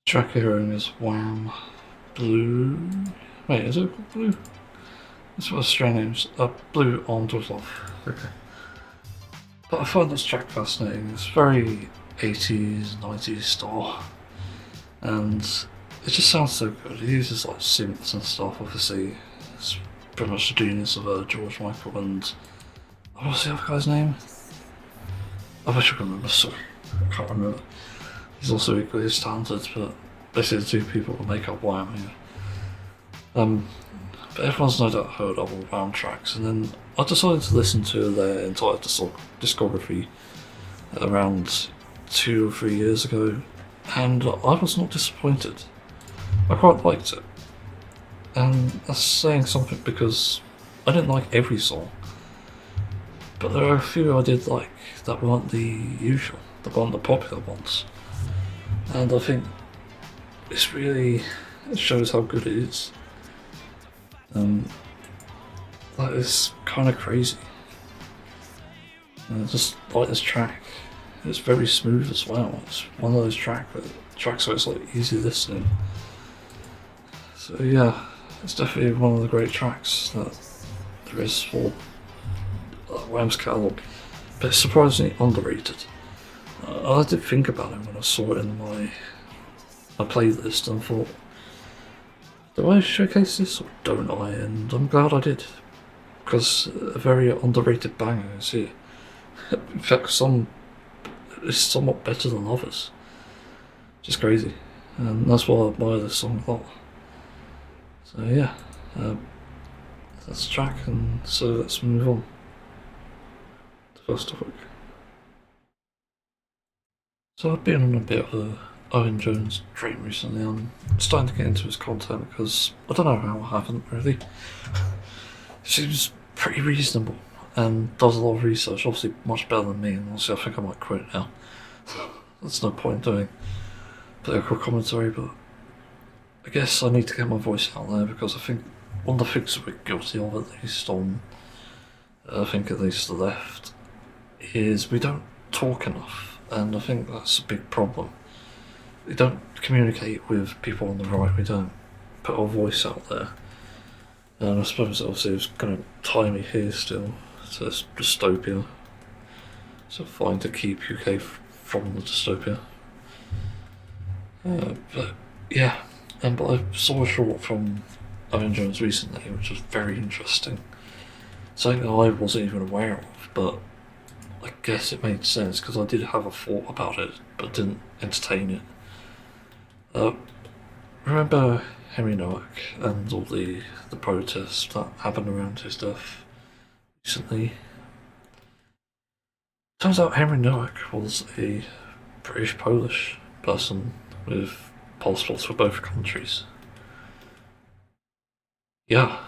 Track hearing is Wham, Blue. Wait, is it called Blue? That's what Australian names. Blue on Love. Okay. But I find this track fascinating. It's very 80s, 90s style. And it just sounds so good. It uses like synths and stuff, obviously. It's pretty much the genius of George Michael and. What's the other guy's name? I wish I could remember, sorry. I can't remember. He's also equally as talented, but basically the two people that make up Wham here. But everyone's no doubt heard of all Wham tracks, and then I decided to listen to their entire discography around 2 or 3 years ago, and I was not disappointed. I quite liked it. And that's saying something because I didn't like every song, but there are a few I did like that weren't the usual, that weren't the popular ones. And I think it shows how good it is. That is kind of crazy. Just like this track, it's very smooth as well. It's one of those tracks where it's like easy listening. So yeah, it's definitely one of the great tracks that there is for Wham's catalogue, but it's surprisingly underrated. I did think about it when I saw it in my playlist and thought, do I showcase this or don't I? And I'm glad I did, because a very underrated banger is here. In fact, some is somewhat better than others. Just crazy, and that's why I admire this song a lot. So yeah, that's the track, and so let's move on to the first topic. So I've been on a bit of a Owen Jones train recently. I'm starting to get into his content because I don't know how I haven't really. He seems pretty reasonable and does a lot of research, obviously much better than me, and honestly I think I might quit now. There's no point doing political commentary, but I guess I need to get my voice out there because I think one of the things that we're guilty of, at least on, I think at least the left, is we don't talk enough, and I think that's a big problem. We don't communicate with people on the right, we don't put our voice out there. And I suppose obviously it's going to tie me here still to this dystopia. So fine to keep UK from the dystopia. But yeah, but I saw a short from Owen Jones recently, which was very interesting. Something that I wasn't even aware of, but I guess it made sense because I did have a thought about it, but didn't entertain it. Remember Henry Nowak and all the protests that happened around his death recently? Turns out Henry Nowak was a British Polish person with passports for both countries. Yeah.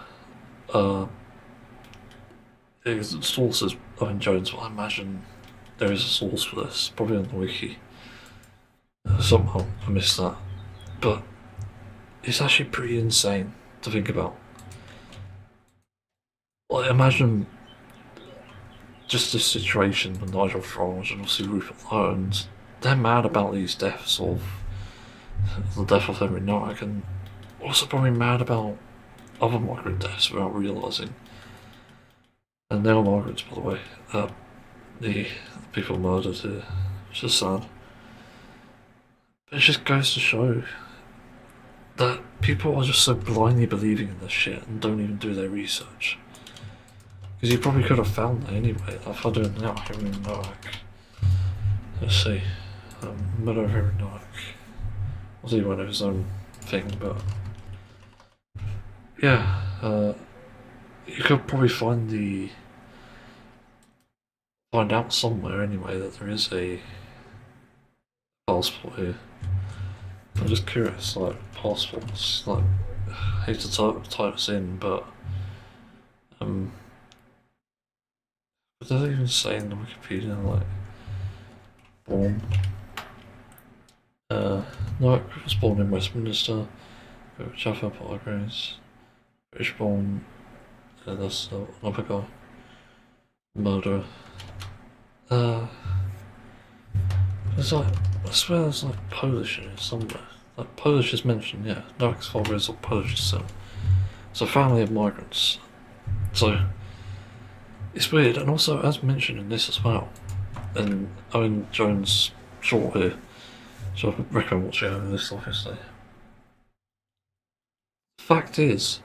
The source is Owen Jones, but I imagine there is a source for this, probably on the wiki. Somehow I missed that. But it's actually pretty insane to think about. Like, imagine just this situation with Nigel Farage and obviously Rupert Lowe, and they're mad about these deaths of the death of Henry Nowak, and also probably mad about other migrant deaths without realising. And they are migrants, by the way. The people murdered here. It's just sad. But it just goes to show that people are just so blindly believing in this shit and don't even do their research. Because you probably could have found that anyway. If I do it now, Henry Nowak. Let's see. Murder of Henry Nowak. Obviously, he went of his own thing, but yeah, you could probably find out somewhere anyway that there is a passport here. I'm just curious, like passports, like I hate to type this in, but does it even say in the Wikipedia like born? No, was born in Westminster, Jaffa Pargraves, British born. That's another guy. Murderer. There's like, I swear there's like Polish in it somewhere. Like, Polish is mentioned, yeah. Noak's father is of Polish descent. It's a family of migrants. So, it's weird, and also, as mentioned in this as well, and Owen Jones' short here, so I recommend watching over this obviously. The fact is,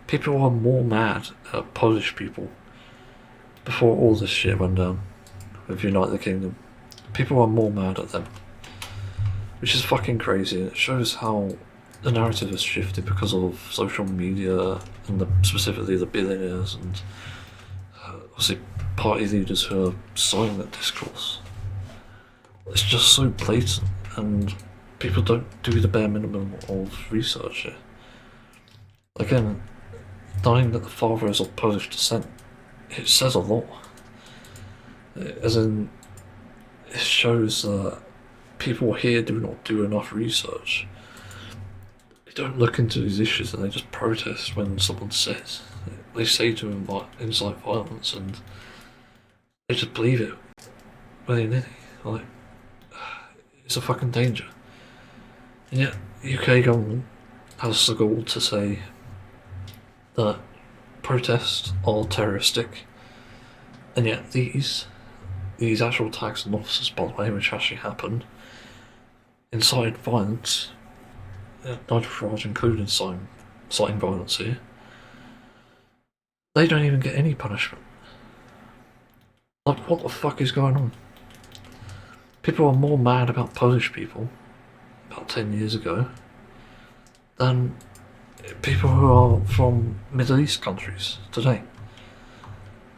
people are more mad at Polish people before all this shit went down with Unite the Kingdom. People are more mad at them. Which is fucking crazy. It shows how the narrative has shifted because of social media and specifically the billionaires and obviously party leaders who are sowing that discourse. It's just so blatant, and people don't do the bare minimum of research here. Again, knowing that the father is of Polish descent, it says a lot. As in, it shows that people here do not do enough research. They don't look into these issues and they just protest when someone says. They say to incite violence and they just believe it willy-nilly. Like, it's a fucking danger. And yet, the UK government has the gall to say that protests are terroristic, and yet these actual attacks on officers, by the way, which actually happened, incited violence, Nigel Farage included inciting violence here, they don't even get any punishment. Like, what the fuck is going on? People are more mad about Polish people about 10 years ago than people who are from Middle East countries today.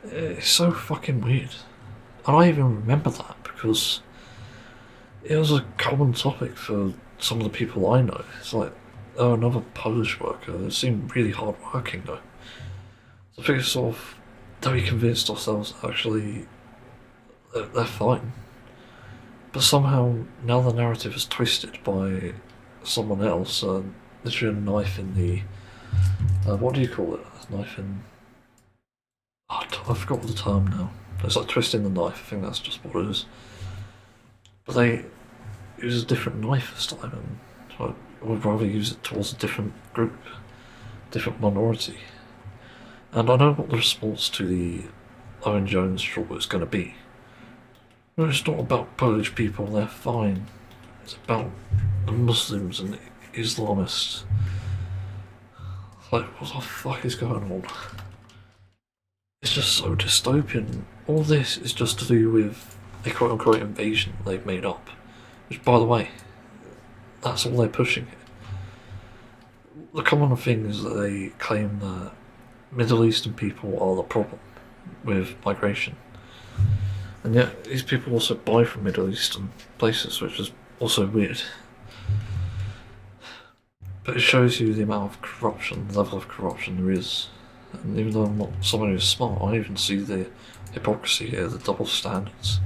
It's so fucking weird. And I even remember that because it was a common topic for some of the people I know. It's like, oh, another Polish worker. They seem really hard working though. So I think it's sort of that we convinced ourselves actually they're fine. But somehow now the narrative is twisted by someone else. Literally a knife in the what do you call it? A knife in. Oh, I forgot the term now. It's like twisting the knife. I think that's just what it is. But they use a different knife this time, and I would rather use it towards a different group, different minority. And I know what the response to the Owen Jones short is going to be. No, it's not about Polish people, they're fine. It's about the Muslims and the Islamists. Like, what the fuck is going on? It's just so dystopian. All this is just to do with a quote-unquote invasion they've made up. Which, by the way, that's all they're pushing. The common thing is that they claim that Middle Eastern people are the problem with migration. And yet, these people also buy from Middle Eastern places, which is also weird. But it shows you the amount of corruption, the level of corruption there is. And even though I'm not someone who's smart, I even see the hypocrisy here, the double standards.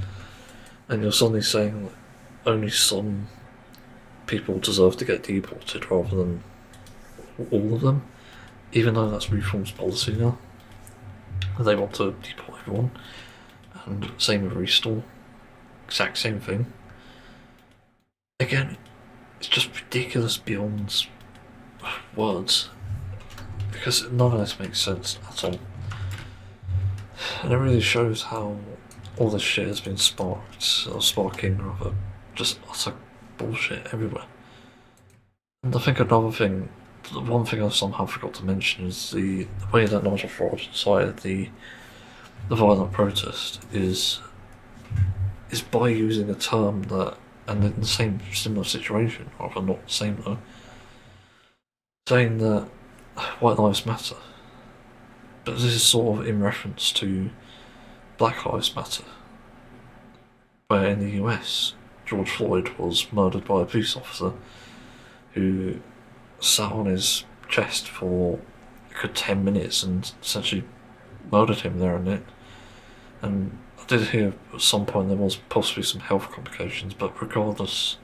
And you're suddenly saying that only some people deserve to get deported rather than all of them, even though that's Reform's policy now. They want to deport everyone. And same with Restore. Exact same thing. Again, it's just ridiculous beyond words. Because none of this makes sense at all. And it really shows how all this shit has been sparking rather, just utter bullshit everywhere. And I think another thing, the one thing I somehow forgot to mention is the way that Nigel Farage incited the violent protest is by using a term that, and in the same similar situation, rather not the same though, saying that white lives matter. But this is sort of in reference to Black Lives Matter, where in the US, George Floyd was murdered by a police officer who sat on his chest for a good 10 minutes and essentially murdered him there and then. And I did hear at some point there was possibly some health complications, but regardless,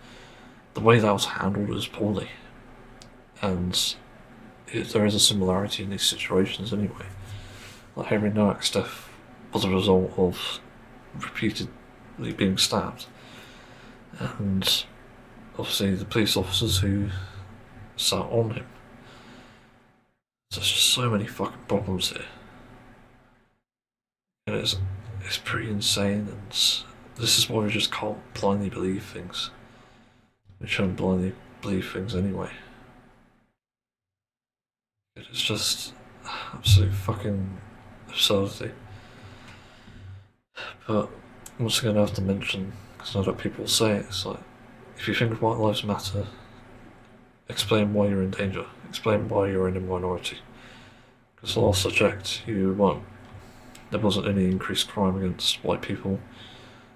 the way that was handled was poorly. And there is a similarity in these situations anyway. Like Henry Noak's death was a result of repeatedly being stabbed. And obviously the police officers who sat on him. There's just so many fucking problems here. And it's pretty insane, and this is why we just can't blindly believe things. We shouldn't blindly believe things anyway. It's just absolute fucking absurdity. But I'm also going to have to mention, because I know that people say it, it's like, if you think white lives matter, explain why you're in danger. Explain why you're in a minority. Because last I checked, you weren't. There wasn't any increased crime against white people.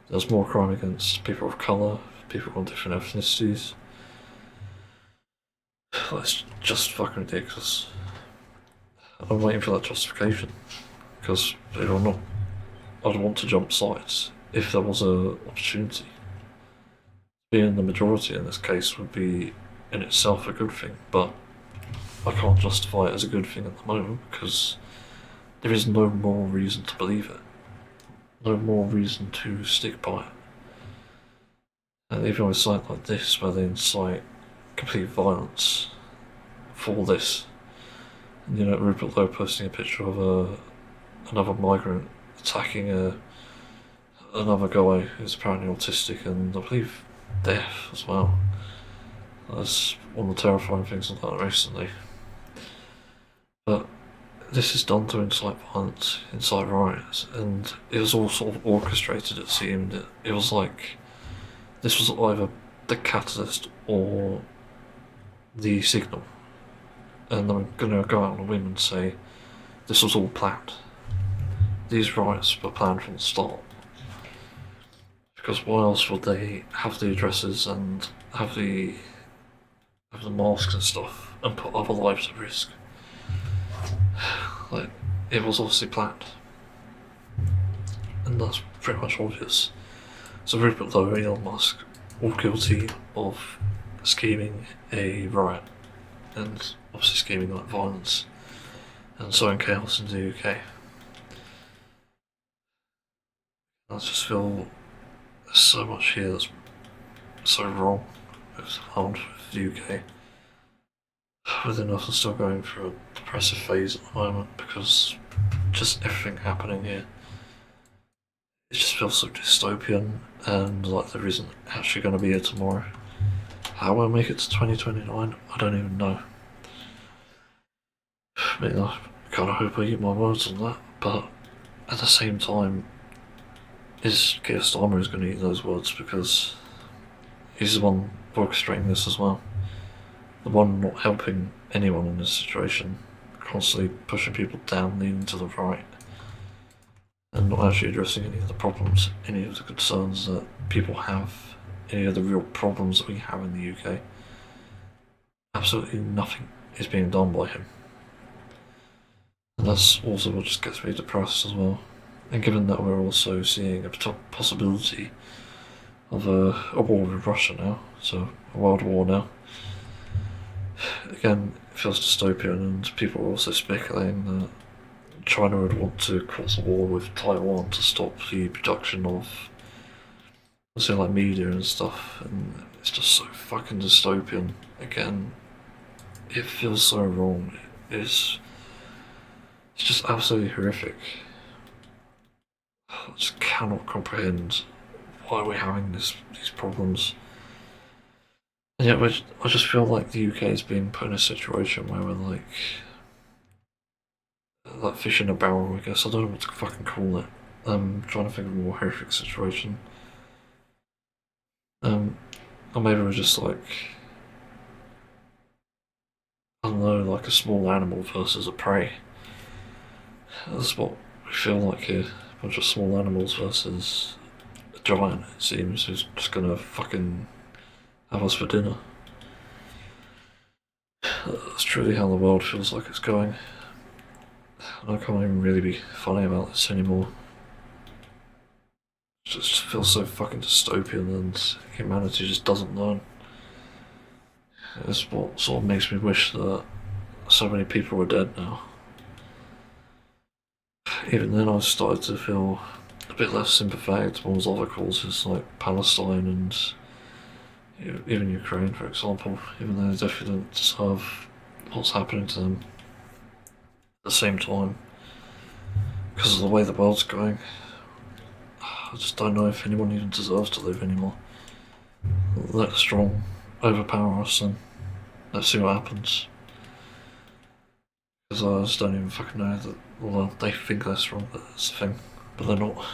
There was more crime against people of colour, people of different ethnicities. That's just fucking ridiculous. I'm waiting for that justification. Because, believe it or not, I'd want to jump sides if there was an opportunity. Being the majority in this case would be in itself a good thing, but I can't justify it as a good thing at the moment because there is no more reason to believe it. No more reason to stick by it. And even with something like this, where they incite complete violence for this, and Rupert Lowe posting a picture of another migrant attacking another guy who's apparently autistic and I believe deaf as well. That's one of the terrifying things I've done recently. But this is done to incite violence, incite riots, and it was all sort of orchestrated, it seemed. It was like this was either the catalyst or the signal. And I'm going to go out on a whim and say this was all planned. These riots were planned from the start. Because why else would they have the addresses and have the masks and stuff and put other lives at risk? Like, it was obviously planned. And that's pretty much obvious. So Rupert Lowe and Elon Musk, all guilty of scheming a riot and obviously scheming like violence and sowing chaos in the UK. I just feel there's so much here that's so wrong with the UK. Within us, I'm still going through a depressive phase at the moment because just everything happening here, it just feels so dystopian and like there isn't actually going to be here tomorrow. How we'll make it to 2029, I don't even know. I mean, I kind of hope I eat my words on that, but at the same time, is Keir Starmer is going to eat those words because he's the one orchestrating this as well. The one not helping anyone in this situation, constantly pushing people down, leading to the right, and not actually addressing any of the problems, any of the concerns that people have, any of the real problems that we have in the UK. Absolutely nothing is being done by him. And that's also what just gets me depressed as well. And given that we're also seeing a possibility of a war with Russia now, so a world war now, again, it feels dystopian, and people are also speculating that China would want to cross a war with Taiwan to stop the production of, say, like media and stuff, and it's just so fucking dystopian. Again, it feels so wrong. It's just absolutely horrific. I just cannot comprehend why we're having these problems. And yet I just feel like the UK is being put in a situation where we're like fish in a barrel, I guess. I don't know what to fucking call it. I'm trying to think of a more horrific situation. Or maybe we're just like, I don't know, like a small animal versus a prey. That's what we feel like here. A bunch of small animals versus a giant, it seems, who's just gonna fucking have us for dinner. That's truly how the world feels like it's going. And I can't even really be funny about this anymore. It just feels so fucking dystopian and humanity just doesn't learn. It's what sort of makes me wish that so many people were dead now. Even then I started to feel a bit less sympathetic towards other causes like Palestine and even Ukraine, for example, even though they definitely don't deserve what's happening to them. At the same time, because of the way the world's going, I just don't know if anyone even deserves to live anymore. Let strong overpower us and let's see what happens. Because I just don't even fucking know that, well, they think they're strong, but that's the thing. But they're not.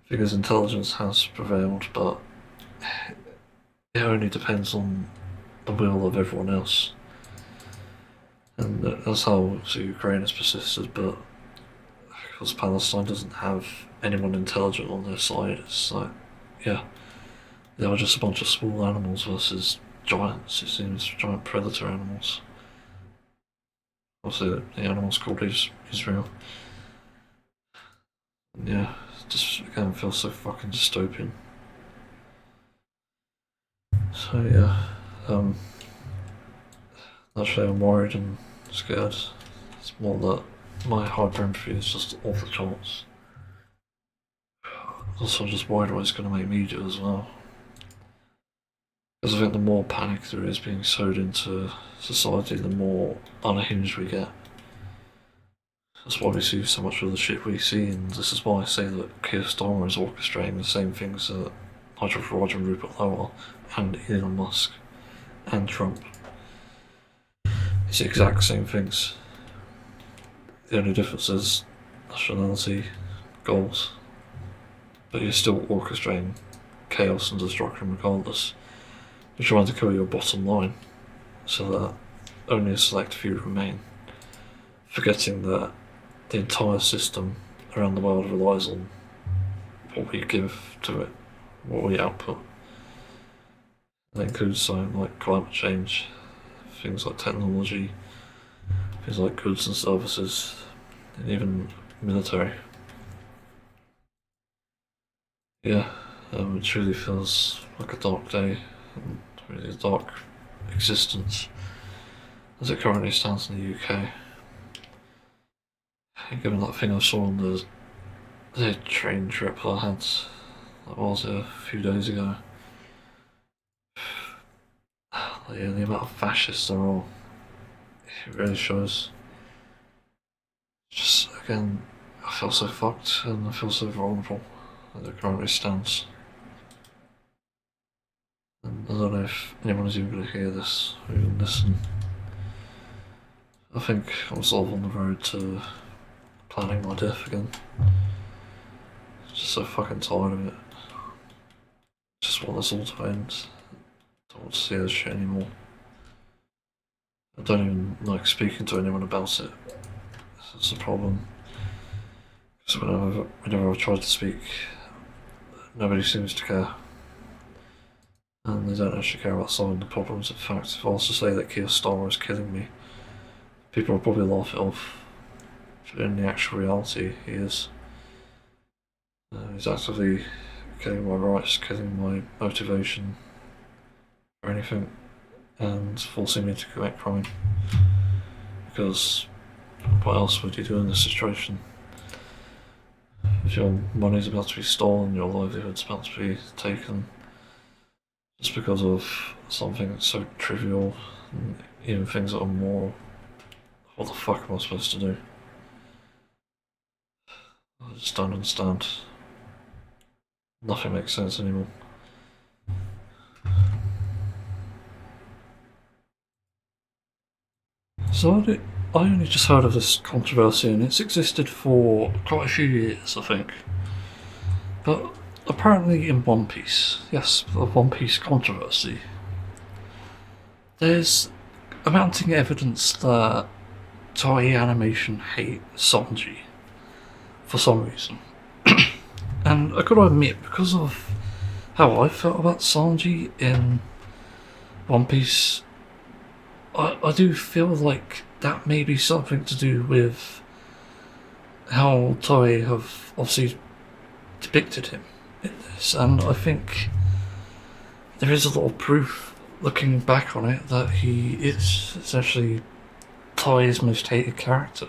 Because intelligence has prevailed, but it only depends on the will of everyone else. And that's how Ukraine has persisted, but because Palestine doesn't have anyone intelligent on their side, it's like, yeah, they are just a bunch of small animals versus giants, it seems, giant predator animals. Also, the animal's called Israel. And yeah, it just again feels so fucking dystopian. So yeah, actually I'm worried and scared. It's more that my hyper empathy is just off the charts. Also, I'm just worried what it's going to make me do as well. Because I think the more panic there is being sowed into society, the more unhinged we get. That's why we see so much of the shit we see, and this is why I say that Keir Starmer is orchestrating the same things that Nigel Farage and Rupert Lowe and Elon Musk and Trump. It's the exact same things. The only difference is nationality, goals, but you're still orchestrating chaos and destruction regardless. You're trying to kill your bottom line so that only a select few remain, forgetting that the entire system around the world relies on what we give to it, what we output. That includes something like climate change, things like technology, things like goods and services, and even military. Yeah, it truly feels like a dark day, and really a dark existence as it currently stands in the UK. Given that thing I saw on the train trip I had, that was a few days ago. Yeah, the amount of fascists there are, it really shows. Just again, I feel so fucked and I feel so vulnerable as it currently stands. And I don't know if anyone is even going to hear this or even listen. I think I'm sort of on the road to planning my death again. Just so fucking tired of it. Just want this all to end. Don't want to see this shit anymore. I don't even like speaking to anyone about it. That's the problem. Because whenever I've tried to speak, nobody seems to care. And they don't actually care about solving the problems. In fact, if I was to say that Keir Starmer is killing me, people will probably laugh it off. But in the actual reality, he is. He's actively killing my rights, killing my motivation or anything, and forcing me to commit crime. Because what else would you do in this situation? If your money's about to be stolen, your livelihood's about to be taken, just because of something so trivial, and even things that are moral, what the fuck am I supposed to do? I just don't understand. Nothing makes sense anymore. So I only just heard of this controversy, and it's existed for quite a few years, I think. But apparently in One Piece, yes, the One Piece controversy, there's amounting evidence that Toei Animation hate Sanji for some reason. And I gotta admit, because of how I felt about Sanji in One Piece, I do feel like that may be something to do with how Toei have obviously depicted him in this, and I think there is a lot of proof looking back on it that he is essentially Toei's most hated character.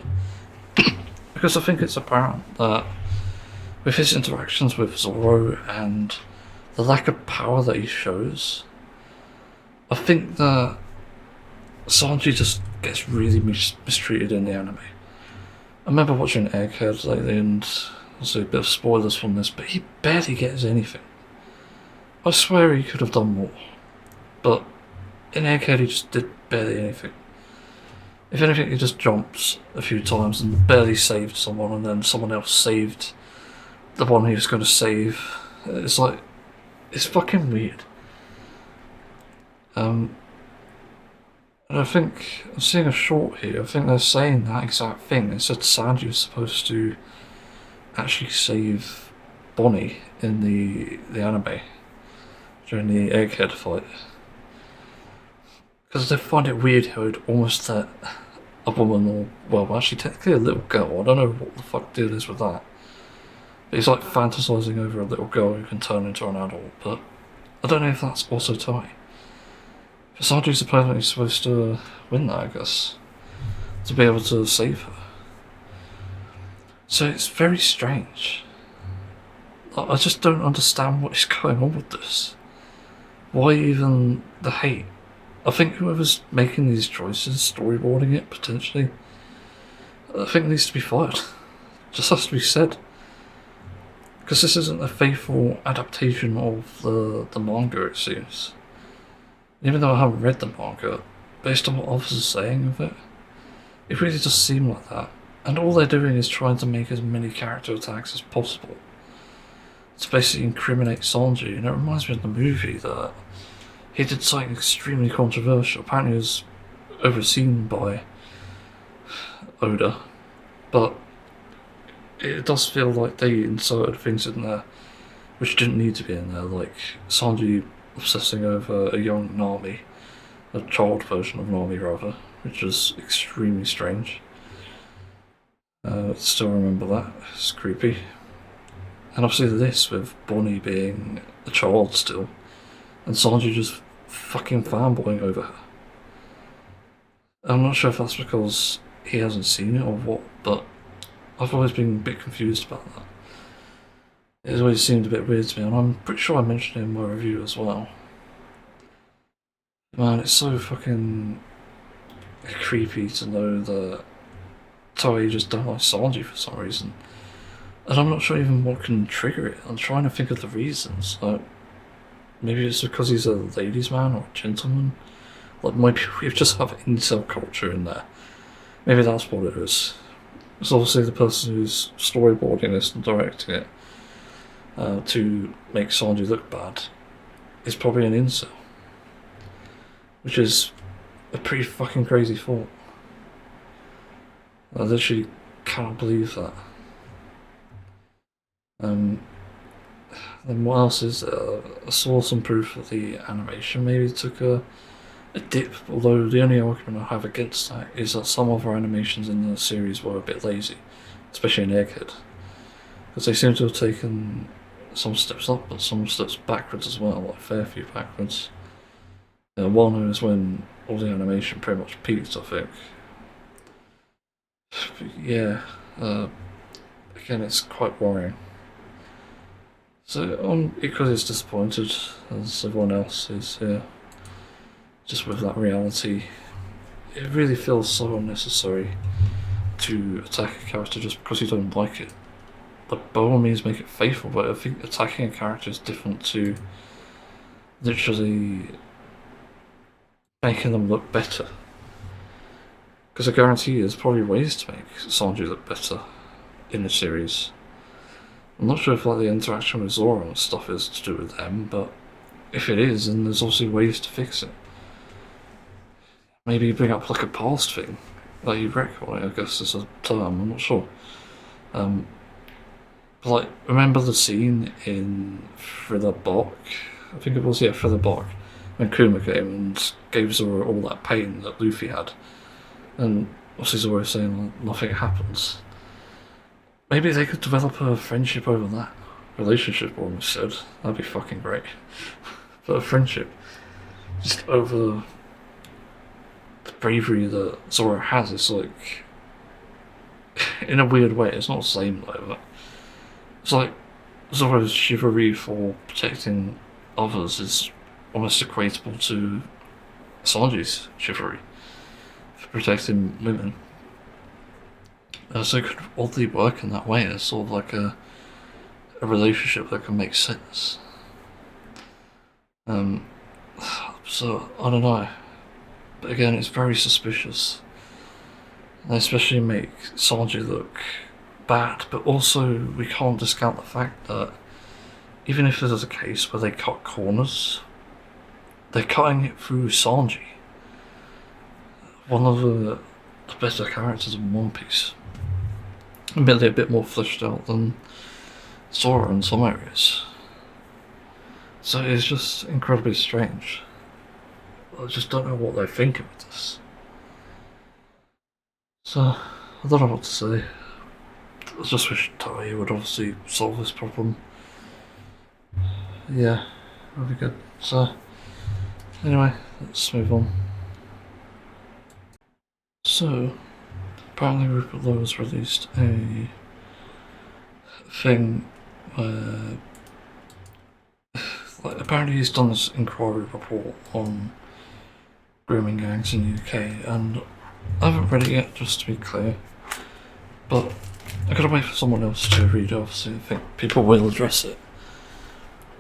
Because I think it's apparent that with his interactions with Zoro and the lack of power that he shows. I think that Sanji just gets really mistreated in the anime. I remember watching Egghead lately, and also a bit of spoilers from this, but he barely gets anything. I swear he could have done more, but in Egghead he just did barely anything. If anything, he just jumps a few times and barely saved someone, and then someone else saved the one he was going to save. It's like, it's fucking weird. And I think, I'm seeing a short here, I think they're saying that exact thing. They said Sanji was supposed to actually save Bonnie in the anime during the Egghead fight. Because they find it weird how it'd almost let a woman, or, well, actually technically a little girl, I don't know what the fuck deal is with that. But he's like fantasizing over a little girl who can turn into an adult, but I don't know if that's also Toei. But Sanji's supposedly supposed to win that, I guess, to be able to save her. So it's very strange. I just don't understand what is going on with this. Why even the hate? I think whoever's making these choices, storyboarding it potentially, I think it needs to be fired. Just has to be said. Because this isn't a faithful adaptation of the manga, it seems. Even though I haven't read the manga, based on what others are saying of it, it really does seem like that. And all they're doing is trying to make as many character attacks as possible to basically incriminate Sanji. And it reminds me of the movie that he did something extremely controversial. Apparently it was overseen by Oda, but it does feel like they inserted things in there which didn't need to be in there, like Sanji obsessing over a young Nami, a child version of Nami rather, which was extremely strange. Still remember that, it's creepy. And obviously this with Bonnie being a child still, and Sanji just fucking fanboying over her. I'm not sure if that's because he hasn't seen it or what, but I've always been a bit confused about that. It's always seemed a bit weird to me, and I'm pretty sure I mentioned it in my review as well. Man, it's so fucking creepy to know that Toei just don't like Sanji for some reason. And I'm not sure even what can trigger it. I'm trying to think of the reasons. Like, maybe it's because he's a ladies' man or a gentleman. Like, maybe we just have incel culture in there. Maybe that's what it is. It's obviously the person who's storyboarding this and directing it to make Sanji look bad is probably an incel. Which is a pretty fucking crazy thought. I literally cannot believe that. Then what else is there? I saw some proof that the animation maybe took a dip, although the only argument I have against that is that some other animations in the series were a bit lazy, especially in Egghead. Because they seem to have taken some steps up, but some steps backwards as well, like a fair few backwards. One is when all the animation pretty much peaked, I think. But yeah, again, it's quite worrying. So I'm equally as disappointed as everyone else is here. Just with that reality, it really feels so unnecessary to attack a character just because you don't like it. But by all means make it faithful, but I think attacking a character is different to literally making them look better. Because I guarantee there's probably ways to make Sanji look better in the series. I'm not sure if like the interaction with Zoro and stuff is to do with them, but if it is, then there's obviously ways to fix it. Maybe bring up like a past thing, like you recall it, I guess is a term, I'm not sure. But like, remember the scene in Thriller Bark? I think it was, yeah, Thriller Bark, when Kuma came and gave Zoro all that pain that Luffy had. And obviously Zoro saying like, nothing happens. Maybe they could develop a friendship over that. Relationship, almost said. That'd be fucking great. But a friendship. Just over the bravery that Zoro has. It's like, in a weird way, it's not the same though, but it's like Zoro's chivalry for protecting others is almost equatable to Sanji's chivalry for protecting women. So it could oddly work in that way as sort of like a relationship that can make sense. So I don't know. But again, it's very suspicious. They especially make Sanji look bad, but also we can't discount the fact that even if there's a case where they cut corners, they're cutting it through Sanji, one of the better characters in One Piece. Admittedly a bit more fleshed out than Sora in some areas. So it's just incredibly strange. I just don't know what they're thinking with this. So, I don't know what to say. I just wish Toei would obviously solve this problem. Yeah, that'd be good. So, anyway, let's move on. So, apparently Rupert Lowe has released a thing where apparently he's done this inquiry report on grooming gangs in the UK, and I haven't read it yet, just to be clear, but I gotta wait for someone else to read it. Obviously I think people will address it,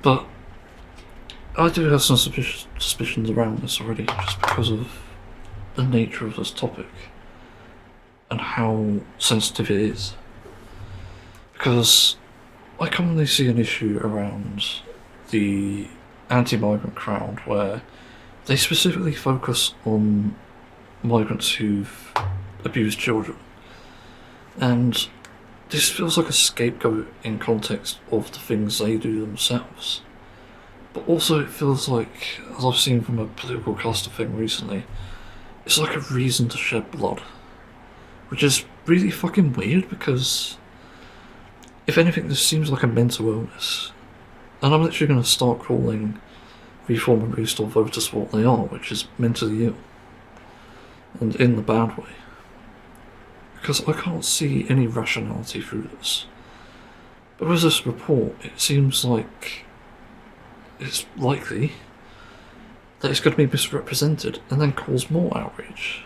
but I do have some suspicions around this already, just because of the nature of this topic and how sensitive it is. Because I commonly see an issue around the anti-migrant crowd where they specifically focus on migrants who've abused children, and this feels like a scapegoat in context of the things they do themselves. But also it feels like, as I've seen from a political cluster thing recently, it's like a reason to shed blood, which is really fucking weird, because if anything this seems like a mental illness, and I'm literally going to start calling Reform and Restore voters what they are, which is mentally ill, and in the bad way, because I can't see any rationality through this. But with this report, it seems like it's likely that it's going to be misrepresented and then cause more outrage.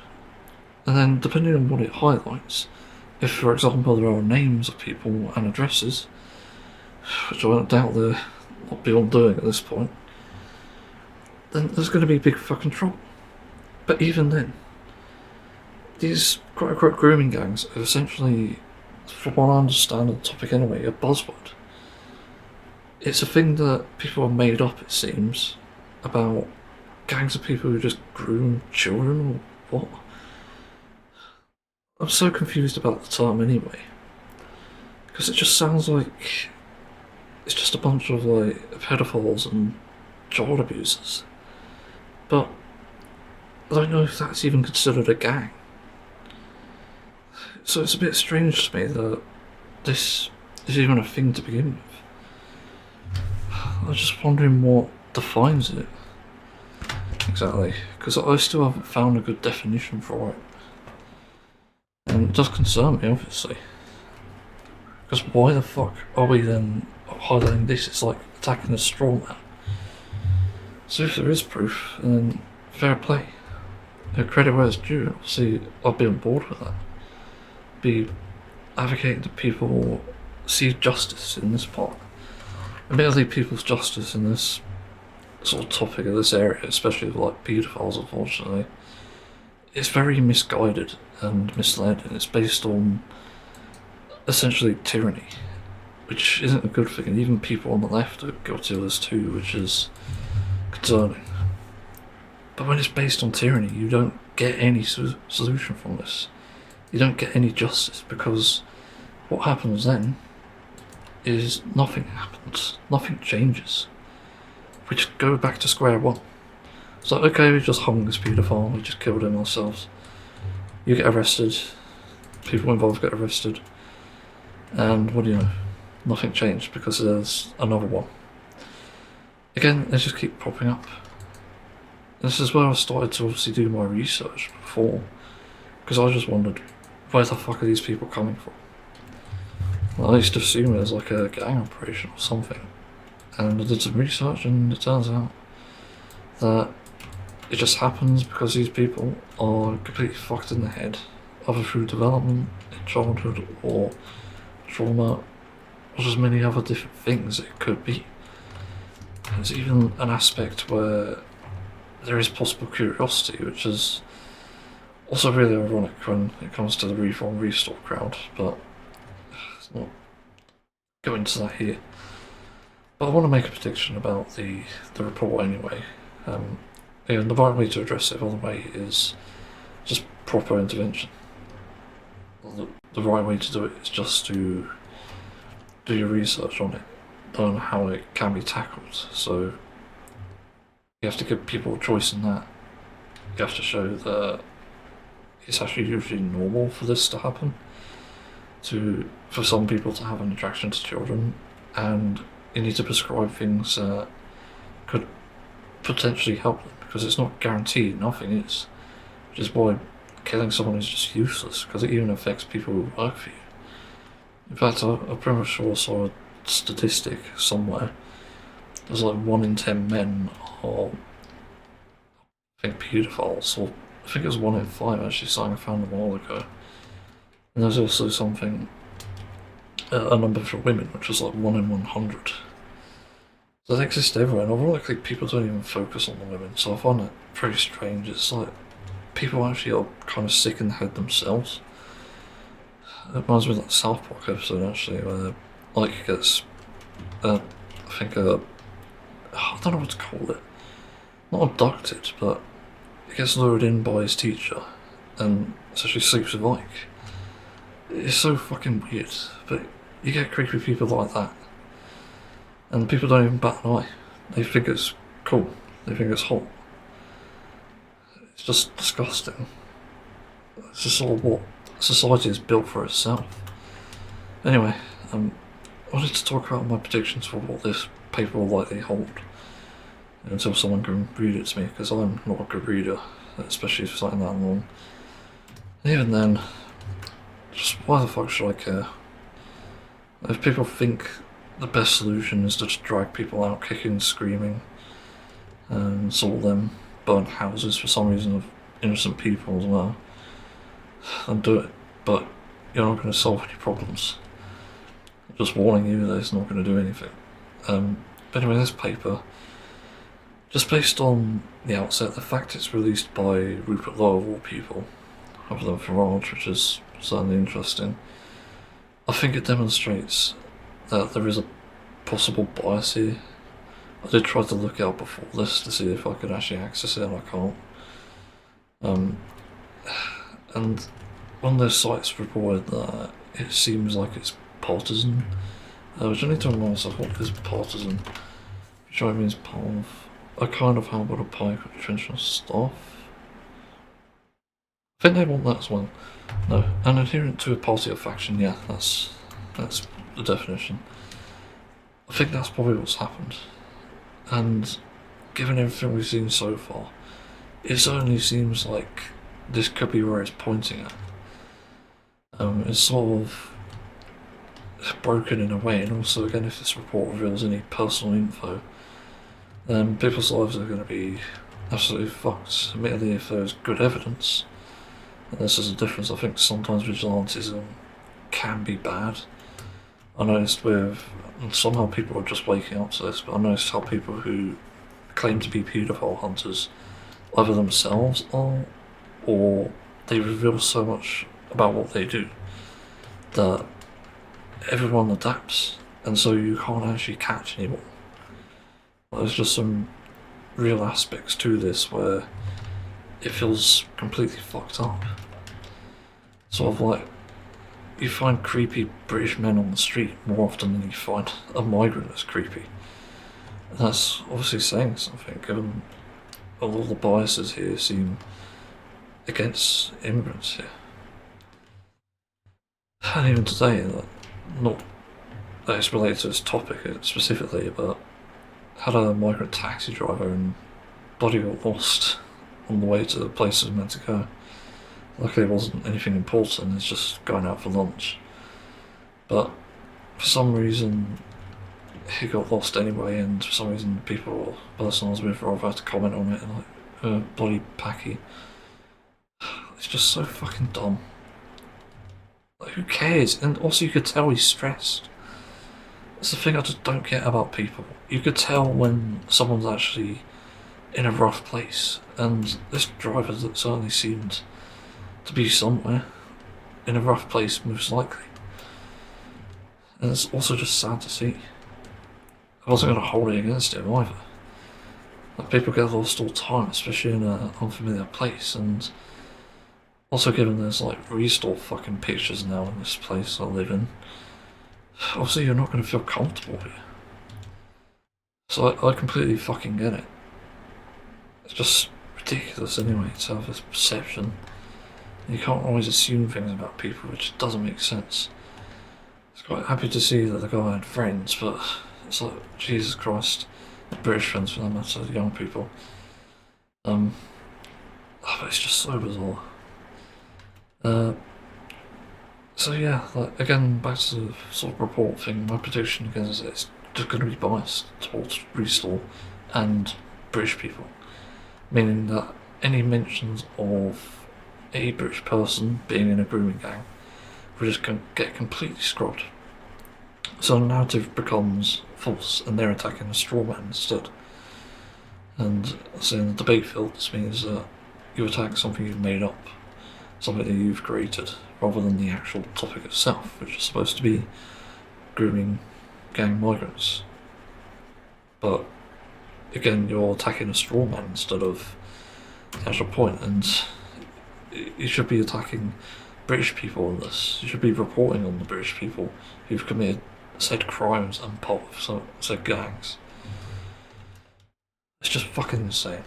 And then, depending on what it highlights, if for example there are names of people and addresses, which I don't doubt they're not beyond doing at this point, then there's going to be big fucking trouble. But even then, these quote-unquote grooming gangs are essentially, from what I understand of the topic anyway, a buzzword. It's a thing that people have made up, it seems, about gangs of people who just groom children, or what? I'm so confused about the term anyway, because it just sounds like it's just a bunch of like pedophiles and child abusers. But I don't know if that's even considered a gang. So it's a bit strange to me that this is even a thing to begin with. I'm just wondering what defines it exactly, because I still haven't found a good definition for it. And it does concern me, obviously. Because why the fuck are we then highlighting this? It's like attacking a straw man. So if there is proof, then fair play. Credit where it's due. Obviously, I'd be on board with that. Be advocating that people see justice in this part. Admittedly, people's justice in this sort of topic of this area, especially with like paedophiles, unfortunately, it's very misguided and misled, and it's based on essentially tyranny, which isn't a good thing, and even people on the left are guilty of this too, which is concerning. But when it's based on tyranny, you don't get any solution from this. You don't get any justice, because what happens then is nothing happens, nothing changes. We just go back to square one. It's like, okay, we just hung this paedophile, we just killed him ourselves. You get arrested, people involved get arrested, and what do you know? Nothing changed because there's another one. Again, they just keep popping up. This is where I started to obviously do my research before, because I just wondered, where the fuck are these people coming from? Well, I used to assume it was like a gang operation or something. And I did some research, and it turns out that it just happens because these people are completely fucked in the head, either through development in childhood or trauma, or just many other different things it could be. There's even an aspect where there is possible curiosity, which is also really ironic when it comes to the Reform Restore crowd, but let's not go into that here. But I want to make a prediction about the report anyway. And the right way to address it, by the way, is just proper intervention. The right way to do it is just to do your research on it, learn how it can be tackled. So you have to give people a choice in that. You have to show that it's actually usually normal for this to happen, for some people to have an attraction to children, and you need to prescribe things that could potentially help them, because it's not guaranteed, nothing is. Which is why killing someone is just useless, because it even affects people who work for you. In fact, I'm pretty much sure I saw a statistic somewhere. There's like 1 in 10 men are, I think, paedophiles, or I think it was 1 in 5 actually, something I found a while ago. And there's also something, a number for women, which was like 1 in 100. So they exist everywhere, and ironically people don't even focus on the women, so I find that pretty strange. It's like people actually are kind of sick in the head themselves. It reminds me of that South Park episode actually, where Ike gets, I think, I don't know what to call it, not abducted, but he gets lured in by his teacher and essentially sleeps with Ike. It's so fucking weird, but you get creepy people like that, and people don't even bat an eye. They think it's cool, they think it's hot. It's just disgusting. It's just sort of what society is built for itself. Anyway, I wanted to talk about my predictions for what this paper will likely hold, until someone can read it to me, because I'm not a good reader, especially for something that long. And even then, just why the fuck should I care? If people think the best solution is to just drag people out kicking, screaming, and sort them, burn houses for some reason of innocent people as well, then do it. But you're not going to solve any problems. I'm just warning you that it's not going to do anything. But anyway, this paper, just based on the outset, the fact it's released by Rupert Lowe of all people, other than Farage, which is certainly interesting, I think it demonstrates that there is a possible bias here. I did try to look it up before this to see if I could actually access it, and I can't. And one of those sites reported that it seems like it's partisan, which I need to remind myself what is partisan, which I means part of a kind of how about a pike or traditional staff. I think they want that as well. No, an adherent to a party or faction, yeah, that's the definition. I think that's probably what's happened. And given everything we've seen so far, it certainly seems like this could be where it's pointing at. It's sort of broken in a way, and also again, if this report reveals any personal info, then people's lives are going to be absolutely fucked. Admittedly, if there's good evidence, and this is a difference. I think sometimes vigilantism can be bad. I noticed with, and somehow people are just waking up to this, but I noticed how people who claim to be paedophile hunters either themselves are, or they reveal so much about what they do that everyone adapts, and so you can't actually catch anyone. There's just some real aspects to this where it feels completely fucked up. Sort of like, you find creepy British men on the street more often than you find a migrant that's creepy. And that's obviously saying something, given all of the biases here seem against immigrants here. And even today, not that it's related to this topic specifically, but had a migrant taxi driver and body got lost on the way to the place it was meant to go. Luckily it wasn't anything important, it's just going out for lunch. But for some reason, he got lost anyway, and for some reason the person I was with rather had to comment on it, and like, bloody Packy. It's just so fucking dumb. Like, who cares? And also you could tell he's stressed. It's the thing I just don't get about people. You could tell when someone's actually in a rough place, and this driver certainly seemed to be somewhere in a rough place, most likely. And it's also just sad to see. I wasn't going to hold it against him either. Like, people get lost all the time, especially in an unfamiliar place, and also given there's like restore fucking pictures now in this place I live in, obviously you're not going to feel comfortable here. So I completely fucking get it. It's just ridiculous anyway to have this perception. You can't always assume things about people, which doesn't make sense. It's quite happy to see that the guy had friends, but it's like, Jesus Christ, British friends for that matter, young people. But it's just so bizarre. So yeah, like, again, back to the sort of report thing, my prediction again is it's just going to be biased towards Restore and British people. Meaning that any mentions of a British person being in a grooming gang will just get completely scrubbed. So the narrative becomes false and they're attacking a straw man instead. And so in the debate field, this means that you attack something you've made up, something that you've created, rather than the actual topic itself, which is supposed to be grooming gang migrants. But again, you're attacking a straw man instead of the actual point, and you should be attacking British people on this. You should be reporting on the British people who've committed said crimes and part of said gangs. It's just fucking insane.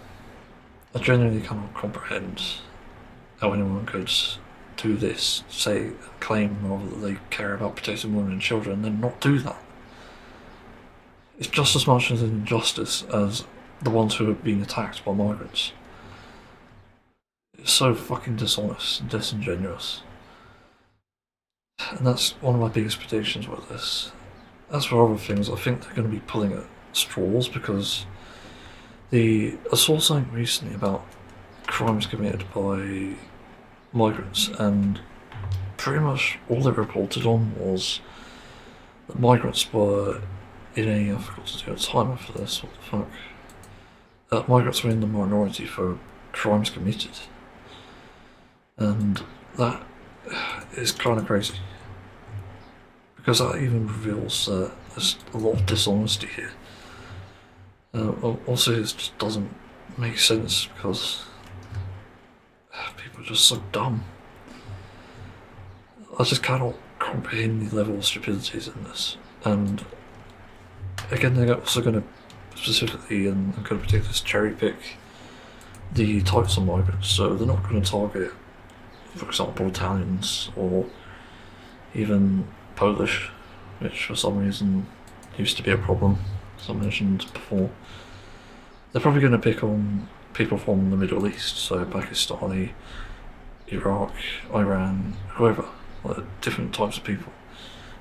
I genuinely cannot comprehend how anyone could do this, claim rather that they care about protecting women and children, and then not do that. It's just as much as an injustice as the ones who have been attacked by migrants. It's so fucking dishonest and disingenuous. And that's one of my biggest predictions with this. As for other things, I think they're going to be pulling at straws, because I saw something recently about crimes committed by migrants, and pretty much all they reported on was that migrants were in I forgot to do a timer for this, what the fuck. Migrants were in the minority for crimes committed. And that is kind of crazy. Because that even reveals there's a lot of dishonesty here. Also, it just doesn't make sense because people are just so dumb. I just cannot comprehend the level of stupidities in this. And again, they're also going to specifically, and I'm going to particularly cherry pick the types of migrants. So they're not going to target, for example, Italians or even Polish, which for some reason used to be a problem, as I mentioned before. They're probably going to pick on people from the Middle East, so Pakistani, Iraq, Iran, whoever, like different types of people,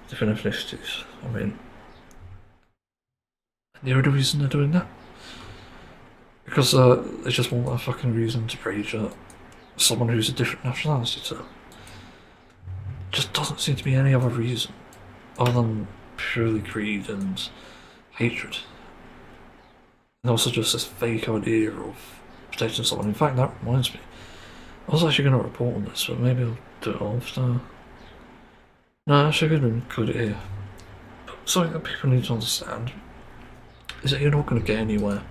different ethnicities. I mean, the only reason they're doing that, because they just want a fucking reason to rage at someone who's a different nationality to them. Just doesn't seem to be any other reason other than purely greed and hatred. And also just this fake idea of protecting someone. In fact, that reminds me, I was actually going to report on this, but maybe I'll do it after. No, actually I'm going to include it here. But something that people need to understand is that you're not going to get anywhere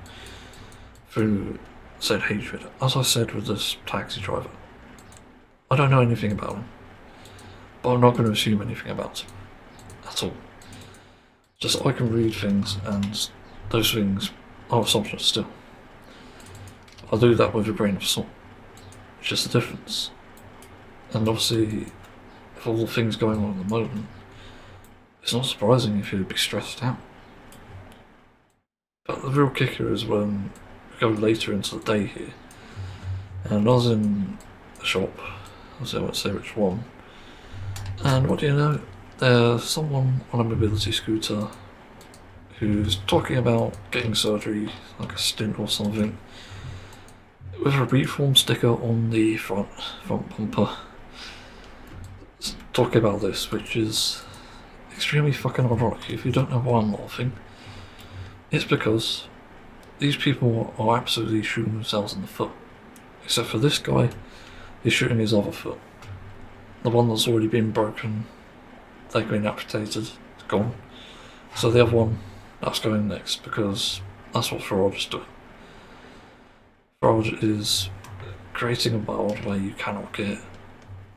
through said hatred. As I said with this taxi driver, I don't know anything about him, but I'm not going to assume anything about him at all. Just I can read things, and those things are assumptions still. I'll do that with a grain of salt. It's just the difference. And obviously, with all the things going on at the moment, it's not surprising if you'd be stressed out. But the real kicker is when we go later into the day here, and I was in a shop, I won't say which one, and what do you know, there's someone on a mobility scooter who's talking about getting surgery, like a stint or something, with a reform sticker on the front bumper. Talking about this, which is extremely fucking ironic. If you don't know why I'm laughing, it's because these people are absolutely shooting themselves in the foot. Except for this guy, he's shooting his other foot. The one that's already been broken, they've been amputated, it's gone. So the other one, that's going next, because that's what Farage is doing. Farage is creating a world where you cannot get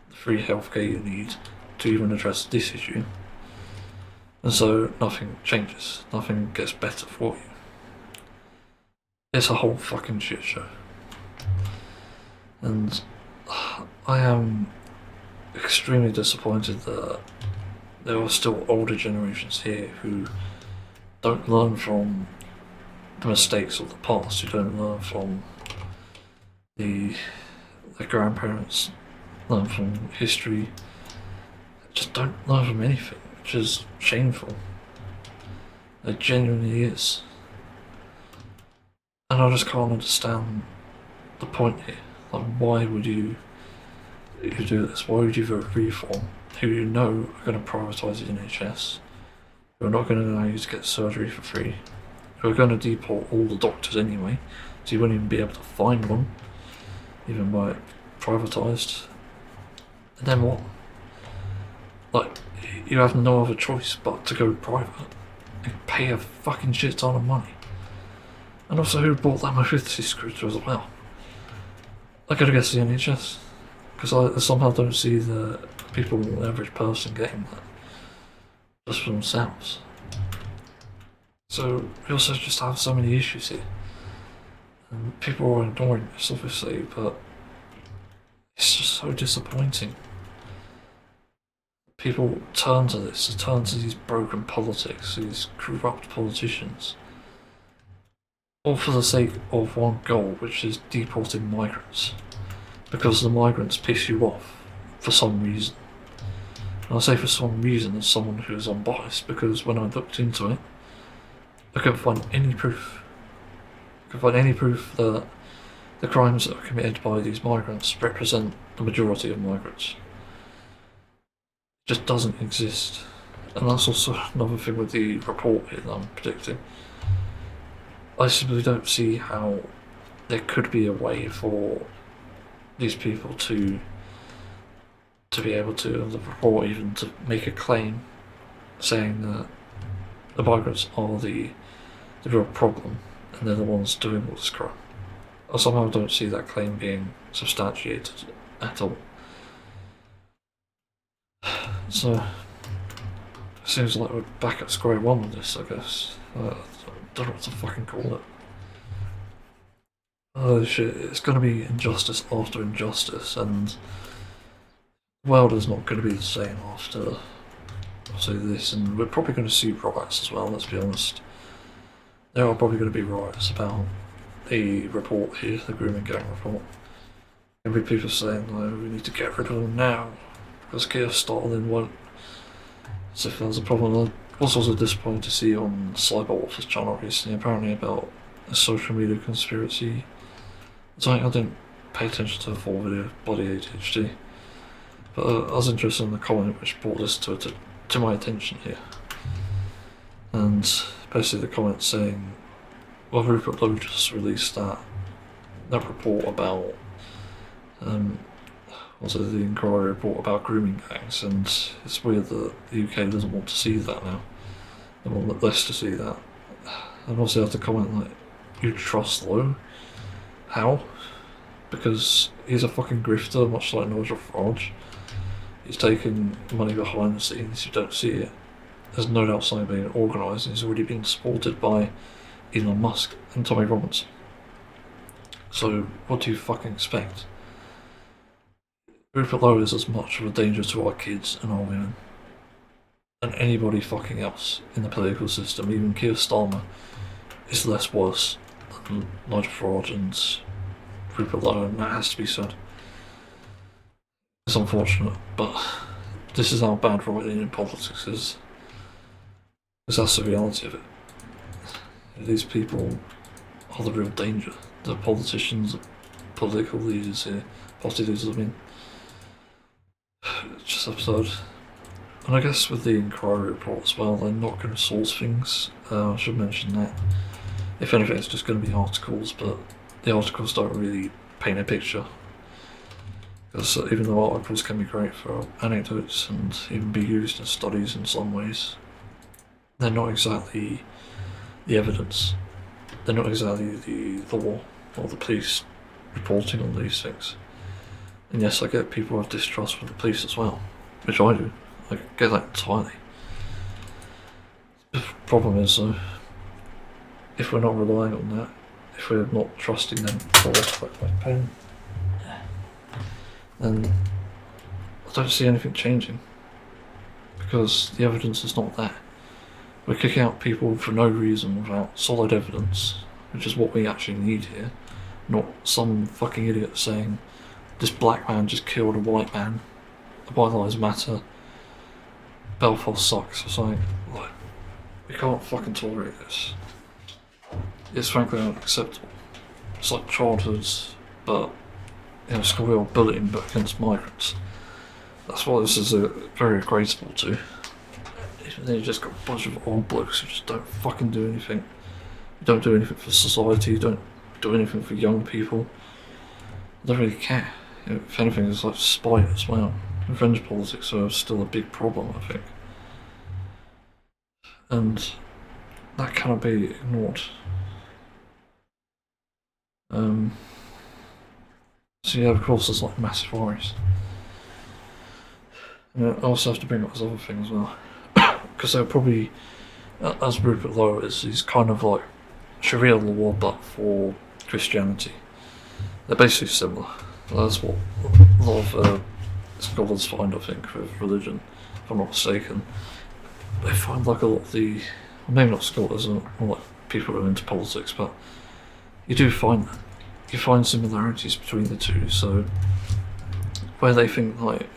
the free healthcare you need to even address this issue. And so nothing changes, nothing gets better for you. It's a whole fucking shit show. And I am extremely disappointed that there are still older generations here who don't learn from the mistakes of the past, who don't learn from their grandparents, learn from history, just don't learn from anything, which is shameful. It genuinely is. And I just can't understand the point here. Like, why would you do this? Why would you vote reform, who you know are going to privatise the NHS, who are not going to allow you to get surgery for free, who are going to deport all the doctors anyway, so you won't even be able to find one, even by it privatised. And then what? Like, you have no other choice but to go private and pay a fucking shit ton of money. And also, who bought that mobility scooter as well? I gotta guess the NHS, because I somehow don't see the people, the average person, getting that just for themselves. So we also just have so many issues here, and people are ignoring this, obviously, but it's just so disappointing. People turn to this, they turn to these broken politics, these corrupt politicians, all for the sake of one goal, which is deporting migrants, because the migrants piss you off for some reason. And I say for some reason as someone who is unbiased, because when I looked into it, I couldn't find any proof. I couldn't find any proof that the crimes that are committed by these migrants represent the majority of migrants. It just doesn't exist. And that's also another thing with the report here that I'm predicting. I simply don't see how there could be a way for these people to be able to, in the report, even to make a claim saying that the migrants are the real problem and they're the ones doing all this crime. I somehow don't see that claim being substantiated at all. So it seems like we're back at square one with this, I guess. I don't know what to fucking call it. Oh shit, it's gonna be injustice after injustice, and the world is not gonna be the same after, say, this, and we're probably gonna see riots as well, let's be honest. There are probably gonna be riots about the report here, the Grooming gang report. There'll be people saying, oh, we need to get rid of them now, because Keir Starlin won't, as if there's a problem. I was also disappointed to see on Cyberwolf's channel recently, apparently, about a social media conspiracy. I didn't pay attention to the full video, bloody ADHD, but I was interested in the comment which brought this to my attention here. And basically the comment saying, well, Rupert Lowe just released that report about, also the inquiry report about grooming gangs, and it's weird that the UK doesn't want to see that now. They want less to see that. And also have to comment like, you trust Lowe? How? Because he's a fucking grifter, much like Nigel Farage. He's taking money behind the scenes, you don't see it. There's no doubt something being organised, and he's already been supported by Elon Musk and Tommy Robinson. So what do you fucking expect? Rupert Lowe is as much of a danger to our kids and our women than anybody fucking else in the political system. Even Keir Starmer is less worse than Nigel Farage and Rupert Lowe, and that has to be said. It's unfortunate, but this is how bad right in politics is. Because that's the reality of it. These people are the real danger. The politicians, the political leaders here, party leaders, I mean. It's just absurd. And I guess with the inquiry report as well, they're not going to source things. I should mention that. If anything, it's just going to be articles, but the articles don't really paint a picture. Because even though articles can be great for anecdotes and even be used in studies in some ways, they're not exactly the evidence. They're not exactly the law or the police reporting on these things. And yes, I get people have distrust for the police as well, which I do. I get that entirely. The problem is, though, if we're not relying on that, if we're not trusting them for my pen, then I don't see anything changing. Because the evidence is not there. We're kicking out people for no reason without solid evidence, which is what we actually need here. Not some fucking idiot saying, this black man just killed a white man, White Lives Matter, Belfast sucks, or something. Like, we can't fucking tolerate this. It's frankly unacceptable. It's like childhoods, but in a schoolyard bullying, but against migrants. That's why this is very agreeable to. Even though you just got a bunch of old blokes who just don't fucking do anything. You don't do anything for society, you don't do anything for young people. They don't really care. If anything, it's like spite as well. Revenge politics are still a big problem, I think. And that cannot be ignored. So yeah, of course there's like massive worries. And I also have to bring up this other thing as well. Because they're probably, as Rupert Lowe is, he's kind of like Sharia law but for Christianity. They're basically similar. That's what a lot of scholars find, I think, with religion, if I'm not mistaken. They find like a lot of the, well, maybe not scholars, more like people who are into politics, but you do find that. You find similarities between the two, so where they think like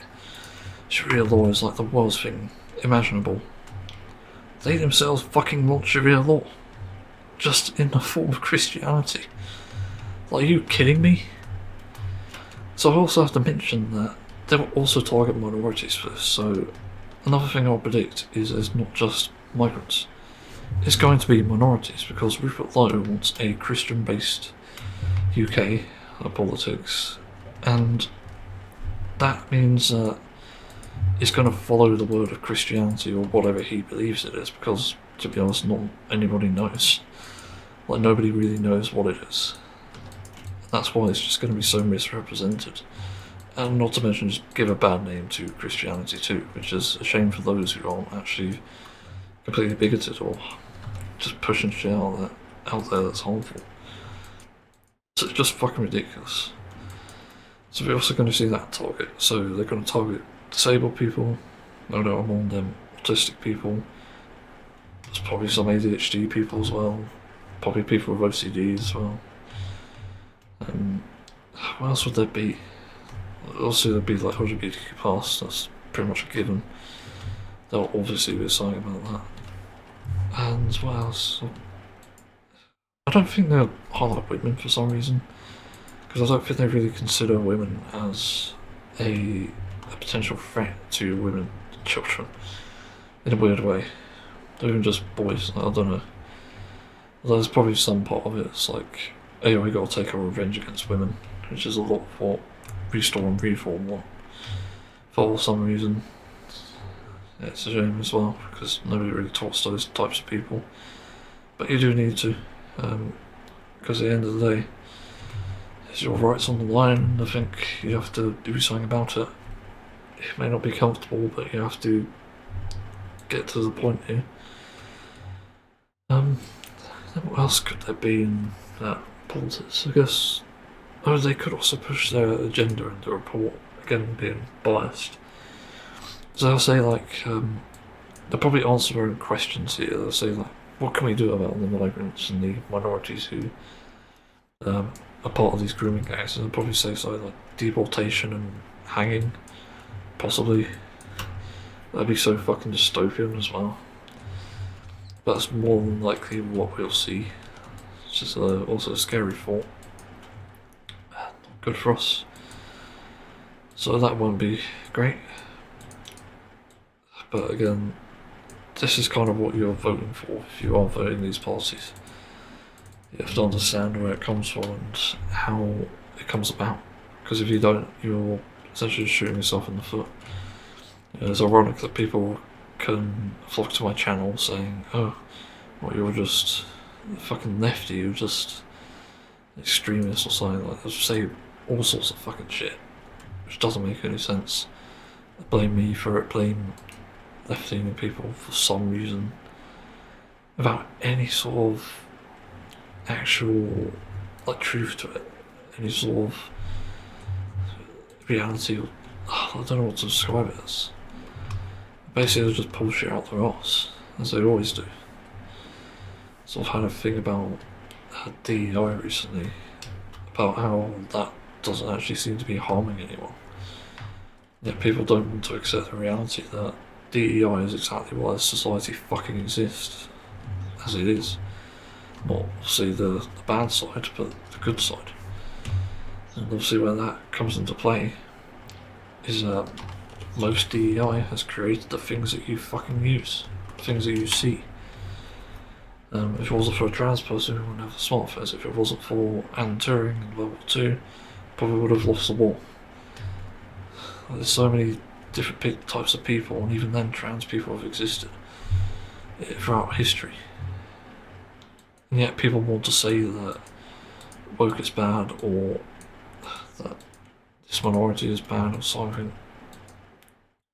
Sharia law is like the worst thing imaginable, they themselves fucking want Sharia law, just in the form of Christianity. Like, are you kidding me? So I also have to mention that they will also target minorities for this, so another thing I'll predict is it's not just migrants. It's going to be minorities, because Rupert Lowe wants a Christian-based UK politics, and that means that it's going to follow the word of Christianity or whatever he believes it is, because, to be honest, not anybody knows. Like, nobody really knows what it is. That's why it's just going to be so misrepresented. And not to mention just give a bad name to Christianity too, which is a shame for those who aren't actually completely bigoted or just pushing shit out there that's harmful. So it's just fucking ridiculous. So we're also going to see that target. So they're going to target disabled people, no doubt among them autistic people. There's probably some ADHD people as well, probably people with OCD as well. What else would there be? Also there'd be like LGBTQ+, that's pretty much a given. There'll obviously be something about that. And what else? I don't think they'll highlight women for some reason, because I don't think they really consider women as a potential threat to women and children, in a weird way. They're even just boys, I don't know. There's probably some part of it, it's like, hey, we gotta take our revenge against women, which is a lot of what Restore and Reform want, for some reason. Yeah, it's a shame as well, because nobody really talks to those types of people. But you do need to, because at the end of the day, it's your rights on the line, and I think you have to do something about it. It may not be comfortable, but you have to get to the point here. What else could there be in that politics? I guess, they could also push their agenda in the report, again being biased. So they'll say like, they'll probably answer their own questions here. They'll say like, what can we do about the migrants and the minorities who are part of these grooming gangs? And they'll probably say something like deportation and hanging, possibly. That'd be so fucking dystopian as well. That's more than likely what we'll see. It's just also a scary thought. Not good for us. So that won't be great. But again, this is kind of what you're voting for if you are voting these policies. You have to understand where it comes from and how it comes about. Because if you don't, you're essentially shooting yourself in the foot. It's ironic that people can flock to my channel saying, oh, well, you're just fucking lefty, you're just extremist or something like that. Just say all sorts of fucking shit, which doesn't make any sense. Blame me for it, blame left-leaning people for some reason, without any sort of actual truth to it, any sort of reality. I don't know what to describe it as. Basically, they just pull shit out their arse, as they always do. Sort of had a thing about DEI recently, about how that doesn't actually seem to be harming anyone. Yet people don't want to accept the reality that DEI is exactly why society fucking exists, as it is. Not obviously the bad side, but the good side. And obviously where that comes into play is that most DEI has created the things that you fucking use, things that you see. If it wasn't for a trans person, we wouldn't have smartphones. If it wasn't for Alan Turing in World War II, probably would have lost the war. There's so many different types of people, and even then trans people have existed throughout history. And yet people want to say that woke is bad, or that this minority is bad or something.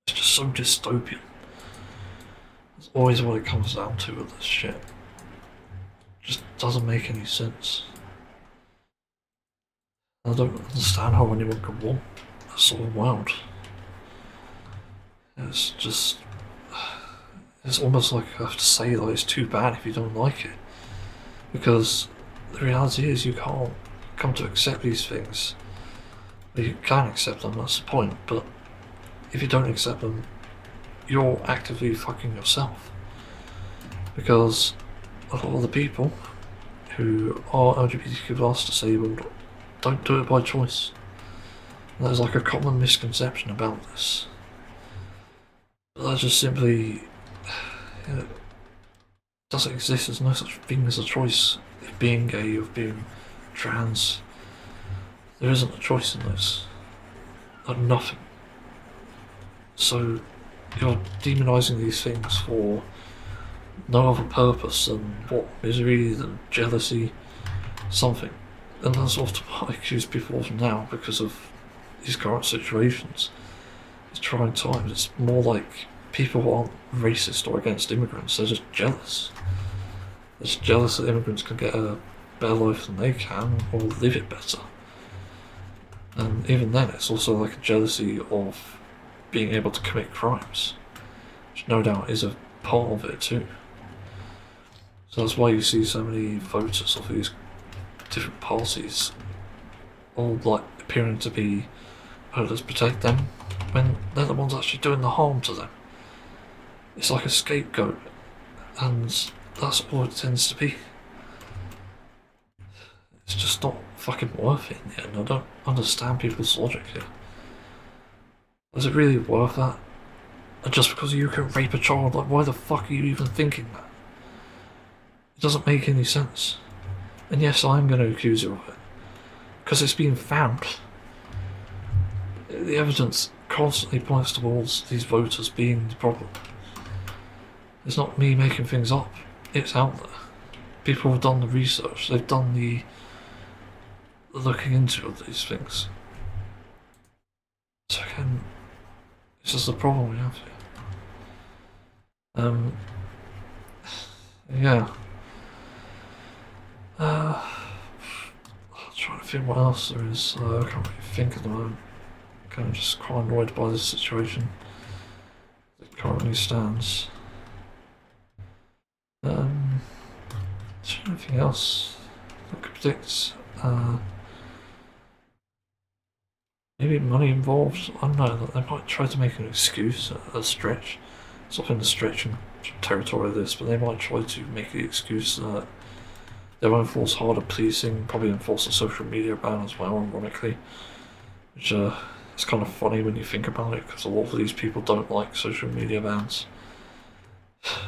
It's just so dystopian. It's always what it comes down to with this shit. It just doesn't make any sense. I don't understand how anyone could want that sort of world. It's just... It's almost like I have to say that it's too bad if you don't like it. Because the reality is you can't come to accept these things. Well, you can accept them, that's the point, but if you don't accept them, you're actively fucking yourself. Because a lot of the people who are LGBTQ+ disabled don't do it by choice. And there's like a common misconception about this. But that just simply doesn't exist. There's no such thing as a choice of being gay, of being trans. There isn't a choice in this. Like nothing. So you're demonising these things for no other purpose than what? Misery, than jealousy, something. And that's often what I accuse people of now because of these current situations. It's trying times. It's more like people aren't racist or against immigrants, they're just jealous. They're just jealous that immigrants can get a better life than they can, or live it better. And even then, it's also like a jealousy of being able to commit crimes, which no doubt is a part of it too. So that's why you see so many voters of these different parties all like appearing to be, oh, let's protect them, when they're the ones actually doing the harm to them. It's like a scapegoat, and that's all it tends to be. It's just not fucking worth it in the end. I don't understand people's logic here. Is it really worth that? And just because you can rape a child, like why the fuck are you even thinking that? It doesn't make any sense. And yes, I'm going to accuse you of it. Because it's been found. The evidence constantly points towards these voters being the problem. It's not me making things up. It's out there. People have done the research. They've done the looking into these things. So again, this is the problem we have here. Yeah. I'm trying to think what else there is. I can't really think at the moment. I'm kind of just quite annoyed by this situation. It currently stands. Is there anything else I could predict? Maybe money involved. I don't know. They might try to make an excuse, a stretch, sort of in the stretching territory of this, but they might try to make the excuse that they will enforce harder policing, probably enforce a social media ban as well, ironically, which is kind of funny when you think about it, because a lot of these people don't like social media bans.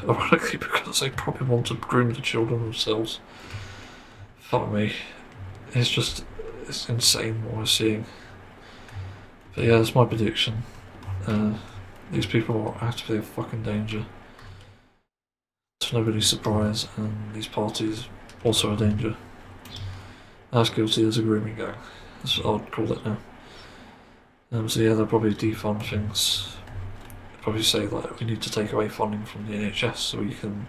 Ironically, because they probably want to groom the children themselves. Fuck me. It's insane what we're seeing. But yeah, that's my prediction. These people are actively a fucking danger. To nobody's surprise, and these parties also a danger. As guilty as a grooming gang. That's what I'd call it now. So yeah, they'll probably defund things. Probably say like we need to take away funding from the NHS so we can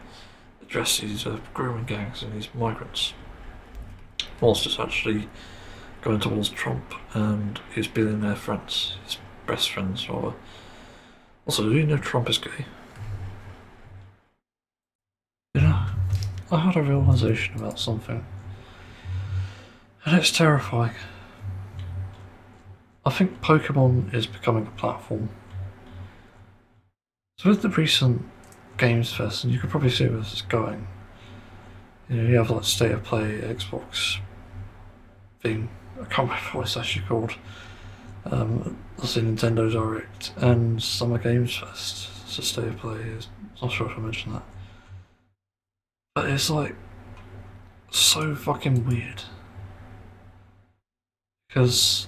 address these grooming gangs and these migrants. Whilst it's actually going towards Trump and his billionaire friends, his best friends rather. Also, do you know Trump is gay? You know, I had a realisation about something, and it's terrifying. I think Pokemon is becoming a platform. So with the recent Games Fest, and you can probably see where this is going, you have like State of Play, Xbox thing, I can't remember what it's actually called, that's the Nintendo Direct, and Summer Games Fest, so State of Play, I'm not sure if I mentioned that. But it's like, so fucking weird. Because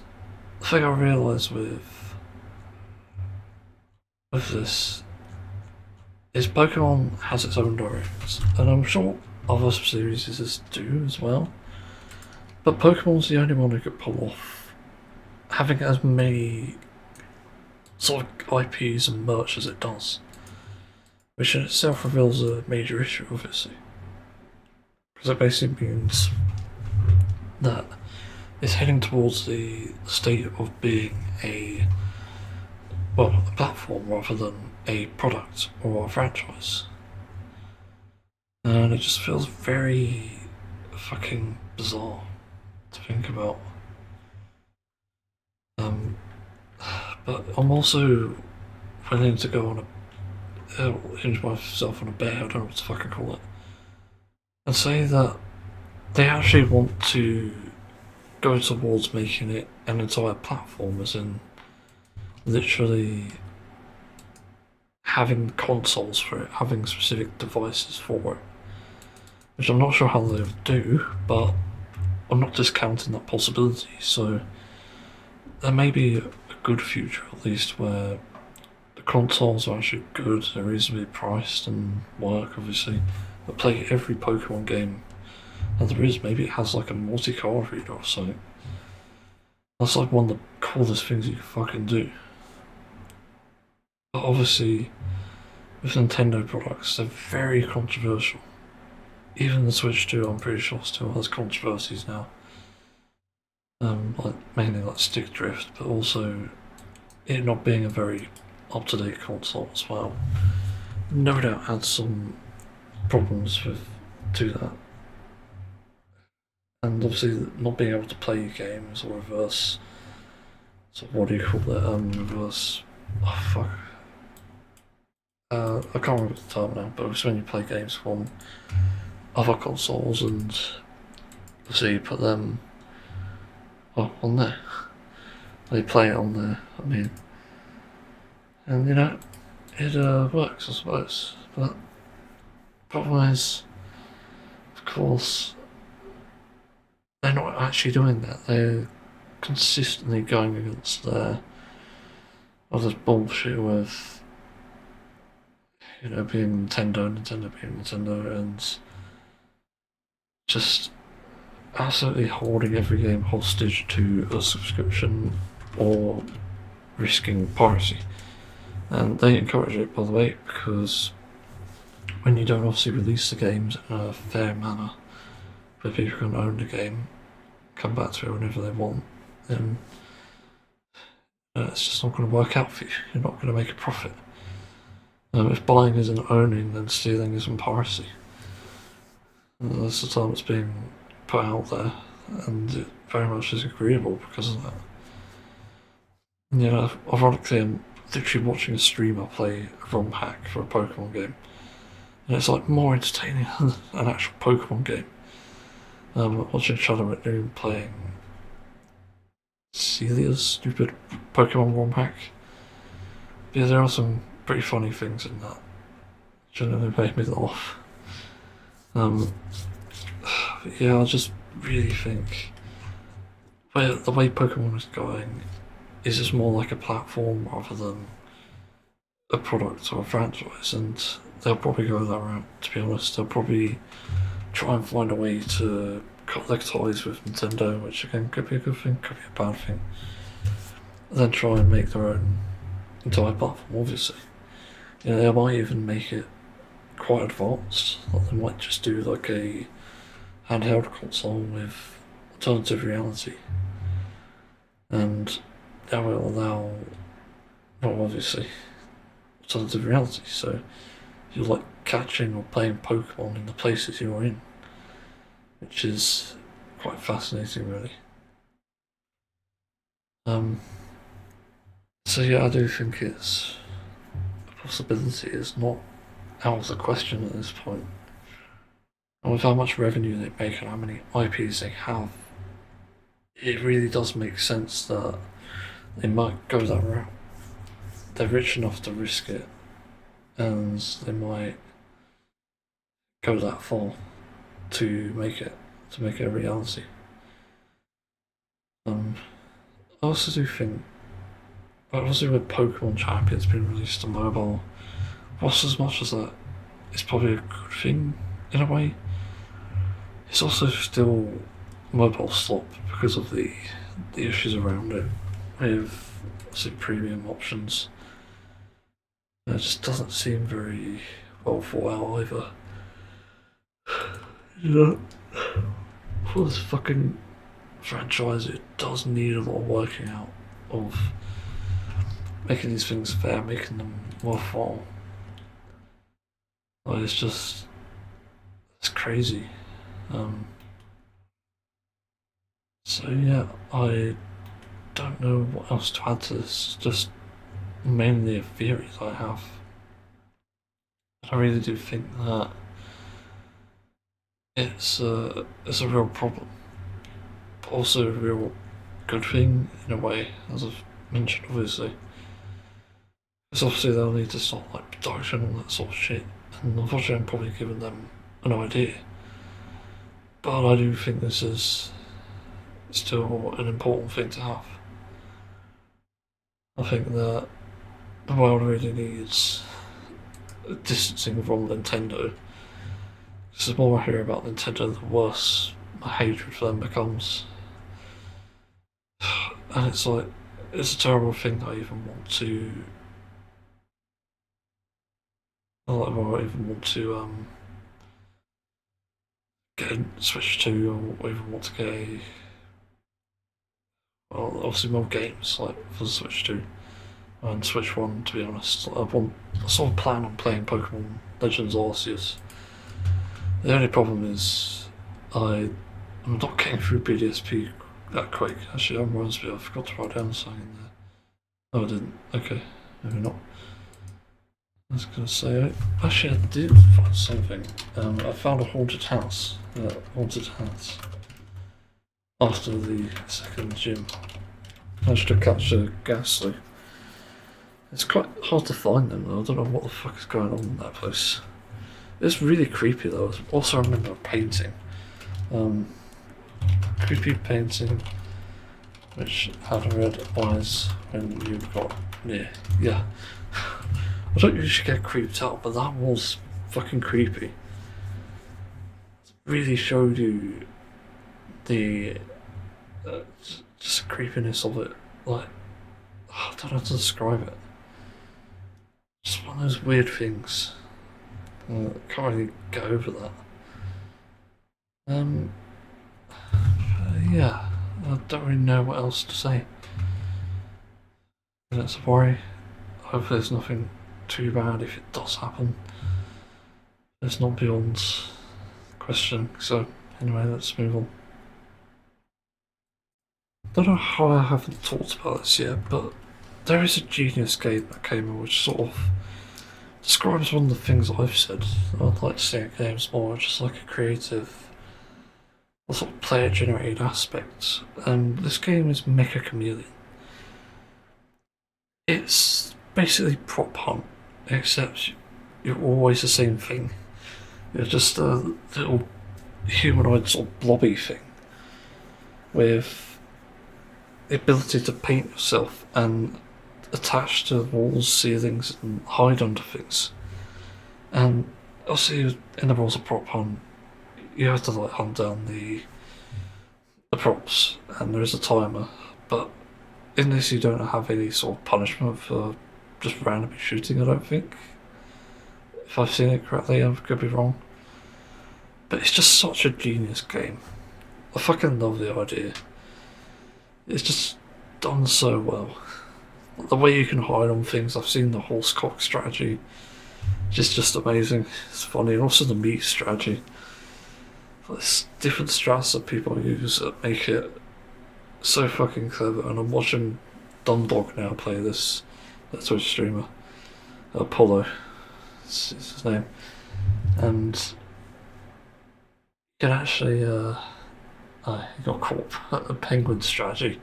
the thing I realised with this is Pokemon has its own directs, and I'm sure other series do as well. But Pokemon's the only one who could pull off having as many sort of IPs and merch as it does, which in itself reveals a major issue, obviously, because it basically means that it's heading towards the state of being a platform rather than a product or a franchise. And it just feels very fucking bizarre to think about. But I'm also willing to go on hinge myself on a bet, I don't know what to fucking call it, and say that they actually want to go towards making it an entire platform, as in literally having consoles for it, having specific devices for it, which I'm not sure how they would do, but I'm not discounting that possibility. So there may be a good future, at least, where the consoles are actually good, they're reasonably priced and work, obviously, but play every Pokemon game that there is. Maybe it has like a multi-card reader or something. That's like one of the coolest things you can fucking do. But obviously, with Nintendo products, they're very controversial. Even the Switch 2, I'm pretty sure, still has controversies now. Like mainly like stick drift, but also it not being a very up-to-date console as well. No doubt had some problems to that. And obviously not being able to play games or reverse, so what do you call it, reverse, oh fuck. I can't remember the term now, but it's when you play games from other consoles and so you put them on there. They play it on there, I mean. And you know, it works, I suppose. But the problem is, of course, they're not actually doing that. They're consistently going against their other bullshit with, being Nintendo being Nintendo, and just absolutely holding every game hostage to a subscription or risking piracy. And they encourage it, by the way, because when you don't obviously release the games in a fair manner, where people can own the game, come back to it whenever they want, then it's just not going to work out for you. You're not going to make a profit. If buying isn't owning, then stealing isn't piracy. And that's the term that's being put out there, and it very much is agreeable because of that. And, ironically, literally watching a streamer play a ROM hack for a Pokemon game, and it's like more entertaining than an actual Pokemon game. Watching Shadow Doom playing Celia's stupid Pokemon ROM hack. Yeah, there are some pretty funny things in that. Generally made me laugh. Yeah, I just really think the way Pokemon is going is just more like a platform rather than a product or a franchise, and they'll probably go that route. To be honest, they'll probably try and find a way to cut their ties with Nintendo, which again could be a good thing, could be a bad thing. And then try and make their own entire platform. Obviously, you know, they might even make it quite advanced. Like they might just do like a handheld console with alternative reality, and that will allow, well, obviously, alternative reality. So you're like catching or playing Pokemon in the places you're in, which is quite fascinating, really. So yeah, I do think it's a possibility. It's not out of the question at this point. And with how much revenue they make and how many IPs they have, it really does make sense that they might go that route. They're rich enough to risk it, and they might go that far to make it a reality. I also do think, obviously with Pokemon Champions being released on mobile, whilst as much as that is probably a good thing in a way, it's also still mobile slop because of the issues around it with obviously premium options. It just doesn't seem very well thought out either. You know, for this fucking franchise, it does need a lot of working out of making these things fair, making them worthwhile. Like, it's crazy. So yeah, I don't know what else to add to this. Just mainly a theory that I have. I really do think that it's a real problem, but also a real good thing in a way, as I've mentioned, obviously. Because obviously they'll need to start like production and all that sort of shit, and unfortunately I'm probably giving them an idea. But I do think this is still an important thing to have. I think that the world really needs distancing from Nintendo. Because the more I hear about Nintendo, the worse my hatred for them becomes. And it's like, it's a terrible thing that I even want to. I even want to get a Switch 2 or even want to get a. Well, obviously more games like for the Switch 2 and Switch 1, to be honest. I sort of plan on playing Pokemon Legends Arceus. The only problem is I'm not getting through PDSP that quick. Actually, that reminds me, I forgot to write down something in there. Oh, I didn't. Okay, maybe not. I was going to say, actually, I did find something. I found a haunted house. After the second gym. I managed to catch a ghastly. It's quite hard to find them though. I don't know what the fuck is going on in that place. It's really creepy though. Also, I remember a painting. Creepy painting which had red eyes when you got near. Yeah. I don't usually get creeped out, but that was fucking creepy. It really showed you the just creepiness of it. Like, I don't know how to describe it. Just one of those weird things. Can't really get over that. Yeah, I don't really know what else to say. It's a worry. Hopefully there's nothing too bad if it does happen. It's not beyond questioning. So anyway, let's move on. Don't know how I haven't talked about this yet, but there is a genius game that came in which sort of describes one of the things I've said. I'd like to see in games more, just like a creative, or sort of player-generated aspect. And this game is Meccha Chameleon. It's basically prop hunt, except you're always the same thing. You're just a little humanoid sort of blobby thing with the ability to paint yourself and attach to walls, ceilings, and hide under things. And obviously, in the rules of prop hunt, you have to like hunt down the props, and there is a timer. But in this, you don't have any sort of punishment for just randomly shooting. I don't think, if I've seen it correctly, I could be wrong. But it's just such a genius game. I fucking love the idea. It's just done so well. The way you can hide on things, I've seen the horse cock strategy, which is just amazing. It's funny, and also the meat strategy. There's different strats that people use that make it so fucking clever. And I'm watching Dundog now play this, that Twitch streamer, Apollo, is his name, and you can actually, he got caught at the penguin strategy,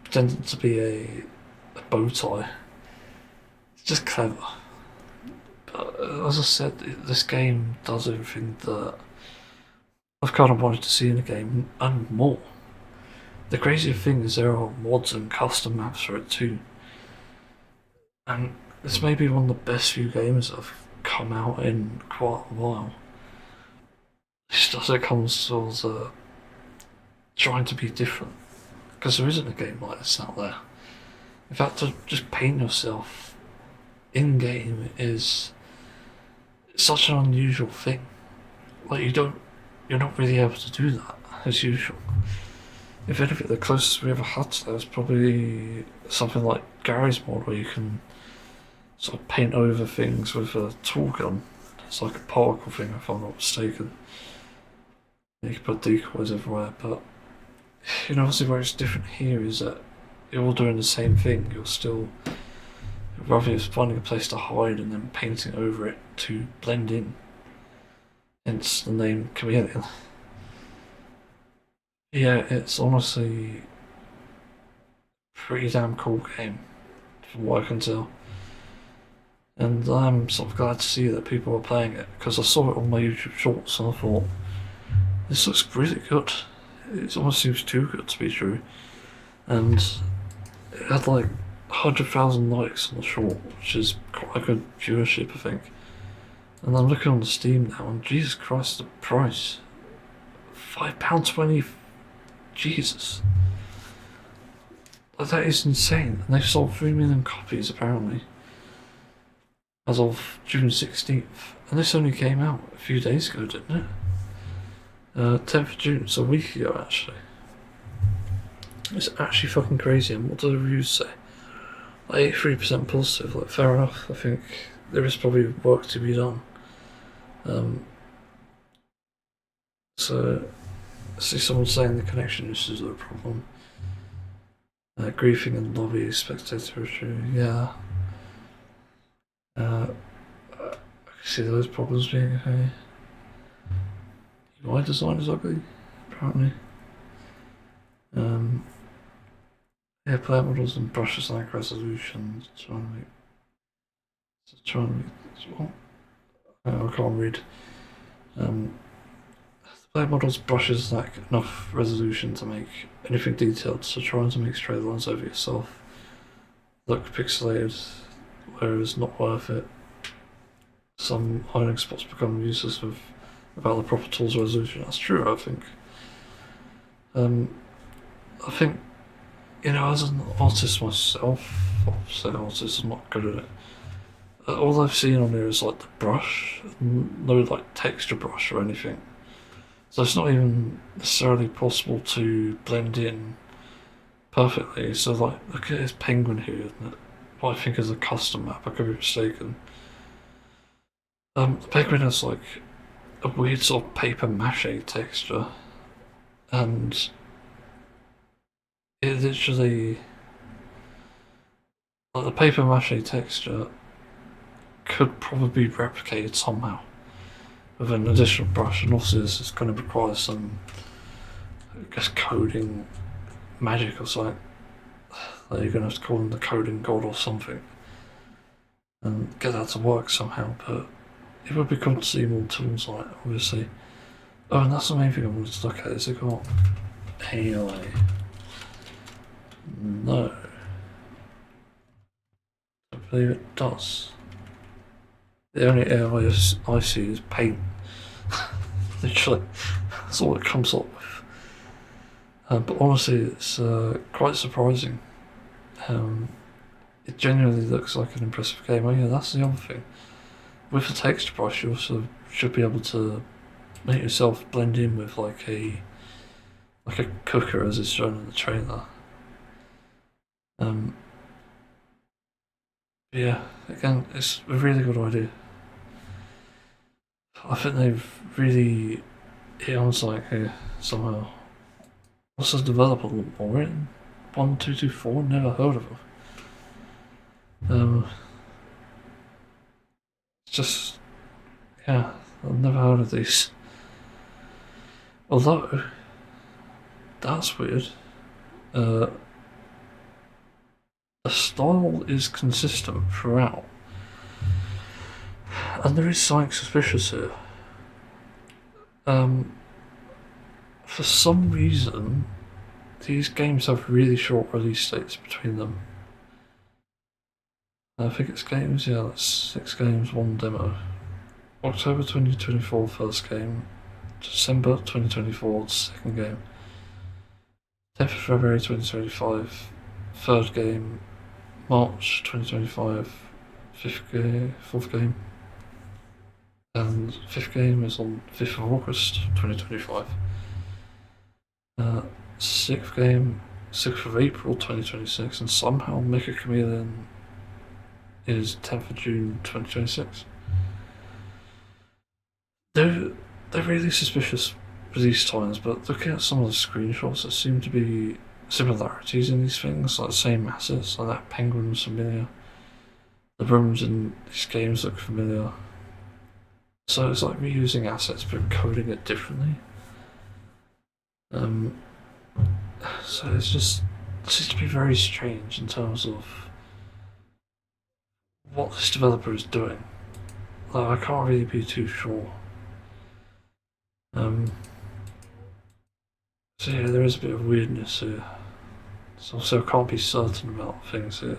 pretending to be a bow tie. It's just clever. But as I said, this game does everything that I've kind of wanted to see in a game and more. The crazy thing is there are mods and custom maps for it too. And this may be one of the best few games that have come out in quite a while. Just as it comes towards trying to be different. Because there isn't a game like this out there. In fact, to just paint yourself in-game is such an unusual thing. Like, you're not really able to do that, as usual. If anything, the closest we ever had to that was probably something like Gary's mod, where you can sort of paint over things with a tool gun. It's like a particle thing, if I'm not mistaken. You can put decoys everywhere, but obviously where it's different here is that you're all doing the same thing. You're still, rather than finding a place to hide and then painting over it to blend in. Hence the name Chameleon. Yeah, it's honestly a pretty damn cool game, from what I can tell. And I'm sort of glad to see that people are playing it, because I saw it on my YouTube shorts and I thought, this looks really good. It almost seems too good to be true. And it had like 100,000 likes on the short, which is quite a good viewership, I think. And I'm looking on the Steam now, and Jesus Christ, the price. £5.20. Jesus. Like, that is insane. And they've sold 3 million copies, apparently, as of June 16th. And this only came out a few days ago, didn't it? 10th of June, it's a week ago, actually. It's actually fucking crazy. And what do the reviews say? Like 83% positive. Like, fair enough. I think there is probably work to be done. So, I see someone saying the connection issues are a problem. Griefing and lobby spectator issue, yeah. I can see those problems being okay. UI design is ugly, apparently. Yeah, player models and brushes like resolutions. Trying to make. What? I can't read. Player models brushes lack enough resolution to make anything detailed, so trying to make straight lines over yourself look pixelated, whereas not worth it. Some hiding spots become useless without the proper tools resolution. That's true, I think. I think, as an artist myself, obviously an artist, I'm not good at it. All I've seen on here is like the brush, no like texture brush or anything. So it's not even necessarily possible to blend in perfectly. So like, look at this penguin here, isn't it? What I think is a custom map, I could be mistaken. The penguin has like a weird sort of paper mache texture, and it literally Like the paper mache texture could probably be replicated somehow with an additional brush, and obviously this is going to require some, I guess, coding magic or something. Like you're going to have to call them the coding god or something and get that to work somehow, but it would be cool to see more tools like it, obviously. Oh, and that's the main thing I wanted to look at, is it got AI? No. I believe it does. The only AI I see is paint. Literally, that's all it comes up with. But honestly, it's quite surprising. It genuinely looks like an impressive game. Oh yeah, that's the other thing. With the texture brush, you also should be able to make yourself blend in with like a cooker, as is shown in the trailer. Yeah, again, it's a really good idea. I think they've really hit on something here somehow. What's the developer look more in? 1224, never heard of them. It's just, yeah, I've never heard of these. Although, that's weird. The style is consistent throughout. And there is something suspicious here. For some reason, these games have really short release dates between them. I think it's games, yeah, that's 6 games, 1 demo. October 2024 first game, December 2024 second game, 10th of February 2025 third game, March 2025 fourth game, and 5th game is on 5th of August 2025. 6th game, 6th of April 2026, and somehow Meccha Chameleon is 10th of June 2026. They're really suspicious release times, but looking at some of the screenshots, there seem to be similarities in these things, like the same assets, like that penguin was familiar. The rooms in these games look familiar. So it's like reusing assets but coding it differently. So it seems to be very strange in terms of what this developer is doing. Like, I can't really be too sure. So yeah, there is a bit of weirdness here. So also I can't be certain about things here.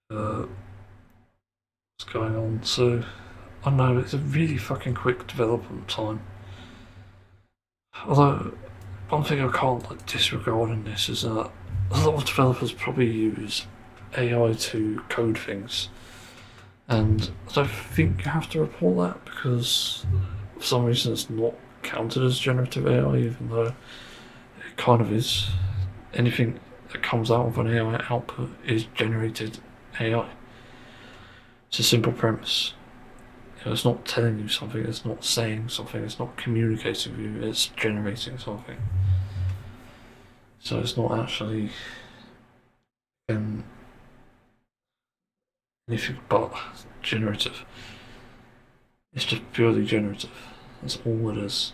What's going on? So I know it's a really fucking quick development time. Although one thing I can't disregard in this is that a lot of developers probably use AI to code things, and I don't think you have to report that because for some reason it's not counted as generative AI, even though it kind of is. Anything that comes out of an AI output is generated AI. It's a simple premise. It's not telling you something, it's not saying something, it's not communicating with you, it's generating something. So it's not actually anything but generative. It's just purely generative. That's all it is.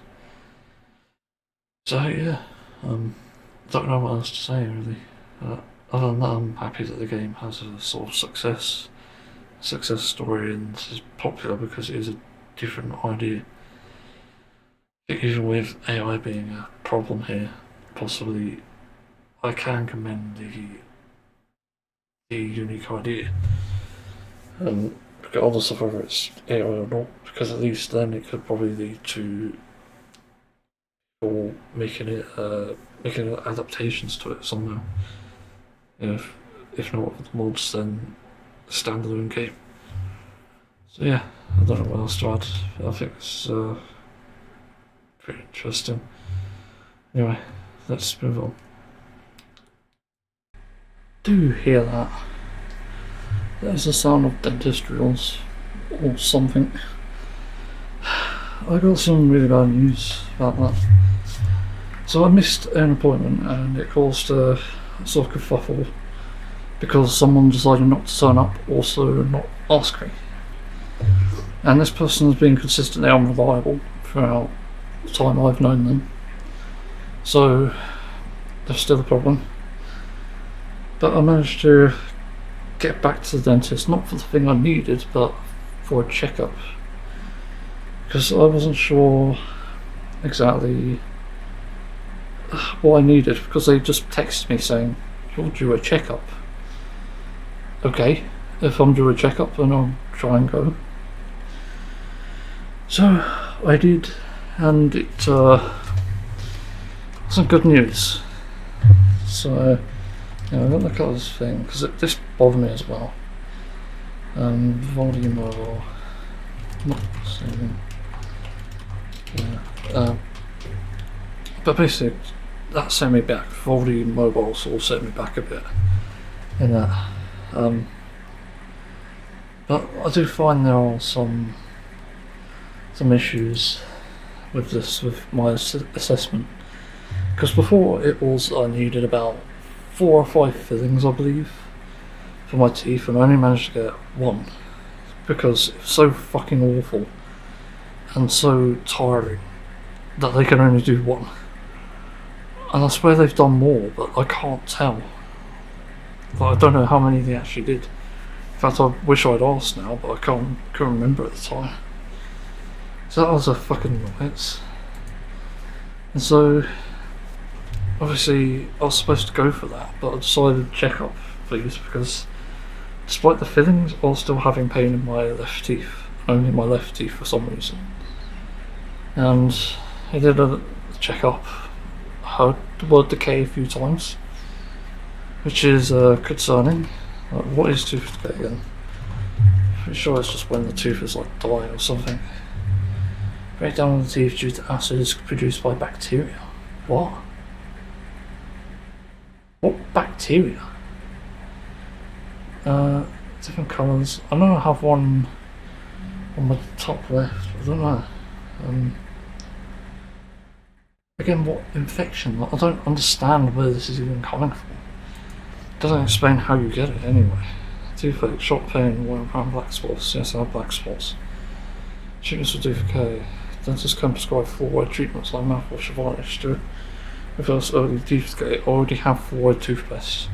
So yeah, don't know what else to say really. Other than that, I'm happy that the game has a sort of success story and is popular because it is a different idea. I think even with AI being a problem here, possibly I can commend the unique idea. Regardless of whether it's AI or not, because at least then it could probably lead to people making adaptations to it somehow. If not with mods, then a standalone game. So yeah, I don't know what else to add. I think it's pretty interesting. Anyway, let's move on. Do you hear that? There's the sound of dentist drills or something. I got some really bad news about that. So I missed an appointment and it caused a sort of kerfuffle because someone decided not to turn up, also not ask me. And this person has been consistently unreliable throughout the time I've known them. So there's still a problem. But I managed to get back to the dentist, not for the thing I needed, but for a checkup. Because I wasn't sure exactly what I needed, because they just texted me saying, "You're due a checkup." Okay, if I'm due a checkup, then I'll try and go. So I did, and it wasn't good news. So yeah, I'm gonna look at this thing because this bothered me as well. Volume mobile, not saving. Yeah. But basically, that sent me back. Volume mobile sort of set me back a bit in that. But I do find there are some issues with this, with my assessment. Because before it was I needed about 4 or 5 fillings, I believe, for my teeth, and I only managed to get 1 because it was so fucking awful and so tiring that they can only do 1. And I swear they've done more, but I can't tell. Like, I don't know how many they actually did. In fact, I wish I'd asked now, but I couldn't remember at the time. So that was a fucking annoyance. And so, obviously, I was supposed to go for that, but I decided to check up, please, because despite the fillings, I was still having pain in my left teeth, only my left teeth for some reason. And I did a check-up, heard the word decay a few times, which is concerning. Like, what is tooth decay again? Pretty sure it's just when the tooth is like dying or something. Breakdown of the teeth due to acids produced by bacteria. What? What bacteria? Different colours. I know I have one on my top left. I don't know. Again, what infection? Like, I don't understand where this is even coming from. It doesn't explain how you get it anyway. Toothache, short pain, white brown black spots. Yes, I have black spots. Treatments for tooth decay. Dentists can prescribe fluoride treatments like mouthwash or varnish to reverse early tooth decay. Already have fluoride toothpaste.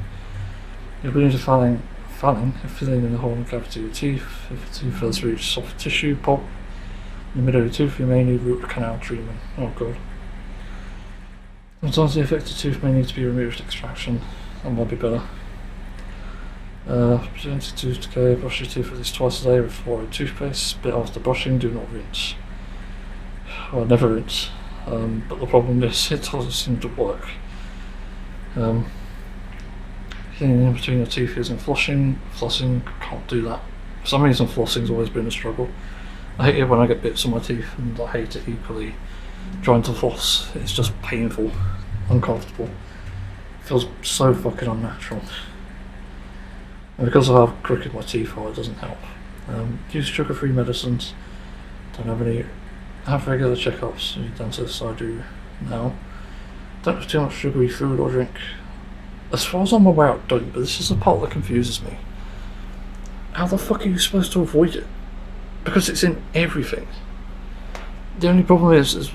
You'll be into filling in the hole in the cavity of your teeth. If the tooth has reached soft tissue pulp in the middle of the tooth, you may need root canal treatment. Oh god. Sometimes the affected tooth may need to be removed. Extraction. That might be better. Preventing tooth decay, brush your teeth at least twice a day with fluoride toothpaste. Spit after brushing, do not rinse. Well, I never rinse. But the problem is, it doesn't seem to work. Cleaning in between your teeth using flossing, can't do that. For some reason, flossing's always been a struggle. I hate it when I get bits on my teeth, and I hate it equally trying to floss. It's just painful, uncomfortable. It feels so fucking unnatural. And because of how crooked my teeth are, it doesn't help. Use sugar-free medicines. Don't have any. Have regular checkups with your dentist. I do now. Don't have too much sugary food or drink. As far as I'm aware, I don't, but this is the part that confuses me. How the fuck are you supposed to avoid it? Because it's in everything. The only problem is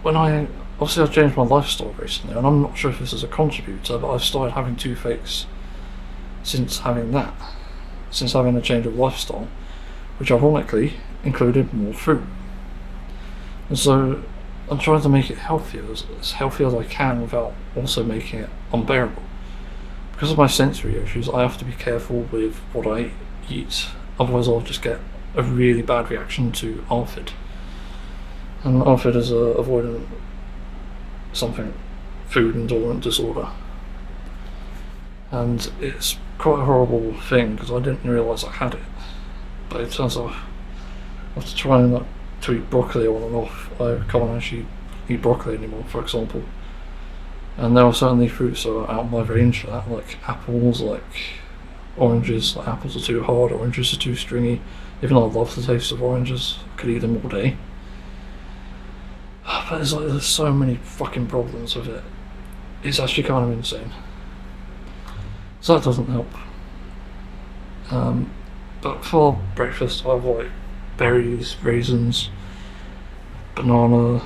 when obviously I've changed my lifestyle recently, and I'm not sure if this is a contributor, but I've started having toothaches since having a change of lifestyle, which ironically included more fruit. And so I'm trying to make it healthier, as healthy as I can, without also making it unbearable. Because of my sensory issues, I have to be careful with what I eat, otherwise I'll just get a really bad reaction to ARFID. And ARFID is avoidant food intolerant disorder. And it's quite a horrible thing, because I didn't realise I had it. But it turns out I have to try not to eat broccoli on and off. I can't actually eat broccoli anymore, for example. And there are certainly fruits that are out of my range for that, like apples, like oranges. Like apples are too hard, oranges are too stringy. Even though I love the taste of oranges, I could eat them all day. But there's so many fucking problems with it. It's actually kind of insane. So that doesn't help. But for breakfast I have like berries, raisins, banana,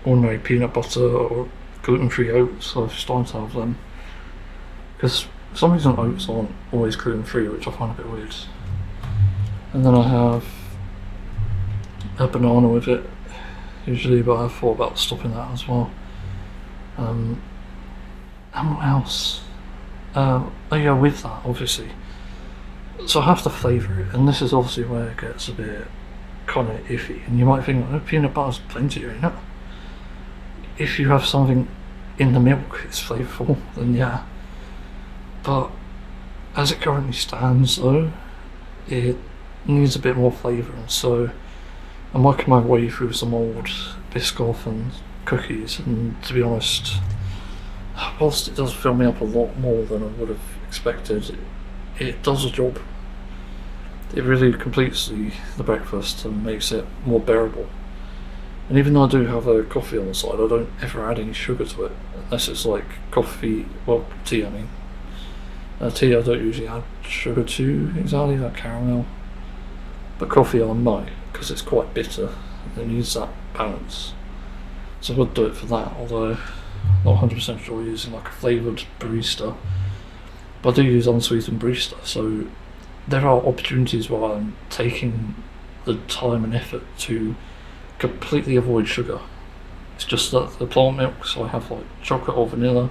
ordinary peanut butter or gluten-free oats. I've started to have them because for some reason oats aren't always gluten-free, which I find a bit weird. And then I have a banana with it usually, but I thought about stopping that as well. And what else? Oh yeah, with that obviously, so I have to flavour it, and this is obviously where it gets a bit kind of iffy. And you might think, oh, peanut butter's plenty, you know. If you have something in the milk it's flavourful, then yeah. But as it currently stands though, it needs a bit more flavour, and so I'm working my way through some old Biscoff and cookies, and to be honest, whilst it does fill me up a lot more than I would have expected, it does the job. It really completes the breakfast and makes it more bearable. And even though I do have a coffee on the side, I don't ever add any sugar to it, unless it's like coffee, well, tea I mean. Tea I don't usually add sugar to exactly, like caramel. But coffee I might, because it's quite bitter, and it needs that balance. So I would do it for that, although not 100% sure using like a flavoured barista. But I do use unsweetened barista, so there are opportunities where I'm taking the time and effort to completely avoid sugar. It's just that the plant milk, so I have like chocolate or vanilla,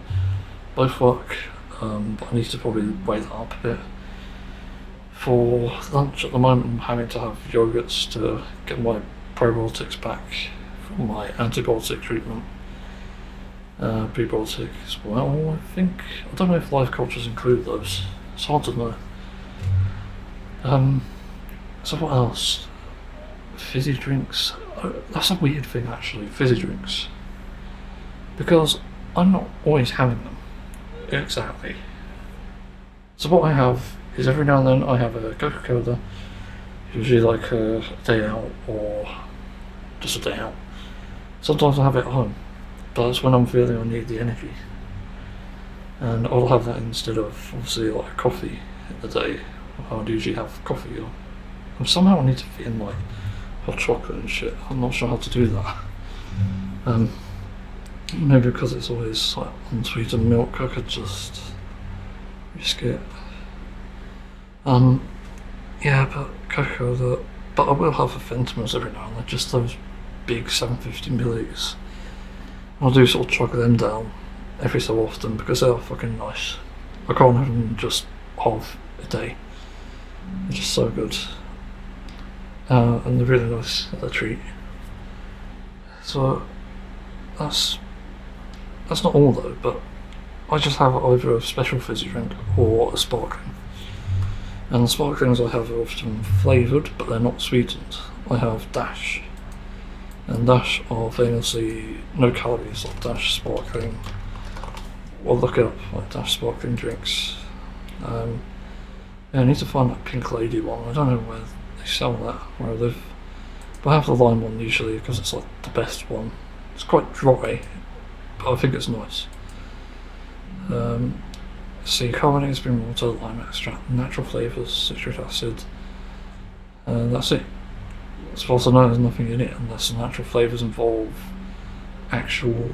both work, but I need to probably weigh that up a bit. For lunch at the moment I'm having to have yogurts to get my probiotics back from my antibiotic treatment. Prebiotic as well, I think. I don't know if live cultures include those. It's hard to know. So what else? Fizzy drinks. That's a weird thing actually, fizzy drinks. Because I'm not always having them. Exactly. So what I have is every now and then I have a Coca-Cola, usually like a day out or just a day out. Sometimes I have it at home, but that's when I'm feeling I need the energy. And I'll have that instead of obviously like coffee in the day. I'd usually have coffee, or somehow I need to fit in like hot chocolate and shit. I'm not sure how to do that. Maybe because it's always like unsweetened milk, I could just risk it. Yeah, but Coca-Cola, but I will have a Fentimans every now and then, just those big 750 millilitres. I'll do sort of chug them down every so often because they are fucking nice. I can't have them just half a day. They're just so good. And they're really nice at a treat. So that's not all though, but I just have either a special fizzy drink or a sparkling. And the sparklings I have are often flavoured, but they're not sweetened. I have Dash, and Dash are famously no calories, like Dash sparkling. Well, look it up, like Dash sparkling drinks. Yeah, I need to find that Pink Lady one. I don't know where they sell that where I live, but I have the lime one usually because it's like the best one. It's quite dry, but I think it's nice. See, carbonated spring water, lime extract, natural flavours, citric acid, and that's it. As far as I know, there's nothing in it unless the natural flavours involve actual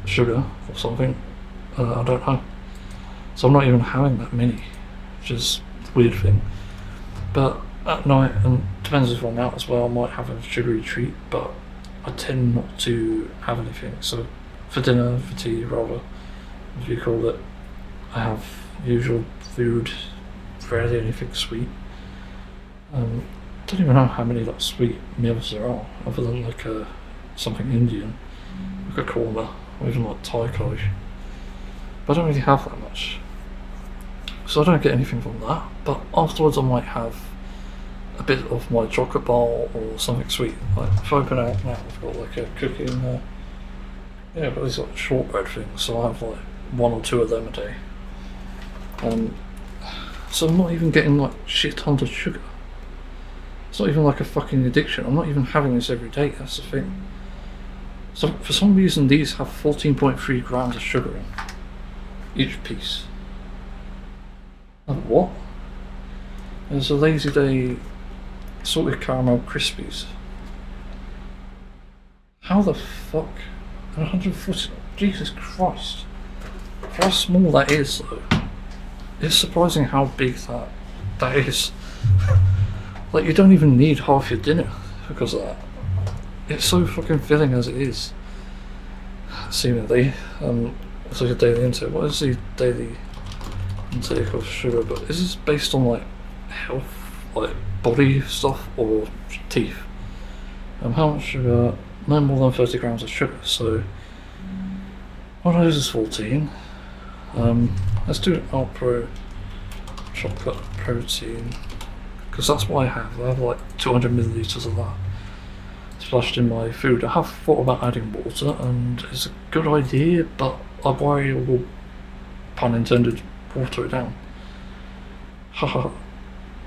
sugar or something. I don't know. So I'm not even having that many, which is a weird thing. But at night, and depends if I'm out as well, I might have a sugary treat, but I tend not to have anything. So for dinner, for tea rather, as you call it, I have usual food, rarely anything sweet. I don't even know how many like sweet meals there are, other than like something Indian, like a korma, or even like Thai curry. But I don't really have that much, so I don't get anything from that. But afterwards I might have a bit of my chocolate bar or something sweet. Like if I open out now, I've got like a cookie in there. Yeah, but these like shortbread things, so I have like 1 or 2 of them a day. So I'm not even getting like shit tons of sugar. It's not even like a fucking addiction. I'm not even having this every day, that's the thing. So for some reason these have 14.3 grams of sugar in each piece. Like what? There's a Lazy Day salted caramel crispies. How the fuck? 140. Jesus Christ. For how small that is, though. It's surprising how big that is. Like, you don't even need half your dinner because of that. It's so fucking filling as it is. Seemingly. It's like a daily intake. What is the daily intake of sugar? But is this based on, like, health, like, body stuff, or teeth? How much sugar? No more than 30 grams of sugar, so one of those is 14. Let's do Alpro chocolate protein, because that's what I have. I have like 200 millilitres of that splashed in my food. I have thought about adding water, and it's a good idea, but I worry it will, pun intended, water it down. Haha.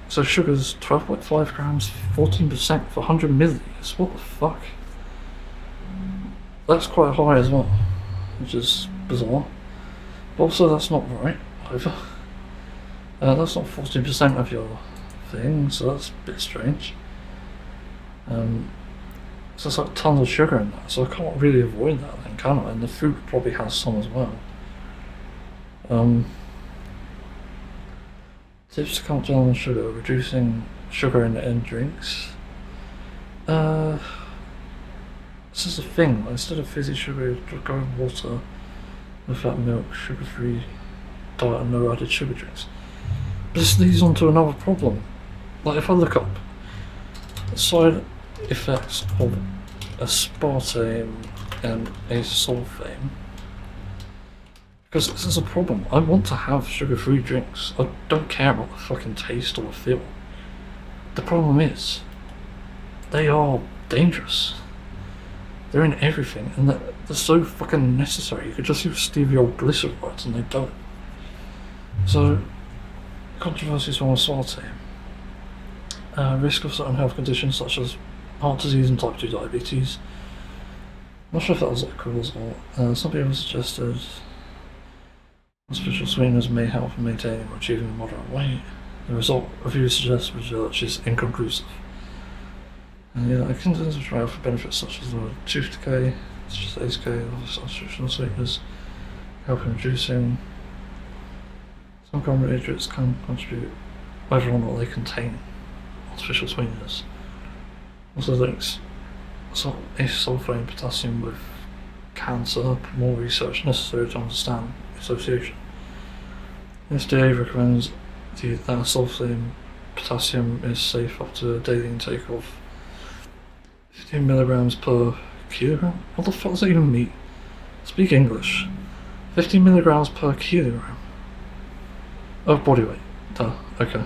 So sugar's 12.5 grams, 14% for 100 millilitres. What the fuck? That's quite high as well, which is bizarre. But also, that's not right either. That's not 14% of your thing, so that's a bit strange. So there's like tons of sugar in that, so I can't really avoid that then, can I? And the fruit probably has some as well. Tips to cut down on sugar: reducing sugar in end drinks. This is a thing. Like, instead of fizzy sugar, go with water, without milk, sugar-free diet, and no added sugar drinks. But this leads on to another problem. Like, if I look up the side effects of aspartame and asulfame, because this is a problem. I want to have sugar-free drinks. I don't care about the fucking taste or the feel. The problem is, they are dangerous. They're in everything, and they're so fucking necessary. You could just use stevia or glycerides, and they don't. So, controversies on aspartame. Risk of certain health conditions such as heart disease and type 2 diabetes. I'm not sure if that was like cause or some people suggested artificial sweeteners may help in maintaining or achieving a moderate weight. The result review suggests research is inconclusive. And yeah, it contains a trial for benefits such as the tooth decay, such as ACE, artificial sweeteners, helping reducing. Some carbohydrates can contribute whether or not they contain artificial sweeteners. Also links asulfame potassium with cancer, but more research necessary to understand the association. The FDA recommends that asulfame potassium is safe up to a daily intake of 15 milligrams per kilogram? What the fuck does that even mean? Speak English. 15 milligrams per kilogram of body weight. Duh, okay.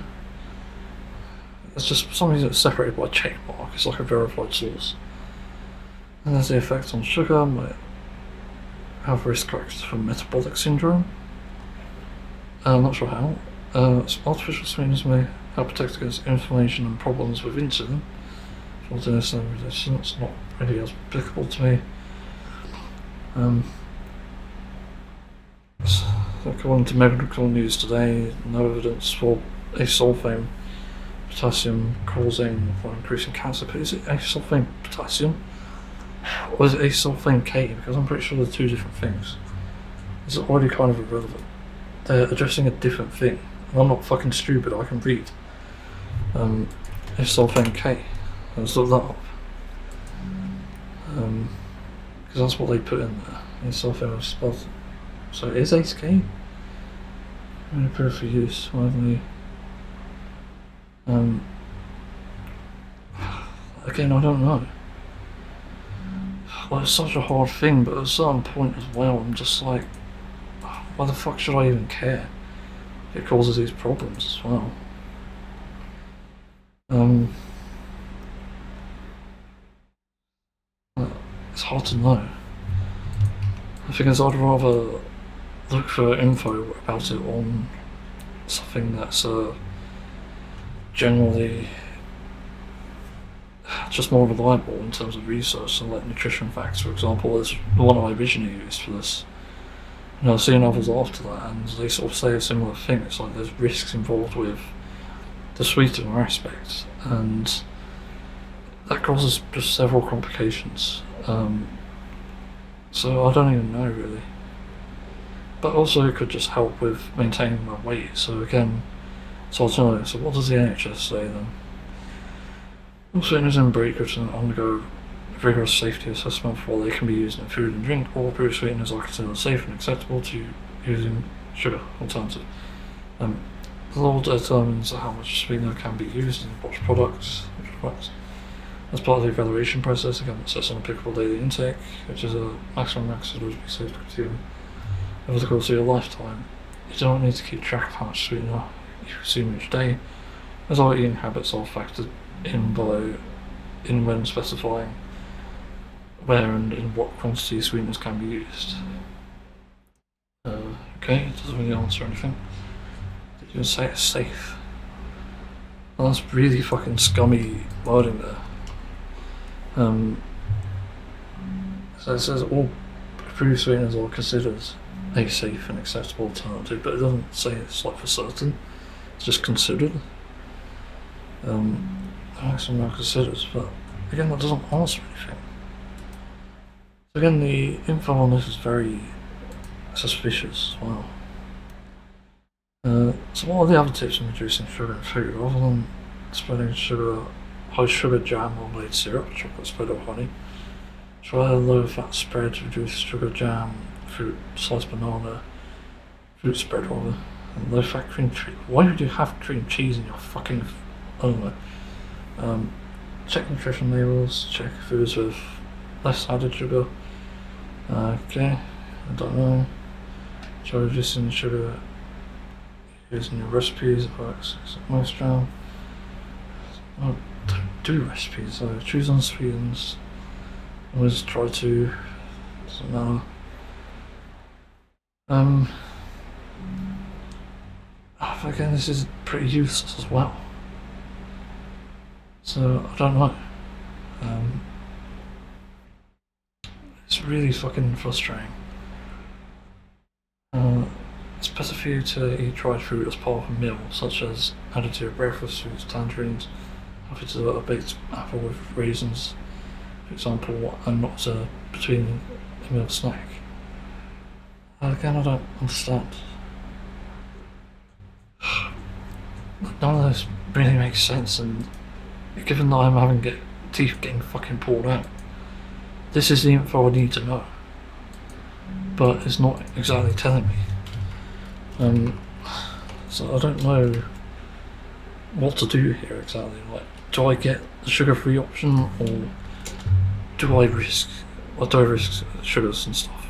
It's just something that's separated by a check mark. It's like a verified source. And there's the effect on sugar, might have risk factors for metabolic syndrome. I'm not sure how. Artificial sweeteners may help protect against inflammation and problems with insulin. It's not really as applicable to me. According to medical news today, no evidence for asulfame potassium causing or increasing cancer. But is it asulfame potassium or is it asulfame K? Because I'm pretty sure they're two different things. It's already kind of irrelevant. They're addressing a different thing. And I'm not fucking stupid, I can read. Asulfame K. Let's look that up. Because that's what they put in there. Asulfame was spelled. So it is ACE K? Approved for use widely. Again, I don't know. Well, it's such a hard thing, but at a certain point as well, I'm just like, why the fuck should I even care? It causes these problems as well. It's hard to know. I think I'd rather look for info about it on something that's generally just more reliable in terms of research. So like nutrition facts, for example, is the one I originally used for this. I've seen others after that, and they sort of say a similar thing. It's like there's risks involved with the sweetener aspect, and that causes just several complications. So I don't even know really. But also it could just help with maintaining my weight. So again, so I don't know. So what does the NHS say then? All sweeteners in breakers undergo rigorous safety assessment before they can be used in food and drink. All approved sweeteners are considered safe and acceptable to using sugar alternative. The law determines how much sweetener can be used in which products. As part of the evaluation process, again, it sets an applicable daily intake, which is a maximum considered to be safe to consume over the course of your lifetime. You don't need to keep track of how much sweetener you consume each day, as all eating habits are factored in when specifying where and in what quantity sweeteners can be used. Okay, it doesn't really answer anything. Did you even say it's safe? Well, that's really fucking scummy wording there. So it says all approved sweeteners are considered a safe and acceptable alternative, but it doesn't say it's like for certain. It's just considered. Maximum are considered, but again, that doesn't answer anything. So again, the info on this is very suspicious as well. So what are the other tips in reducing sugar in food? Rather than spreading high sugar jam or made syrup, chocolate spread or honey, try a low fat spread, reduce sugar jam, fruit, sliced banana, fruit spread rather, and low fat cream cheese. Why would you have cream cheese in your fucking... I don't know. Check nutrition labels, check foods with less added sugar. Okay, I don't know. Try reducing sugar using your recipes, it works. Most jam. I don't do recipes, so choose unsweetened. Always try to. Doesn't matter. Again, this is pretty useless as well. So I don't know. It's really fucking frustrating. It's better for you to eat dried fruit as part of a meal, such as added to your breakfast foods, tangerines, happy to a baked apple with raisins, for example, and not between a meal snack. Again, I don't understand. None of this really makes sense, and given that I'm having teeth getting fucking pulled out, this is the info I need to know. But it's not exactly telling me. So I don't know what to do here exactly. Like, do I get the sugar-free option, or do I risk sugars and stuff?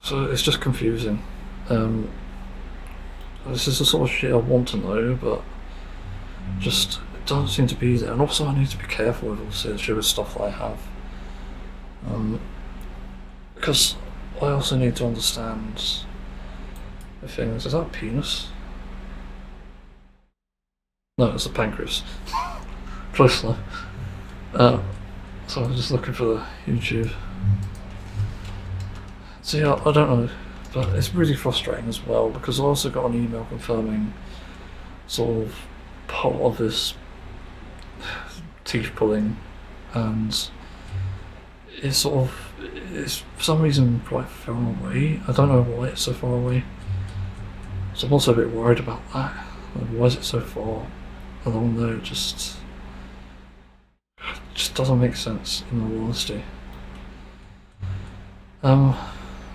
So it's just confusing. This is the sort of shit I want to know, but just it doesn't seem to be there. And also I need to be careful with all the sugar stuff that I have. Because I also need to understand the things. Is that a penis? No, it's a pancreas. Close enough. So I'm just looking for the YouTube. So yeah, I don't know, but it's really frustrating as well, because I also got an email confirming sort of part of this teeth pulling, and it's for some reason quite far away. I don't know why it's so far away. So I'm also a bit worried about that. Like, why is it so far along there? It just doesn't make sense, in all honesty.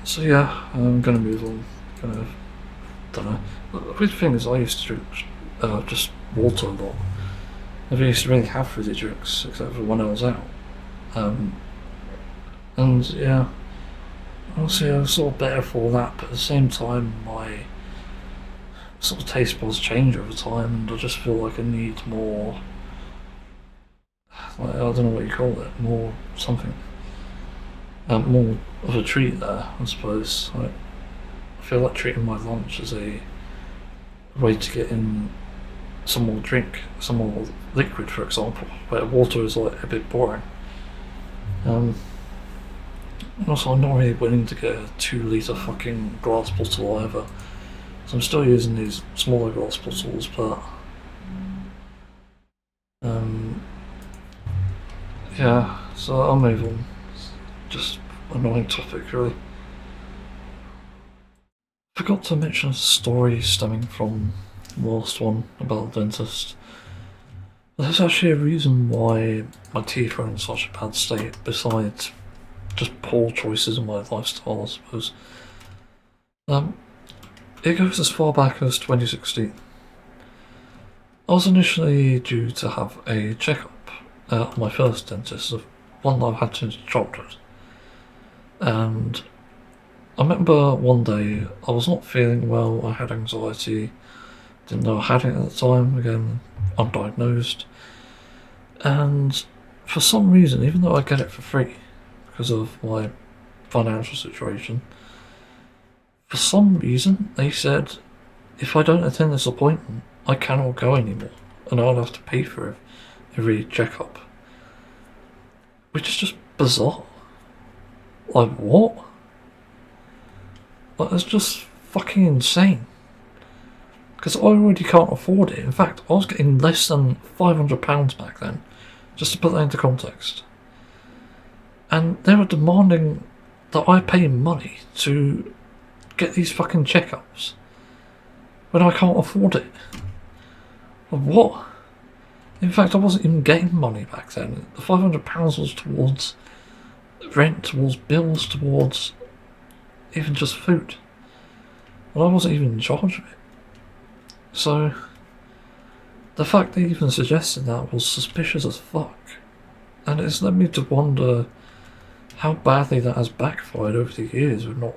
So yeah, I'm gonna move on. Don't know. The weird thing is, I used to drink just water a lot. I never used to really have fizzy drinks except for when I was out. And yeah, obviously I was sort of better for that, but at the same time my sort of taste buds change over time, and I just feel like I need more, like, I don't know what you call it, more something. More of a treat there, I suppose. Like, I feel like treating my lunch as a way to get in some more drink, some more liquid, for example, where water is like a bit boring. And also, I'm not really willing to get a 2 litre fucking glass bottle either. So I'm still using these smaller glass bottles, but yeah, so I'll move on. Just annoying topic, really. Forgot to mention a story stemming from the last one about the dentist. There's actually a reason why my teeth are in such a bad state, besides just poor choices in my lifestyle, I suppose. It goes as far back as 2016. I was initially due to have a checkup at my first dentist, one that I've had since childhood. And I remember one day I was not feeling well, I had anxiety, didn't know I had it at the time, again, undiagnosed. And for some reason, even though I get it for free because of my financial situation, for some reason they said if I don't attend this appointment, I cannot go anymore, and I'll have to pay for every checkup. Which is just bizarre. Like, what? Like, that's just fucking insane. Because I already can't afford it. In fact, I was getting less than £500 back then, just to put that into context. And they were demanding that I pay money to get these fucking checkups when I can't afford it. What? In fact, I wasn't even getting money back then. The £500 was towards rent, towards bills, towards even just food. And I wasn't even in charge of it. So, the fact they even suggested that was suspicious as fuck. And it's led me to wonder how badly that has backfired over the years with not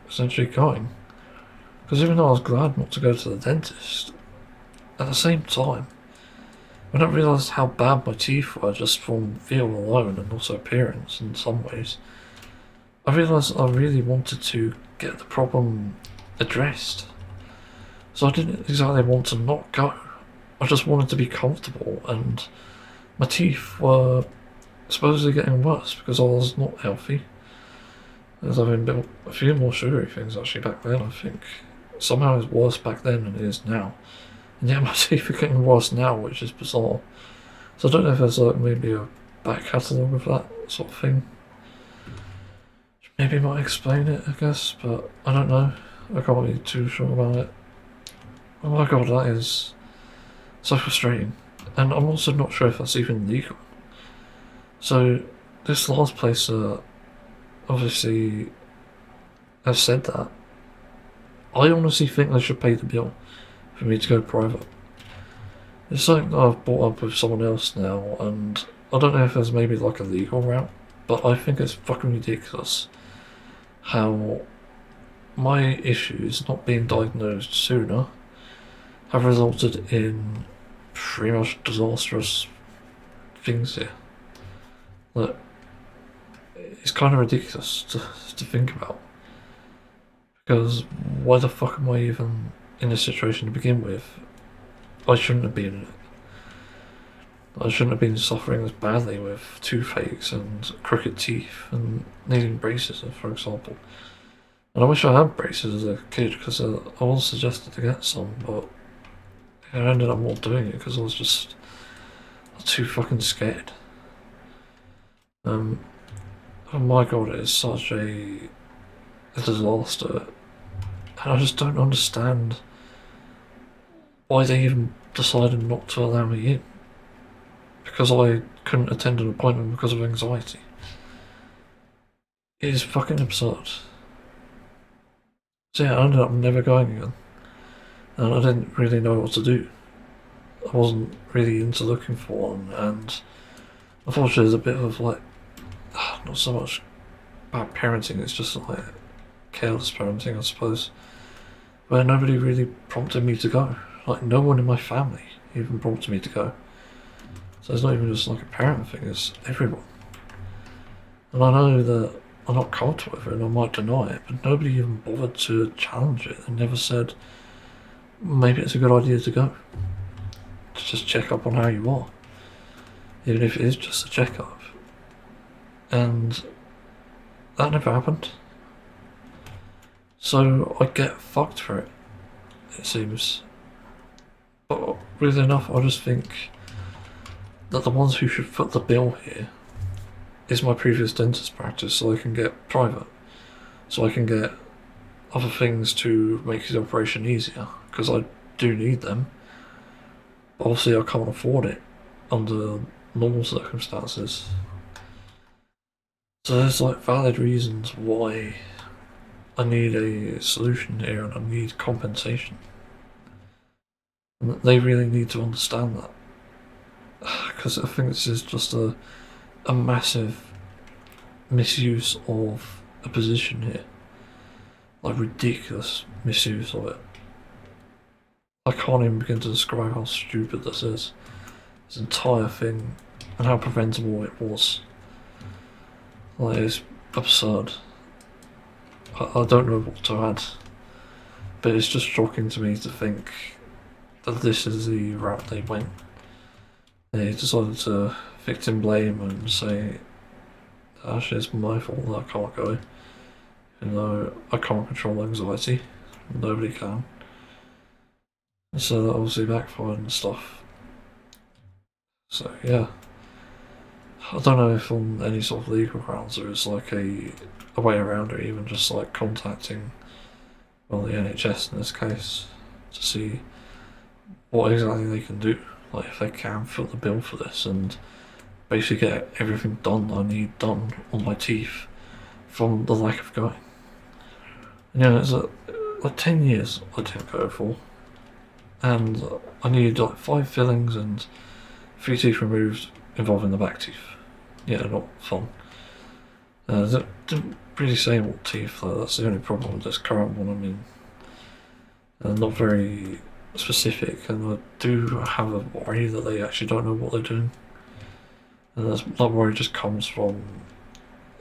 essentially going. Because even though I was glad not to go to the dentist, at the same time, when I realised how bad my teeth were just from feel alone and also appearance in some ways, I realised I really wanted to get the problem addressed. So I didn't exactly want to not go. I just wanted to be comfortable, and my teeth were supposedly getting worse because I was not healthy. As I've been built a few more sugary things actually back then, I think. Somehow it was worse back then than it is now. And yet my teeth are getting worse now, which is bizarre. So I don't know if there's like maybe a back catalogue of that sort of thing. Maybe might explain it, I guess, but I don't know. I can't be too sure about it. Oh my god, that is so frustrating. And I'm also not sure if that's even legal. So, this last place obviously has said that. I honestly think they should pay the bill for me to go private. It's something that I've brought up with someone else now, and I don't know if there's maybe like a legal route, but I think it's fucking ridiculous how my issues not being diagnosed sooner have resulted in pretty much disastrous things here. Look, it's kind of ridiculous to think about. Because why the fuck am I even in this situation to begin with? I shouldn't have been in it. I shouldn't have been suffering as badly with toothaches and crooked teeth and needing braces, for example. And I wish I had braces as a kid because I was suggested to get some, but I ended up not doing it because I was just too fucking scared. Oh my god, it is such a disaster, and I just don't understand why they even decided not to allow me in. Because I couldn't attend an appointment because of anxiety. It is fucking absurd. So yeah, I ended up never going again. And I didn't really know what to do. I wasn't really into looking for one, and unfortunately there's a bit of like, not so much bad parenting, it's just like careless parenting, I suppose, where nobody really prompted me to go. Like, no one in my family even prompted me to go. So it's not even just like a parent thing, it's everyone. And I know that I'm not comfortable with it and I might deny it, but nobody even bothered to challenge it. They never said, maybe it's a good idea to go. To just check up on how you are. Even if it is just a checkup. And that never happened. So I get fucked for it. it seems. But weirdly enough, I just think that the ones who should foot the bill here is my previous dentist practice, so I can get private. So I can get other things to make the operation easier, because I do need them. But obviously I can't afford it under normal circumstances. So there's like valid reasons why I need a solution here and I need compensation. And they really need to understand that. Because I think this is just a massive misuse of a position here. Like ridiculous misuse of it. I can't even begin to describe how stupid this is. This entire thing and how preventable it was. Like, it's absurd. I don't know what to add, but it's just shocking to me to think that this is the route they went. They decided to victim blame and say, actually it's my fault that I can't go, even though I can't control anxiety. Nobody can. And so that obviously backfired and stuff. So yeah. I don't know if on any sort of legal grounds there is like a way around it, even just like contacting, well, the NHS in this case, to see what exactly they can do. Like if they can foot the bill for this and basically get everything done that I need done on my teeth from the lack of going. And yeah, it's like 10 years I didn't go for, and I needed like 5 fillings and 3 teeth removed involving the back teeth. Yeah, not fun. Didn't really say what teeth though, that's the only problem with this current one. I mean, not very specific, and I do have a worry that they actually don't know what they're doing. And that worry just comes from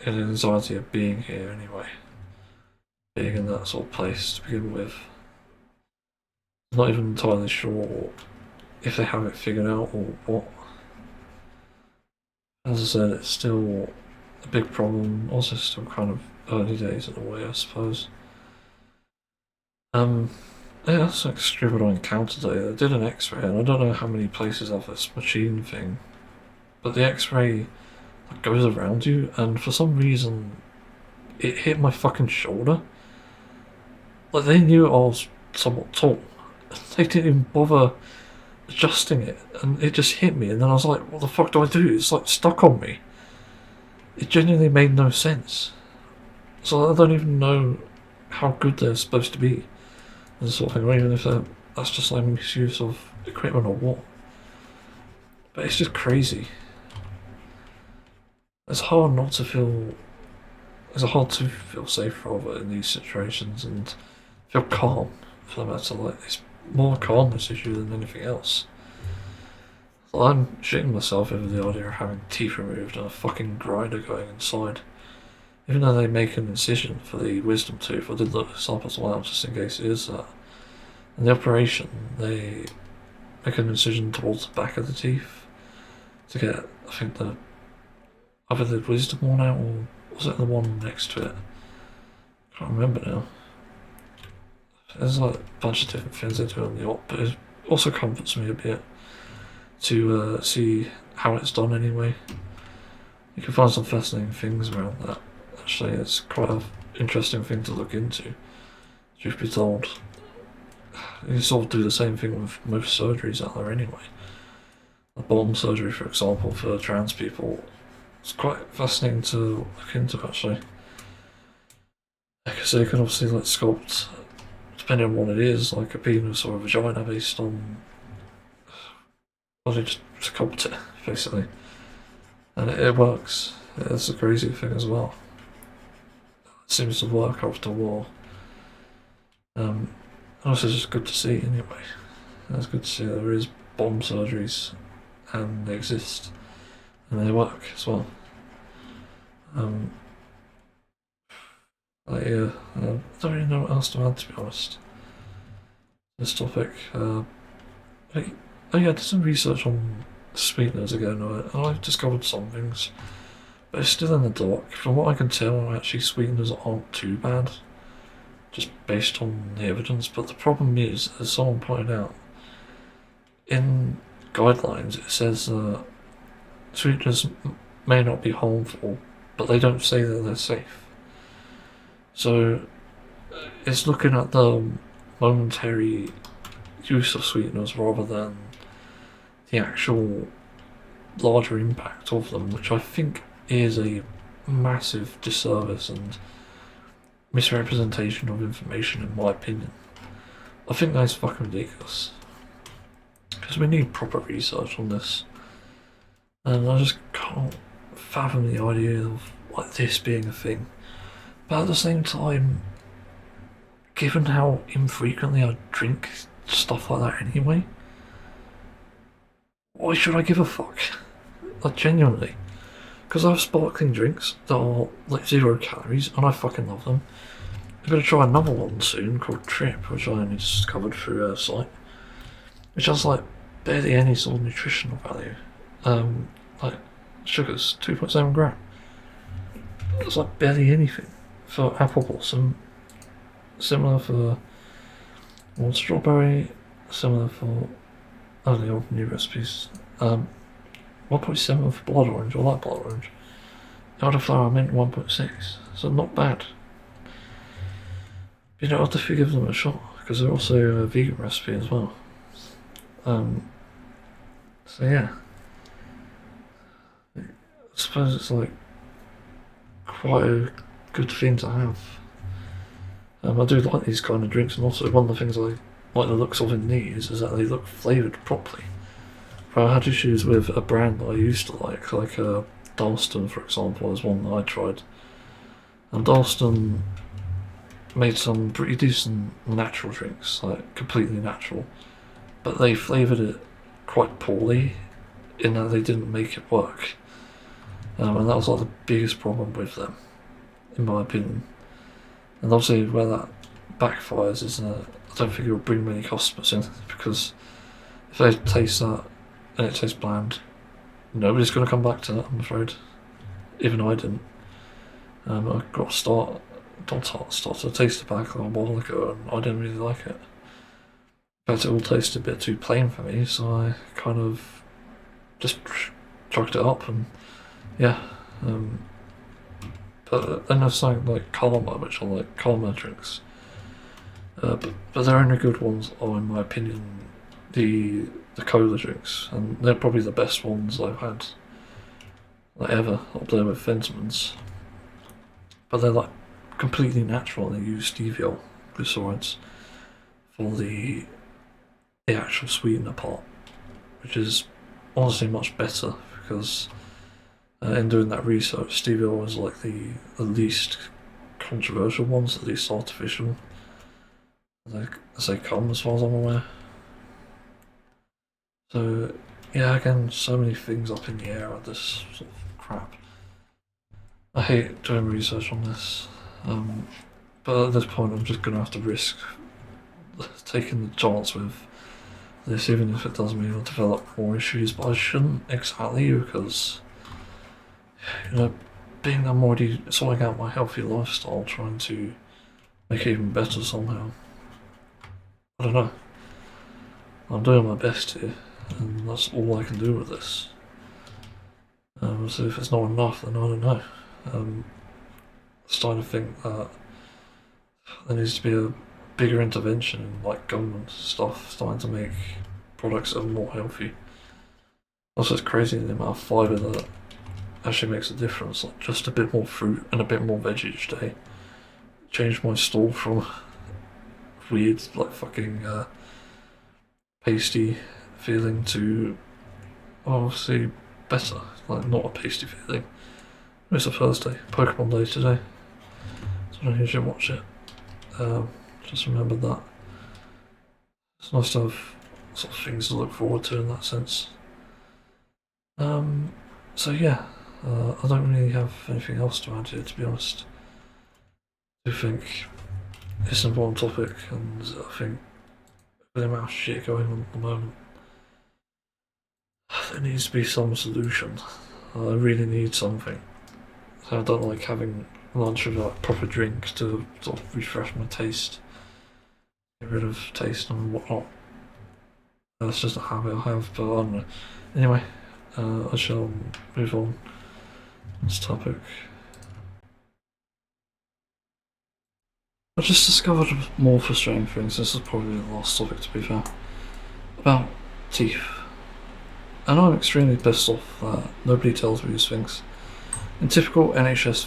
an anxiety of being here anyway. Being in that sort of place to begin with. I'm not even entirely sure if they have it figured out or what. As I said, it's still a big problem, also still kind of early days in a way, I suppose. Yeah, that's like stupid I encountered today. I did an x-ray, and I don't know how many places have this machine thing, but the x-ray goes around you, and for some reason it hit my fucking shoulder. Like, they knew I was somewhat tall. They didn't even bother adjusting it, and it just hit me, and then I was like, what the fuck do I do? It's like stuck on me. It genuinely made no sense. So I don't even know how good they're supposed to be, and this sort of thing, or even if that's just like misuse of equipment or what. But it's just crazy. It's hard not to feel. It's hard to feel safe rather in these situations and feel calm for the matter. Like, it's more a calmness issue than anything else. So I'm shitting myself over the idea of having teeth removed and a fucking grinder going inside. Even though they make an incision for the wisdom tooth, I did look this up as well just in case it is that. In the operation, they make an incision towards the back of the teeth to get, I think, either the wisdom one out, or was it the one next to it? I can't remember now. There's like a bunch of different things they do on the op, but it also comforts me a bit to see how it's done anyway. You can find some fascinating things around that. Actually, it's quite an interesting thing to look into, truth be told. You sort of do the same thing with most surgeries out there anyway. A bottom surgery, for example, for trans people, it's quite fascinating to look into actually. Because they can obviously like sculpt, depending on what it is, like a penis or a vagina based on, well, they just sculpt it basically, and it works. It's a crazy thing as well. It seems to work after a while. Also, it's just good to see anyway. It's good to see that there is bottom surgeries and they exist and they work as well. Yeah, I don't really know what else to add, to be honest. This topic. Oh yeah, I did some research on sweeteners again, and I've discovered some things, but it's still in the dark. From what I can tell, actually sweeteners aren't too bad. just based on the evidence. But the problem is, as someone pointed out, in guidelines it says sweeteners may not be harmful, but they don't say that they're safe. So it's looking at the momentary use of sweeteners rather than the actual larger impact of them, which I think is a massive disservice and misrepresentation of information, in my opinion. I think that's fucking ridiculous. Because we need proper research on this. And I just can't fathom the idea of like this being a thing. But at the same time, given how infrequently I drink stuff like that anyway, why should I give a fuck? Like, genuinely. Because I have sparkling drinks that are like 0 calories and I fucking love them. I'm going to try another one soon called Trip, which I only discovered through a site, which has like barely any sort of nutritional value. Like sugars, 2.7 gram. It's like barely anything. For apple blossom, similar for one strawberry, similar for the old new recipes. 1.7 for blood orange, I like blood orange. Elderflower I meant 1.6, so not bad. You know, I'll definitely give them a shot, because they're also a vegan recipe as well. So yeah. I suppose it's like quite a good thing to have. I do like these kind of drinks, and also one of the things I like the looks of in these is that they look flavoured properly. But I had issues with a brand that I used to like Dalston, for example, is one that I tried. And Dalston made some pretty decent natural drinks, like completely natural, but they flavoured it quite poorly in that they didn't make it work. And that was like the biggest problem with them, in my opinion. And obviously where that backfires is I don't think it'll bring many customers in, because if they taste that and it tastes bland, nobody's going to come back to that, I'm afraid. Even I didn't. I got to start to taste the back a while ago, and I didn't really like it. In fact, it all tasted a bit too plain for me, so I kind of just chucked it up, and yeah. But then there's something like Karma, which I like, Karma drinks. But their only good ones are, in my opinion, the cola drinks, and they're probably the best ones I've had like ever, up there with Fensman's. But they're like completely natural, and they use stevia glycerides for the actual sweetener part, which is honestly much better, because in doing that research, stevia was like the least controversial ones, the least artificial as they come, as far as I'm aware. So yeah, again, so many things up in the air with this sort of crap. I hate doing research on this, but at this point I'm just going to have to risk taking the chance with this, even if it does mean I'll develop more issues. But I shouldn't exactly, because, you know, being I'm already sorting out my healthy lifestyle, trying to make it even better somehow. I don't know. I'm doing my best here, and that's all I can do with this. So if it's not enough, then I don't know. I'm starting to think that there needs to be a bigger intervention in like government stuff, starting to make products that are more healthy. Also, it's crazy the amount of fibre that actually makes a difference. Like just a bit more fruit and a bit more veg each day changed my stool from weird, like fucking pasty feeling to obviously better, like not a pasty feeling. It's a Thursday, Pokemon Day today, so I think you should watch it. Just remember that. It's nice to have sort of things to look forward to in that sense. So yeah, I don't really have anything else to add here, to be honest. I do think it's an important topic, and I think with the amount of shit going on at the moment, there needs to be some solution. I really need something. So I don't like having lunch with like proper drink to sort of refresh my taste, get rid of taste and whatnot. That's just a habit I have, but I don't know. Anyway, I shall move on this topic. I just discovered more frustrating things. This is probably the last topic, to be fair. About teeth. I know I'm extremely pissed off that nobody tells me these things. In typical NHS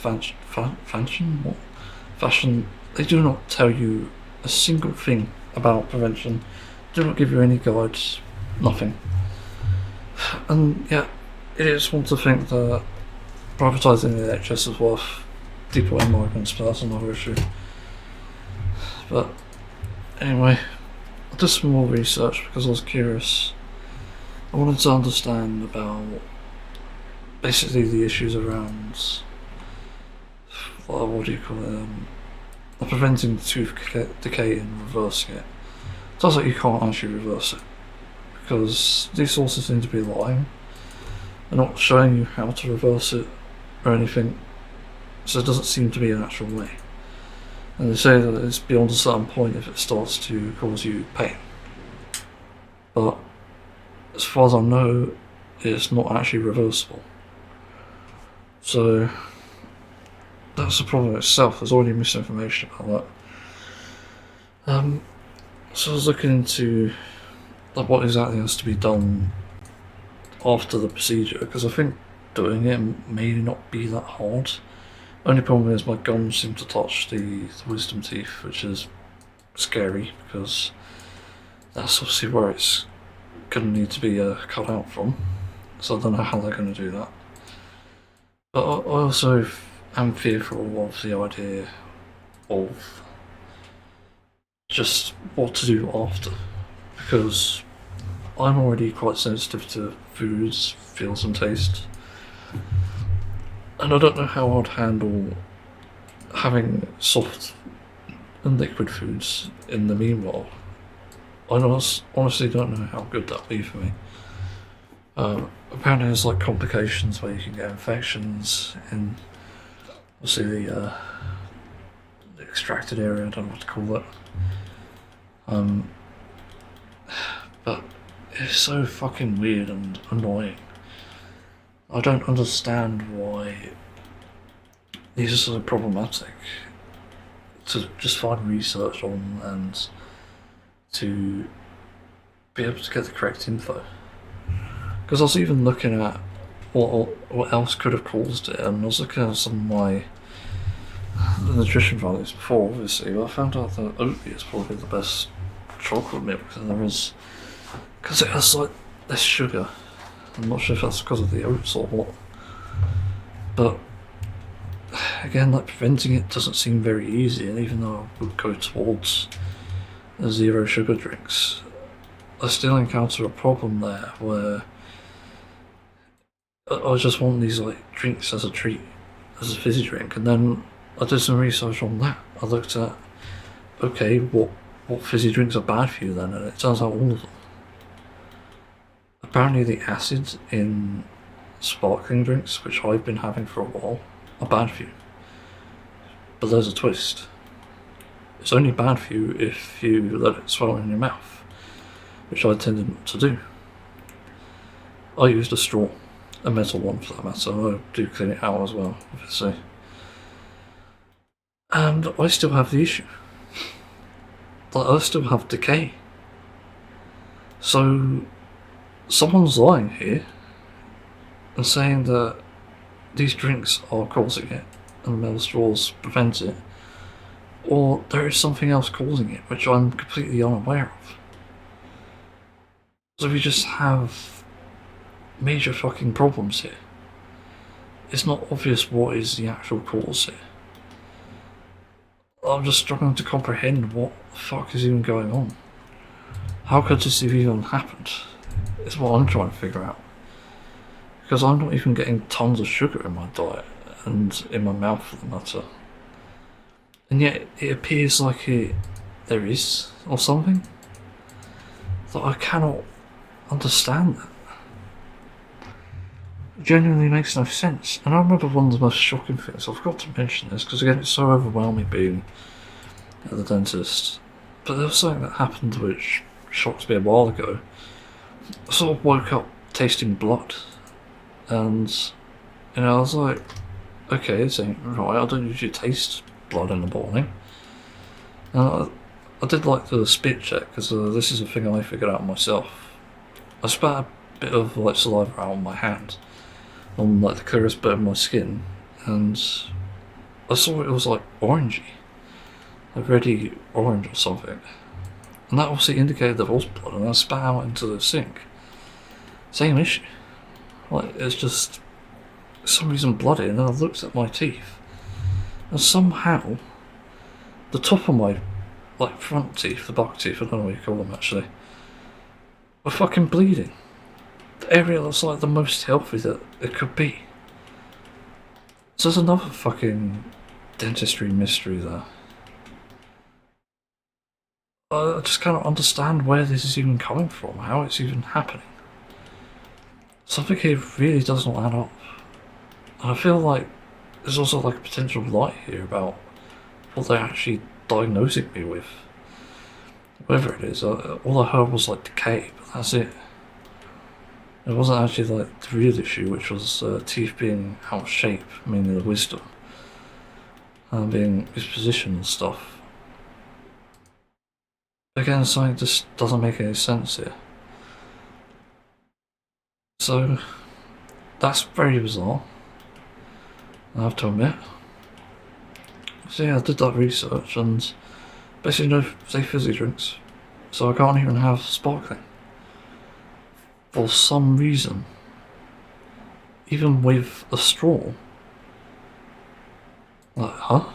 fashion, they do not tell you a single thing about prevention, do not give you any guides, nothing. And yet, idiots want to think that privatising the NHS is worth deporting migrants, but that's another issue. But anyway, I did some more research because I was curious. I wanted to understand about basically the issues around what do you call it? Preventing tooth decay and reversing it. Turns out you can't actually reverse it because these sources seem to be lying. They're not showing you how to reverse it or anything, so it doesn't seem to be an actual way. And they say that it's beyond a certain point if it starts to cause you pain. But as far as I know, it's not actually reversible. So that's the problem itself. There's already misinformation about that. So I was looking into like what exactly has to be done after the procedure, because I think doing it may not be that hard. Only problem is my gums seem to touch the wisdom teeth, which is scary because that's obviously where it's going to need to be cut out from. So I don't know how they're going to do that. But I also am fearful of the idea of just what to do after, because I'm already quite sensitive to foods, feels and taste. And I don't know how I'd handle having soft and liquid foods in the meanwhile. I honestly don't know how good that'd be for me. Apparently there's like complications where you can get infections in obviously the extracted area, I don't know what to call it. But it's so fucking weird and annoying. I don't understand why these are so problematic to just find research on and to be able to get the correct info. Because I was even looking at what else could have caused it, and I was looking at some of the nutrition values before, obviously, but I found out that oat is probably the best chocolate milk there is, because it has like less sugar. I'm not sure if that's because of the oats or what, but again, like preventing it doesn't seem very easy, and even though I would go towards the zero sugar drinks, I still encounter a problem there where I just want these like drinks as a treat, as a fizzy drink, and then I did some research on that. I looked at, okay, what fizzy drinks are bad for you then, and it turns out all of them. Apparently the acids in sparkling drinks, which I've been having for a while, are bad for you. But there's a twist. It's only bad for you if you let it swell in your mouth, which I tended not to do. I used a straw, a metal one for that matter. I do clean it out as well, obviously. And I still have the issue. Like, I still have decay. So someone's lying here and saying that these drinks are causing it and metal straws prevent it, or there is something else causing it which I'm completely unaware of. So we just have major fucking problems here. It's not obvious what is the actual cause here. I'm just struggling to comprehend what the fuck is even going on. How could this have even happened? Is what I'm trying to figure out. Because I'm not even getting tons of sugar in my diet, and in my mouth for the matter. And yet it appears like there is, or something. That I cannot understand that. It genuinely makes no sense. And I remember one of the most shocking things, I forgot to mention this, because again it's so overwhelming being at the dentist, but there was something that happened which shocked me a while ago. I sort of woke up tasting blood, and I was like, okay, this ain't right, I don't usually taste blood in the morning. And I did like the spit check, because this is a thing I figured out myself. I spat a bit of like saliva out on my hand, on like the clearest bit of my skin, and I saw it was like orangey, like reddy orange or something. And that obviously indicated there was blood, and I spat out into the sink. Same issue. Like, it's just for some reason bloody, and then I looked at my teeth, and somehow the top of my like front teeth, the back teeth, I don't know what you call them actually, were fucking bleeding. The area that's like the most healthy that it could be. So there's another fucking dentistry mystery there. I just cannot understand where this is even coming from, how it's even happening. Something here really does not add up. And I feel like there's also like a potential light here about what they're actually diagnosing me with. Whatever it is, all I heard was like decay, but that's it. It wasn't actually like the real issue, which was teeth being out of shape, mainly the wisdom, and being mispositioned and stuff. Again, something just doesn't make any sense here. So, that's very bizarre, I have to admit. So yeah, I did that research, and basically no safe fizzy drinks, so I can't even have sparkling. For some reason. Even with a straw. Like, huh?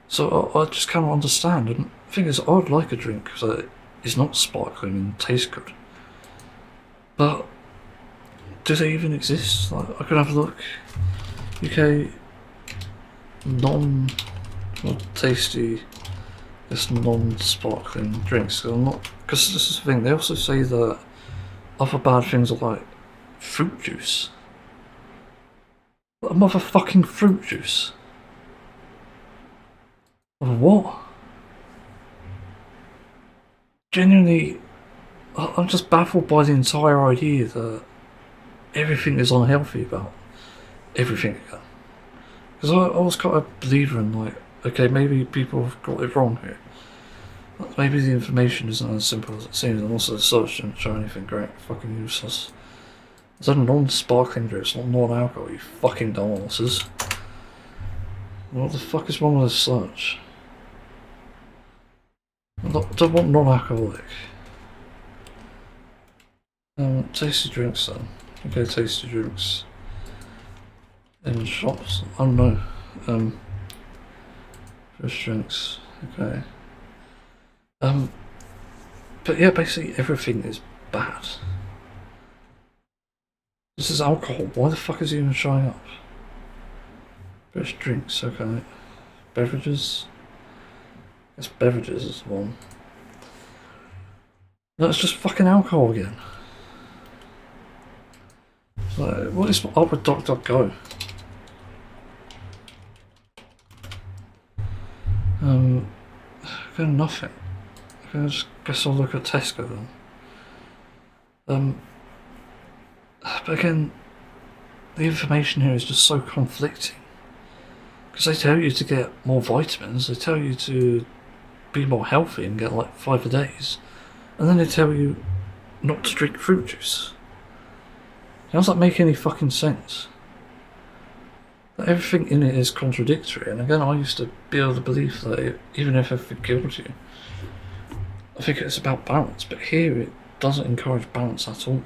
So I just cannot understand, and the thing is, I would like a drink that is not sparkling and tastes good. But, do they even exist? Like, I could have a look. UK non-tasty, just non-sparkling drinks. Because this is the thing, they also say that other bad things are like fruit juice. A motherfucking fruit juice. What? Genuinely, I'm just baffled by the entire idea that everything is unhealthy about everything again. Because I was kind of a believer in like, okay, maybe people have got it wrong here. Maybe the information isn't as simple as it seems, and also the search didn't show anything great. Fucking useless. It's a non-sparkling drink, it's not non-alcohol, you fucking dumbasses. What the fuck is wrong with this search? I don't want non-alcoholic. Tasty drinks then. Okay, tasty drinks. In shops? I don't know. Fresh drinks. Okay. But yeah, basically everything is bad. This is alcohol. Why the fuck is it even showing up? Fresh drinks, okay. Beverages? I guess beverages is one. No, it's just fucking alcohol again. So, what is up with DuckDuckGo? Okay, nothing. Okay, I just guess I'll look at Tesco then. But again, the information here is just so conflicting. Because they tell you to get more vitamins, they tell you to be more healthy and get like 5 a days, and then they tell you not to drink fruit juice. How does that make any fucking sense? Everything in it is contradictory, and again, I used to be able to believe that even if everything killed you, I think it's about balance, but here it doesn't encourage balance at all.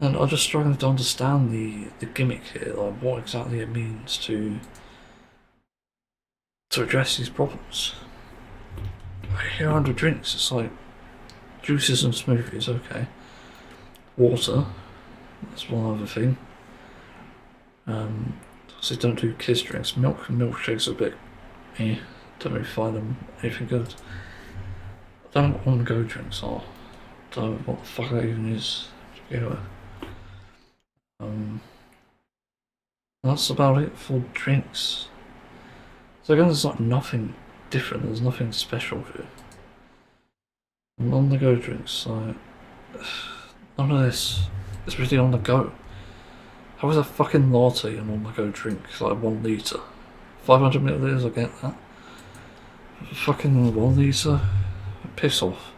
And I'm just struggling to understand the gimmick here, like what exactly it means to address these problems. Here under drinks, it's like juices and smoothies, okay. Water, that's one other thing. So don't do kids drinks. Milk and milkshakes are a bit don't really find them anything good. I don't know what on-the-go drinks are. Don't know what the fuck that even is. Anyway, that's about it for drinks. So again, there's like nothing different. There's nothing special here. And on the go drinks, like none of this is really on the go. How is a fucking latte an on the go drink? It's like 1 litre. 500 millilitres, I get that. Fucking 1 litre? Piss off.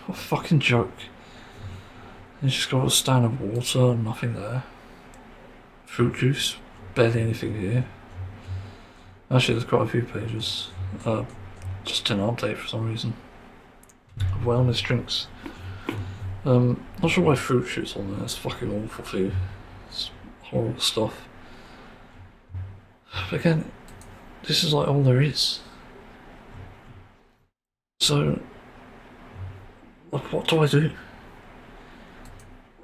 What a fucking joke. You just got a stand of water, nothing there. Fruit juice, barely anything here. Actually, there's quite a few pages. Just didn't update for some reason. Wellness drinks. Not sure why fruit juice on there. It's fucking awful for you. It's horrible stuff. But again, this is like all there is. So, like, what do I do?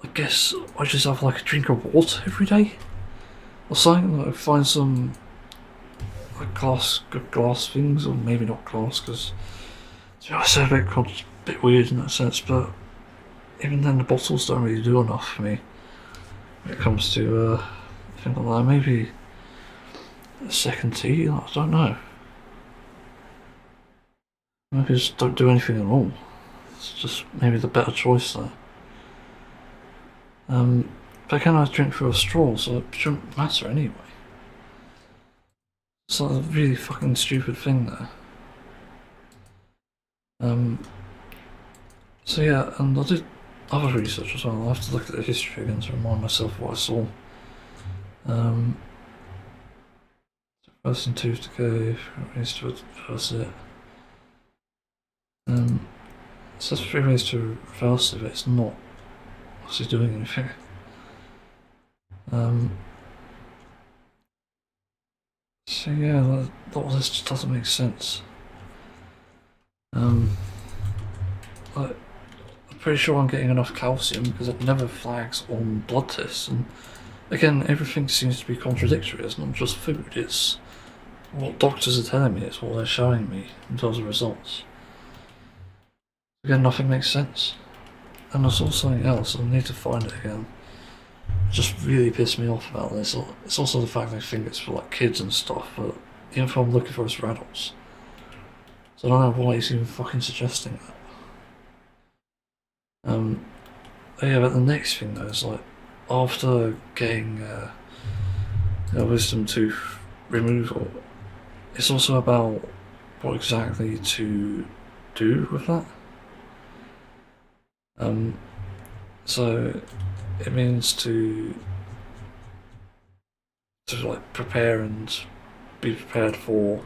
I guess I just have like a drink of water every day, or something. Like find some like good glass things, or maybe not glass, because it's a bit weird in that sense. But even then, the bottles don't really do enough for me when it comes to things like that. Maybe a second tea. I don't know. Maybe just don't do anything at all. It's just maybe the better choice there. But I cannot drink through a straw, so it shouldn't matter anyway. It's like a really fucking stupid thing there. So yeah, and I did other research as well. I'll have to look at the history again to remind myself what I saw. First and tooth decay, ways to reverse it. It says 3 ways to reverse it, but it's not actually doing anything. So yeah, all this just doesn't make sense. I'm pretty sure I'm getting enough calcium because it never flags on blood tests, and again, everything seems to be contradictory. It's not just food, it's what doctors are telling me, it's what they're showing me in terms of results. Again, nothing makes sense. And I saw something else, I need to find it again. It just really pissed me off about this. It's also the fact they think it's for like kids and stuff, but the info I'm looking for is for adults. So I don't know why he's even fucking suggesting that. Yeah, but the next thing though is like, after getting a wisdom tooth removal, it's also about what exactly to do with that. So it means to like prepare and be prepared for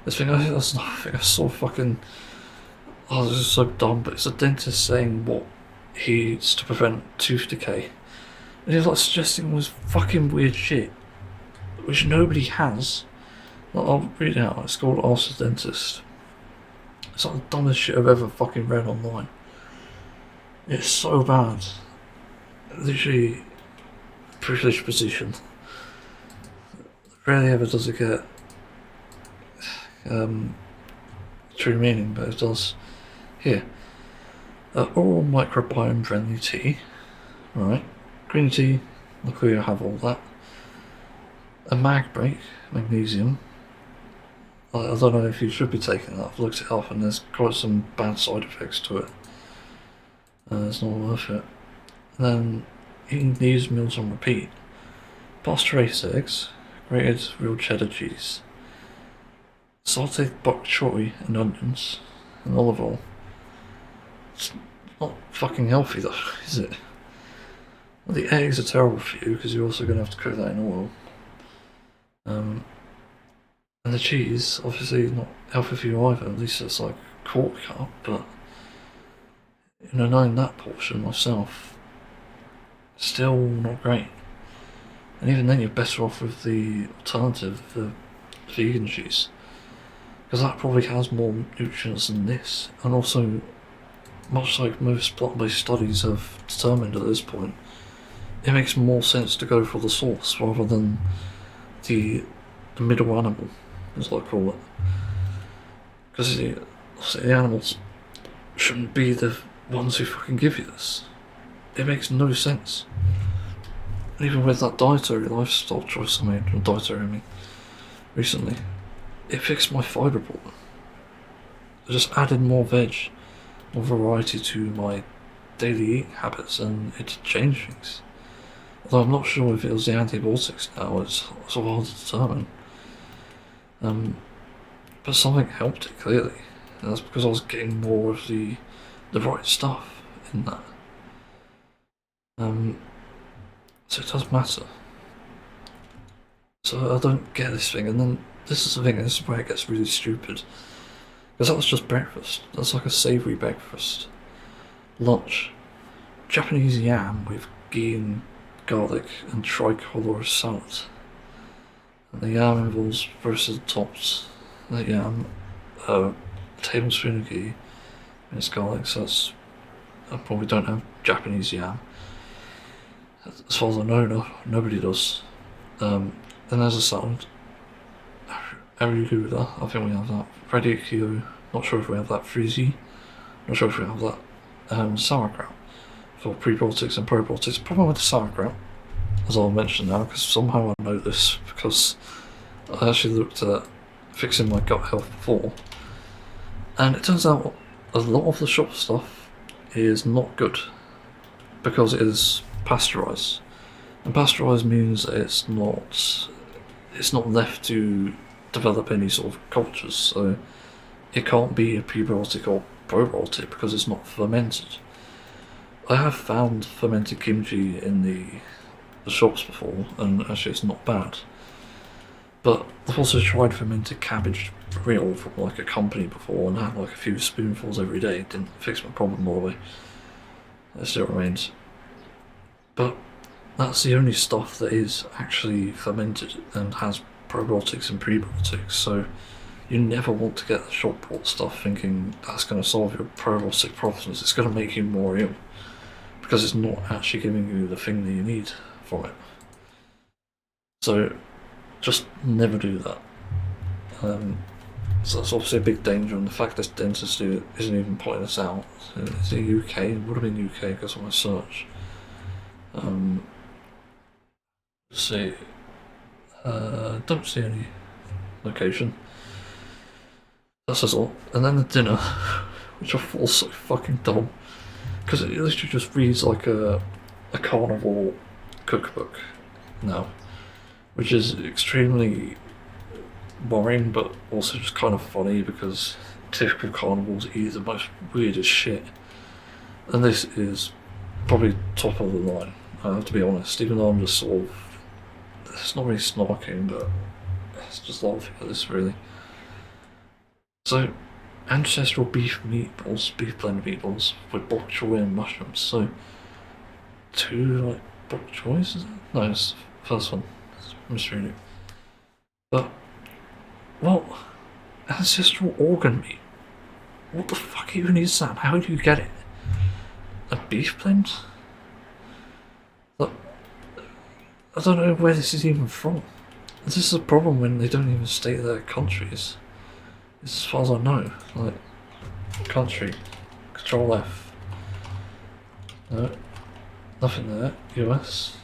this thing. I think that's nothing. I saw fucking. Oh, this is so dumb, but it's a dentist saying what he eats to prevent tooth decay. And he's like suggesting all this fucking weird shit, which nobody has. Like, I'll read it out. It's called Ask the Dentist. It's like the dumbest shit I've ever fucking read online. It's so bad. Literally, privileged position. Rarely ever does it get true meaning, but it does here. Oral microbiome friendly tea, right? Green tea, luckily I have all that. A mag break, magnesium. I don't know if you should be taking that. I've looked it up and there's quite some bad side effects to it. It's not worth it. And then eating these meals on repeat. Pasture-raised eggs, grated real cheddar cheese, sauteed bok choy and onions, and olive oil. It's not fucking healthy though, is it? Well, the eggs are terrible for you because you're also going to have to cook that in oil. And the cheese, obviously not healthy for you either, at least it's like quarter cup, but you know, knowing that portion myself, still not great. And even then you're better off with the alternative, the vegan cheese, because that probably has more nutrients than this, and also, much like most plant-based studies have determined at this point, it makes more sense to go for the source rather than the middle animal, as I call it. Because the animals shouldn't be the ones who fucking give you this. it makes no sense. Even with that dietary lifestyle choice I made, or dietary I mean, recently, it fixed my fibre problem. I just added more veg, more variety to my daily eating habits, and it changed things. Although I'm not sure if it was the antibiotics now, it's sort of hard to determine. But something helped it, clearly. And that's because I was getting more of the right stuff in that. So it does matter. So I don't get this thing, and then this is the thing, this is where it gets really stupid. Because that was just breakfast. That's like a savoury breakfast. Lunch. Japanese yam with ghee and garlic and tricolour salad. And the yam involves roasted tops. The yam, a tablespoon of ghee, and it's garlic, so that's... I probably don't have Japanese yam. As far as I know, no, nobody does. Then there's a salad. Are you good with that? I think we have that. Ready Kyo, not sure if we have that. Frizzy, not sure if we have that. Sauerkraut for prebiotics and probiotics. Problem with the sauerkraut, as I'll mention now, because somehow I know this, because I actually looked at fixing my gut health before, and it turns out a lot of the shop stuff is not good because it is pasteurised, and pasteurised means that it's not left to develop any sort of cultures, so it can't be a prebiotic or probiotic because it's not fermented. I have found fermented kimchi in the shops before, and actually it's not bad. But I've also tried fermented cabbage real from like a company before, and had like a few spoonfuls every day. It didn't fix my problem all the way. It still remains. But that's the only stuff that is actually fermented and has probiotics and prebiotics, so you never want to get the shop bought stuff thinking that's going to solve your probiotic problems. It's going to make you more ill because it's not actually giving you the thing that you need from it. So just never do that. So that's obviously a big danger, and the fact this dentist isn't even pointing this out. It's in UK, it would have been UK because of my search. Let's see. Don't see any location. That says all. And then the dinner, which I thought was so fucking dumb, because it literally just reads like a carnival cookbook now, which is extremely boring, but also just kind of funny because typical carnivals eat the most weirdest shit. And this is probably top of the line, I have to be honest, even though I'm just sort of... It's not really snarking, but it's just laughing at this, really. So, ancestral beef meatballs, beef blend meatballs with bok choy and mushrooms. So, 2 like bok choys? No, it's the first one. It's misreading. But, well, ancestral organ meat. What the fuck even is that? How do you get it? A beef blend? Look, I don't know where this is even from. This is a problem when they don't even state their countries. As far as I know, like, country, Control F. No, nothing there. US,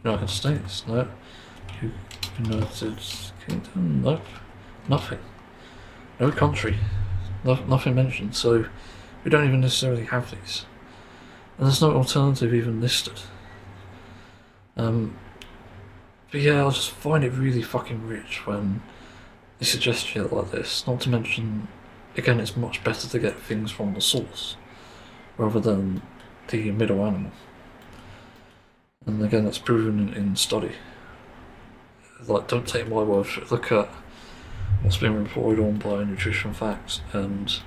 United States, no. United Kingdom, nope. Nothing. No country. Nothing mentioned, so we don't even necessarily have these. And there's no alternative even listed. But yeah, I just find it really fucking rich when they suggest shit like this. Not to mention, again, it's much better to get things from the source rather than the middle animal. And again, that's proven in study. Like, don't take my word for it. Look at what's been reported on by Nutrition Facts and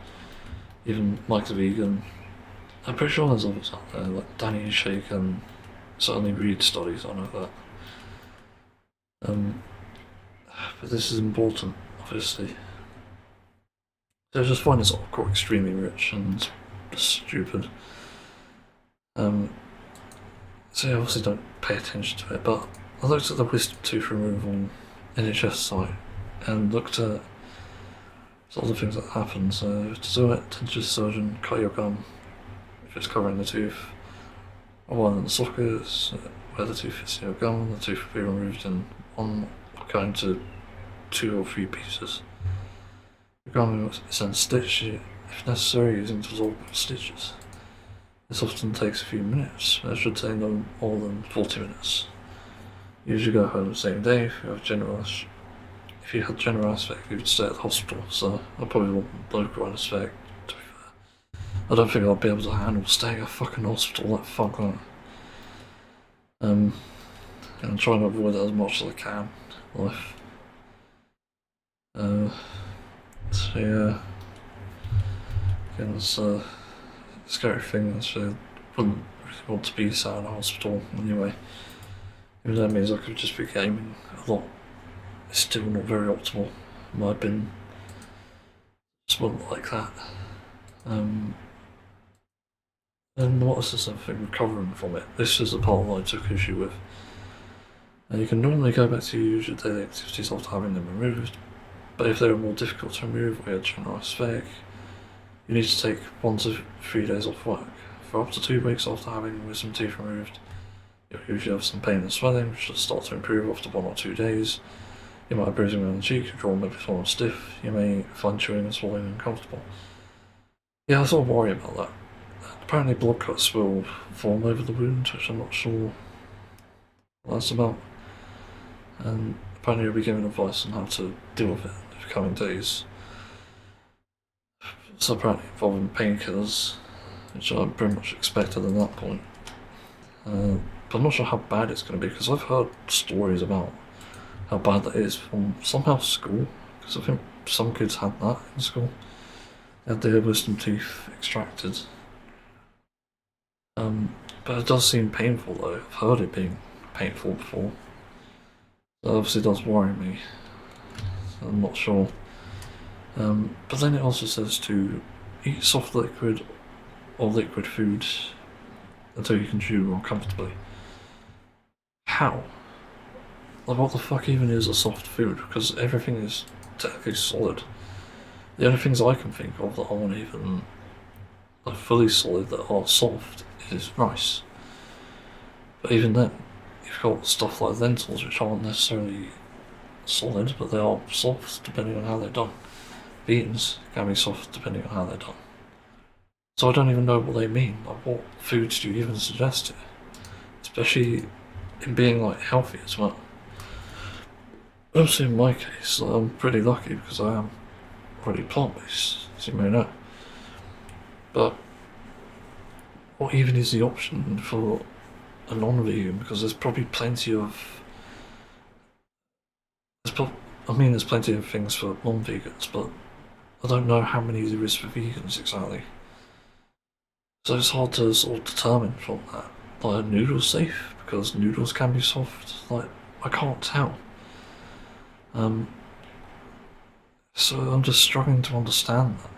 even Mike the Vegan. I'm pretty sure there's others out there, like Danny Shake, and certainly read studies, I know that. But this is important, obviously. So I just find this article extremely rich and stupid. So I obviously don't pay attention to it, but I looked at the wisdom tooth removal NHS site and looked at sort of the things that happen. So to do it, dentist surgeon cut your gum if it's covering the tooth, one in the sockets, where the tooth is gone, the tooth will be removed in one, going to 2 or 3 pieces. The gum is then stitched, if necessary, using dissolvable stitches. This often takes a few minutes, but it should take no more than 40 minutes. You usually go home the same day. If you had general anesthetic, you would stay at the hospital, so I probably want local anesthetic, to be fair. I don't think I'll be able to handle staying at a fucking hospital, like fuck that. And I'm trying to avoid it as much as I can in life. So yeah, again, it's a scary thing. So I wouldn't really want to be sat in a hospital anyway. Even though that means I could just be gaming a lot. It's still not very optimal, in my opinion. Just wouldn't like that. And what was this other thing, recovering from it? This is the part that I took issue with. You can normally go back to your usual daily activities after having them removed, but if they are more difficult to remove or you have general anesthetic, you need to take 1 to 3 days off work. For up to 2 weeks after having wisdom teeth removed, you'll usually have some pain and swelling, which will start to improve after 1 or 2 days. You might have bruising around the cheek, your jaw may be feeling stiff, you may find chewing and swallowing uncomfortable. Yeah, I sort of worry about that. Apparently blood clots will form over the wound, which I'm not sure what that's about. And apparently you'll be given advice on how to deal with it in the coming days. So apparently involving painkillers, which I pretty much expected at that point. But I'm not sure how bad it's going to be, because I've heard stories about how bad that is from somehow school, because I think some kids had that in school. They had their wisdom teeth extracted. But it does seem painful though. I've heard it being painful before. That obviously does worry me. So I'm not sure. But then it also says to eat soft liquid or liquid food until you can chew more comfortably. How? Like, what the fuck even is a soft food? Because everything is technically solid. The only things I can think of that aren't even like fully solid that are soft is rice. But even then, you've got stuff like lentils which aren't necessarily solid, but they are soft depending on how they're done. Beans can be soft depending on how they're done. So I don't even know what they mean. Like, what foods do you even suggest here? Especially in being like healthy as well. Obviously in my case, I'm pretty lucky because I am already plant-based, as you may know. But what even is the option for a non-vegan? Because there's probably plenty of... there's plenty of things for non-vegans, but I don't know how many there is for vegans exactly. So it's hard to sort of determine from that. Like, are noodles safe? Because noodles can be soft. Like, I can't tell. So I'm just struggling to understand that.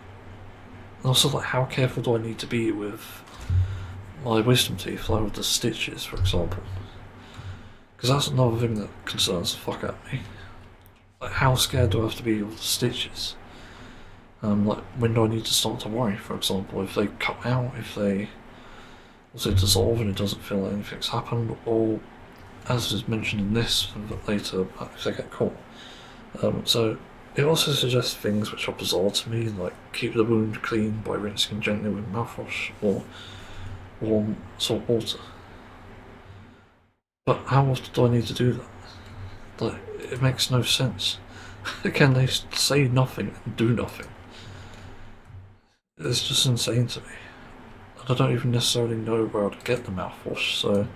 And also, like, how careful do I need to be with my wisdom teeth, like with the stitches, for example? Because that's another thing that concerns the fuck out of me. Like, how scared do I have to be of the stitches? Like, when do I need to start to worry, for example, if they cut out, if they also dissolve and it doesn't feel like anything's happened, or, as is mentioned in this, later, if they get caught. So, it also suggests things which are bizarre to me, like keep the wound clean by rinsing gently with mouthwash or warm salt water. But how often do I need to do that? Like, it makes no sense. Again, they say nothing and do nothing. It's just insane to me. And I don't even necessarily know where to get the mouthwash, so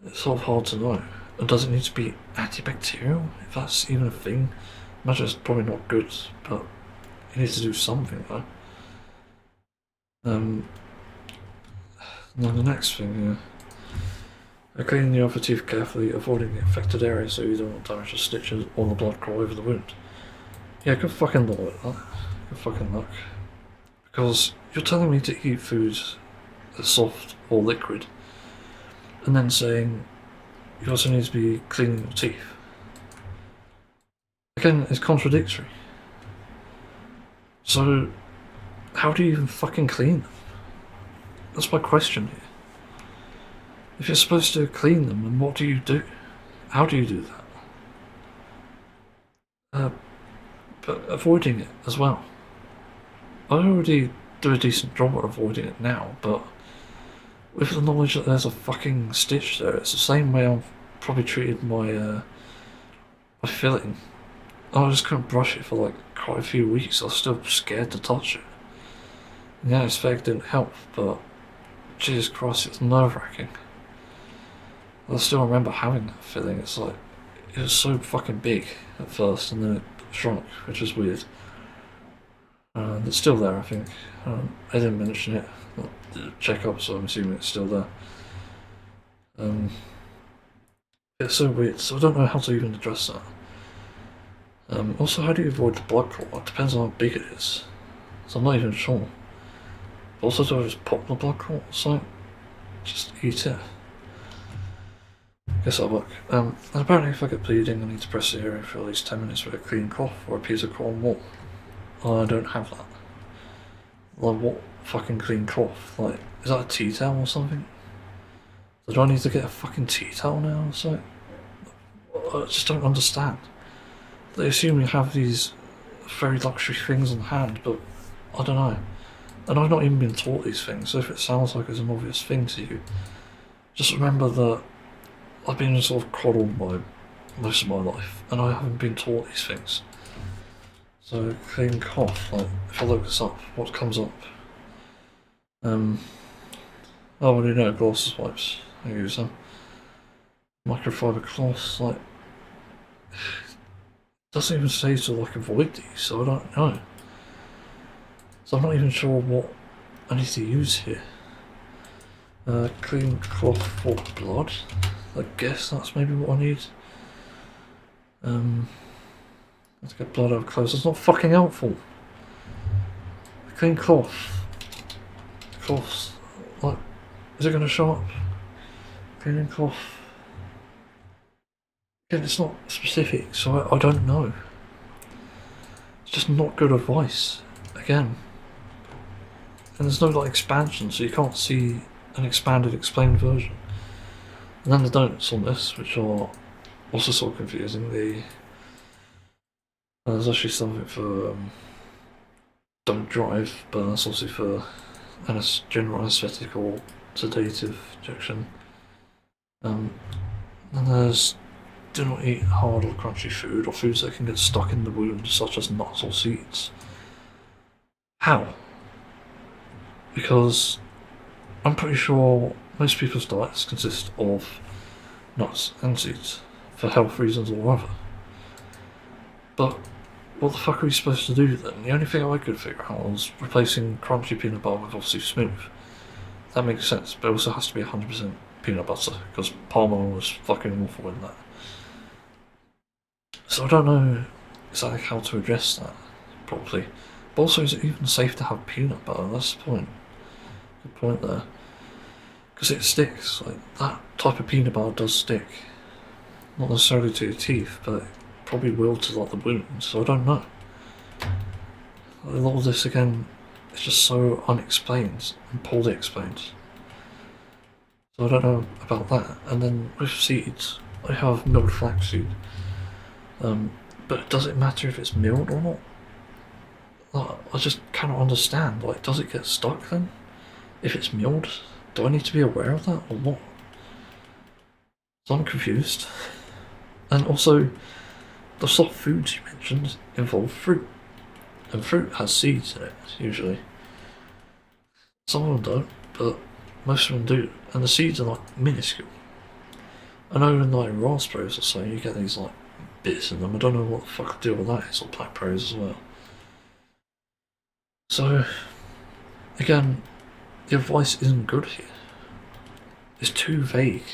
it's sort of hard to know. And does it need to be antibacterial, if that's even a thing? I imagine it's probably not good, but it needs to do something though. Now the next thing, cleaning the upper teeth carefully, avoiding the affected area so you don't damage the stitches or the blood clot over the wound. Yeah, good fucking luck with that. Good fucking luck. Because you're telling me to eat foods that's soft or liquid, and then saying you also need to be cleaning your teeth. Again, it's contradictory. So, how do you even fucking clean them? That's my question here. If you're supposed to clean them, then what do you do? How do you do that? But avoiding it as well. I already do a decent job at avoiding it now, but with the knowledge that there's a fucking stitch there, it's the same way I've probably treated my filling. I just couldn't brush it for like quite a few weeks. I was still scared to touch it. And yeah, this fake didn't help, but Jesus Christ, it's nerve-wracking. I still remember having that filling. It's like, it was so fucking big at first, and then it shrunk, which is weird. It's still there, I think. I didn't mention it. Check up, so I'm assuming it's still there. It's so weird, so I don't know how to even address that. Also, how do you avoid the blood clot? It depends on how big it is. So I'm not even sure. Also, do I just pop the blood clot? So just eat it. Guess that'll work. And apparently if I get bleeding, I need to press the area for at least 10 minutes with a clean cloth or a piece of cotton wool. I don't have that. Like, what fucking clean cloth? Like, is that a tea towel or something? Do I need to get a fucking tea towel now? So I just don't understand. They assume you have these very luxury things on hand, but I don't know. And I've not even been taught these things, so if it sounds like it's an obvious thing to you, just remember that I've been sort of coddled by most of my life, and I haven't been taught these things. So, clean cough, like, if I look this up, what comes up? Oh, well, you know, glasses wipes, I use them. Microfiber cloths, like, it doesn't even say to, like, avoid these, so I don't know. So I'm not even sure what I need to use here. Clean cloth for blood. I guess that's maybe what I need. Let's get blood out of clothes. That's not fucking helpful. Clean cloth. Cloths. Like, is it going to show up? Cleaning cloth. Again, it's not specific, so I don't know. It's just not good advice. Again. And there's no like expansion, so you can't see an expanded, explained version. And then the notes on this, which are also sort of confusing. There's actually something for don't drive, but that's also for general anaesthetic or sedative injection. And there's do not eat hard or crunchy food or foods that can get stuck in the wound, such as nuts or seeds. How? Because I'm pretty sure most people's diets consist of nuts and seeds for health reasons or whatever. But what the fuck are we supposed to do then? The only thing I could figure out was replacing crunchy peanut butter with obviously smooth. That makes sense, but it also has to be 100% peanut butter, because palm oil is fucking awful in that. So I don't know exactly how to address that properly. But also, is it even safe to have peanut butter? That's the point. Good point there. Because it sticks. Like, that type of peanut butter does stick. Not necessarily to your teeth, but it probably will to like the wound, so I don't know. A lot of this again is just so unexplained and poorly explained. So I don't know about that. And then with seeds, I have milled flaxseed. But does it matter if it's milled or not? Like, I just cannot understand. Like, does it get stuck then? If it's milled? Do I need to be aware of that or what? So I'm confused. And also, the soft foods you mentioned involve fruit. And fruit has seeds in it, usually. Some of them don't, but most of them do. And the seeds are like minuscule. I know in like raspberries or so, you get these like bits in them. I don't know what the fuck the deal with that is, or blackberries as well. So, again, the advice isn't good here. It's too vague,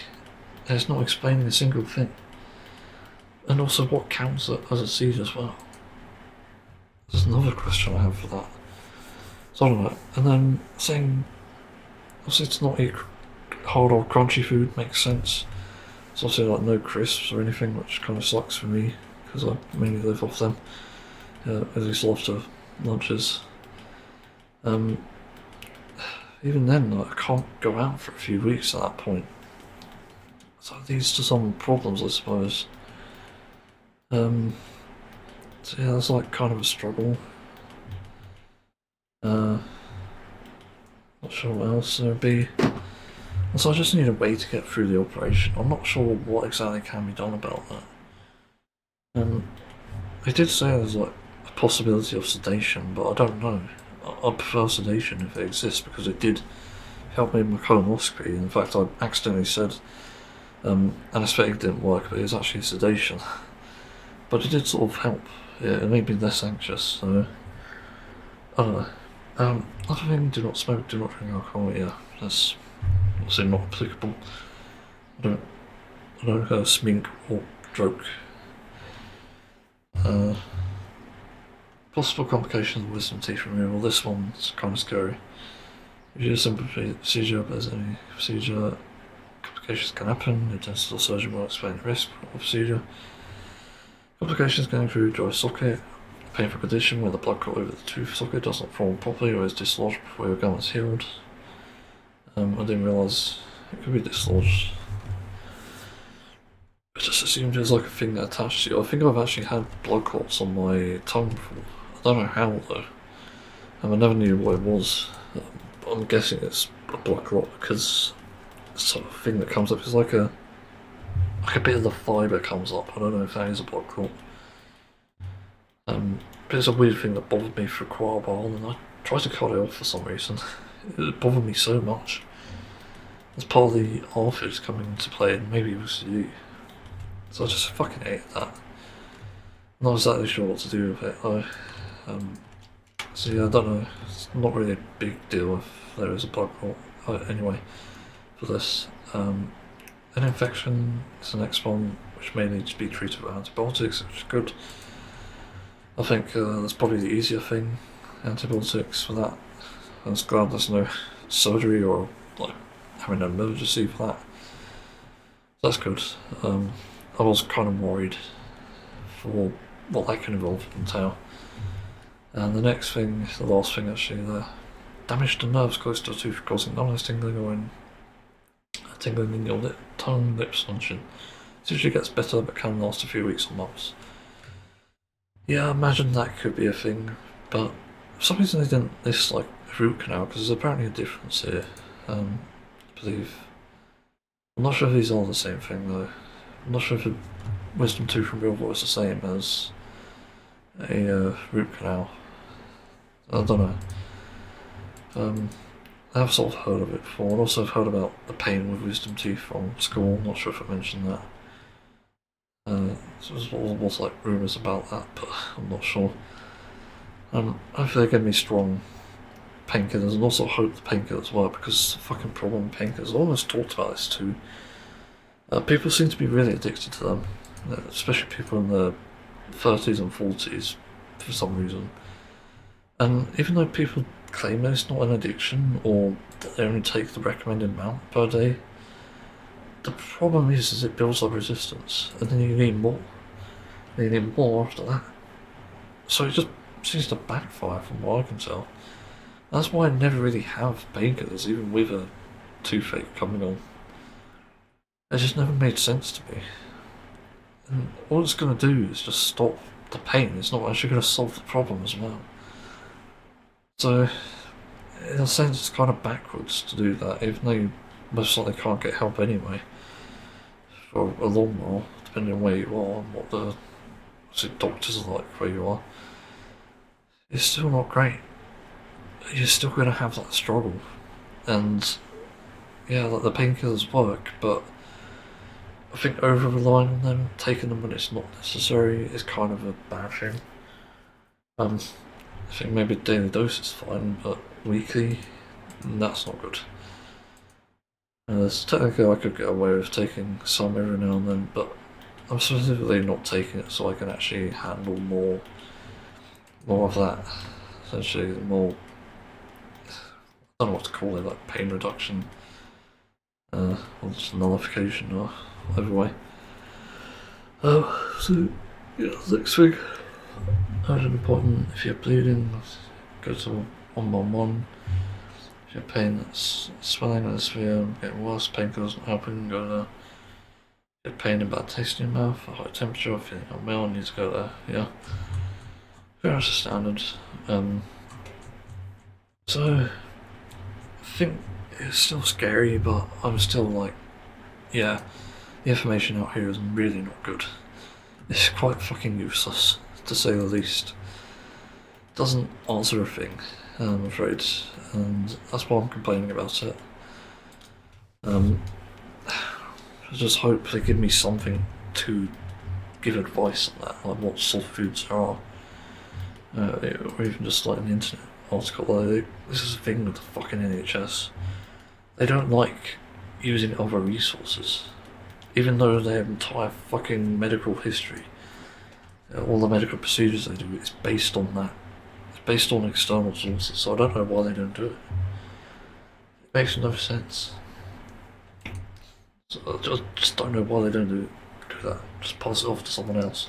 and it's not explaining a single thing. And also, what counts as a seed as well? There's another question I have for that. So I don't know. And then saying, obviously, to not eat hard or crunchy food makes sense. It's also like no crisps or anything, which kind of sucks for me because I mainly live off them. At least after lunches. Even then, like, I can't go out for a few weeks at that point. So that leads to some problems, I suppose. So yeah, that's like kind of a struggle. Not sure what else there'd be. So I just need a way to get through the operation. I'm not sure what exactly can be done about that. They did say there's like a possibility of sedation, but I don't know. I prefer sedation if it exists because it did help me with my colonoscopy. In fact, I accidentally said anaesthetic didn't work, but it was actually sedation. But it did sort of help. Yeah, it made me less anxious. So I don't know. Other thing, do not smoke, do not drink alcohol. Yeah, that's obviously not applicable. I don't smink or joke. Possible complications of wisdom teeth removal. This one's kind of scary. If you do a simple procedure, but there's any procedure, complications can happen. The dentist or surgeon will explain the risk of the procedure. Complications going through dry socket. A painful condition where the blood clot over the tooth socket does not form properly or is dislodged before your gum is healed. I didn't realise it could be dislodged. I just assumed it was like a thing that attached to you. I think I've actually had blood clots on my tongue before. I don't know how though. I never knew what it was. But I'm guessing it's a blood clot because it's sort of thing that comes up. It's like a bit of the fibre comes up. I don't know if that is a blood clot. But it's a weird thing that bothered me for quite a while, and I tried to cut it off for some reason. It bothered me so much. As part of the arthritis coming into play, and maybe it was you. So I just fucking hated that. Not exactly sure what to do with it though. So yeah, I don't know. It's not really a big deal if there is a blood clot. Anyway, for this. An infection is the next one, which may need to be treated with antibiotics, which is good. I think that's probably the easier thing, antibiotics for that. I'm just glad there's no surgery or like having an emergency for that. That's good. I was kind of worried for what that can involve and entail. And the next thing, the last thing actually, the damage to nerves close to the tooth causing numbness, tingling, or tingling in your tongue, lips, and chin. It usually gets better but can last a few weeks or months. Yeah, I imagine that could be a thing, but for some reason they didn't list like root canal because there's apparently a difference here. I believe. I'm not sure if these are the same thing though. I'm not sure if a wisdom tooth removal is the same as a root canal. I don't know. I've sort of heard of it before, and also I've heard about the pain with wisdom teeth from school. I'm not sure if I mentioned that. So there's almost like rumours about that, but I'm not sure. Hopefully they give me strong painkillers, and also hope the painkillers work, because the fucking problem with painkillers, I almost talked about this too. People seem to be really addicted to them, especially people in their 30s and 40s for some reason. And even though people claim that it's not an addiction or that they only take the recommended amount per day, the problem is it builds up resistance, and then you need more. And you need more after that. So it just seems to backfire from what I can tell. That's why I never really have painkillers, even with a toothache coming on. It just never made sense to me. And all it's going to do is just stop the pain. It's not actually going to solve the problem as well. So, in a sense, it's kind of backwards to do that, even though you most likely can't get help anyway for a long while, depending on where you are and what the doctors are like where you are. It's still not great. You're still going to have that struggle. And yeah, like the painkillers work, but I think over relying on them, taking them when it's not necessary, is kind of a bad thing. I think maybe daily dose is fine, but weekly, that's not good. Technically I could get away with taking some every now and then, but I'm specifically not taking it so I can actually handle more of that. Essentially, more, I don't know what to call it, like pain reduction, or just nullification, or whatever way. So, yeah, next thing, urgent appointment. If you're bleeding, go to 111. If you're pain that's swelling in the sphere and getting worse, painkillers not helping, go there. Get pain and bad taste in your mouth, a high temperature, feeling unwell, need to go there. Yeah, very much the standard. So I think it's still scary, but I'm still like, yeah, the information out here is really not good. It's quite fucking useless, to say the least. Doesn't answer a thing, I'm afraid, and that's why I'm complaining about it. I just hope they give me something to give advice on that, like what soft foods are, or even just like an internet article. Like, this is the thing with the fucking NHS. They don't like using other resources, even though their entire fucking medical history, all the medical procedures they do, is based on that. It's based on external sources, so I don't know why they don't do it. It makes no sense. So I just don't know why they don't do that. Just pass it off to someone else.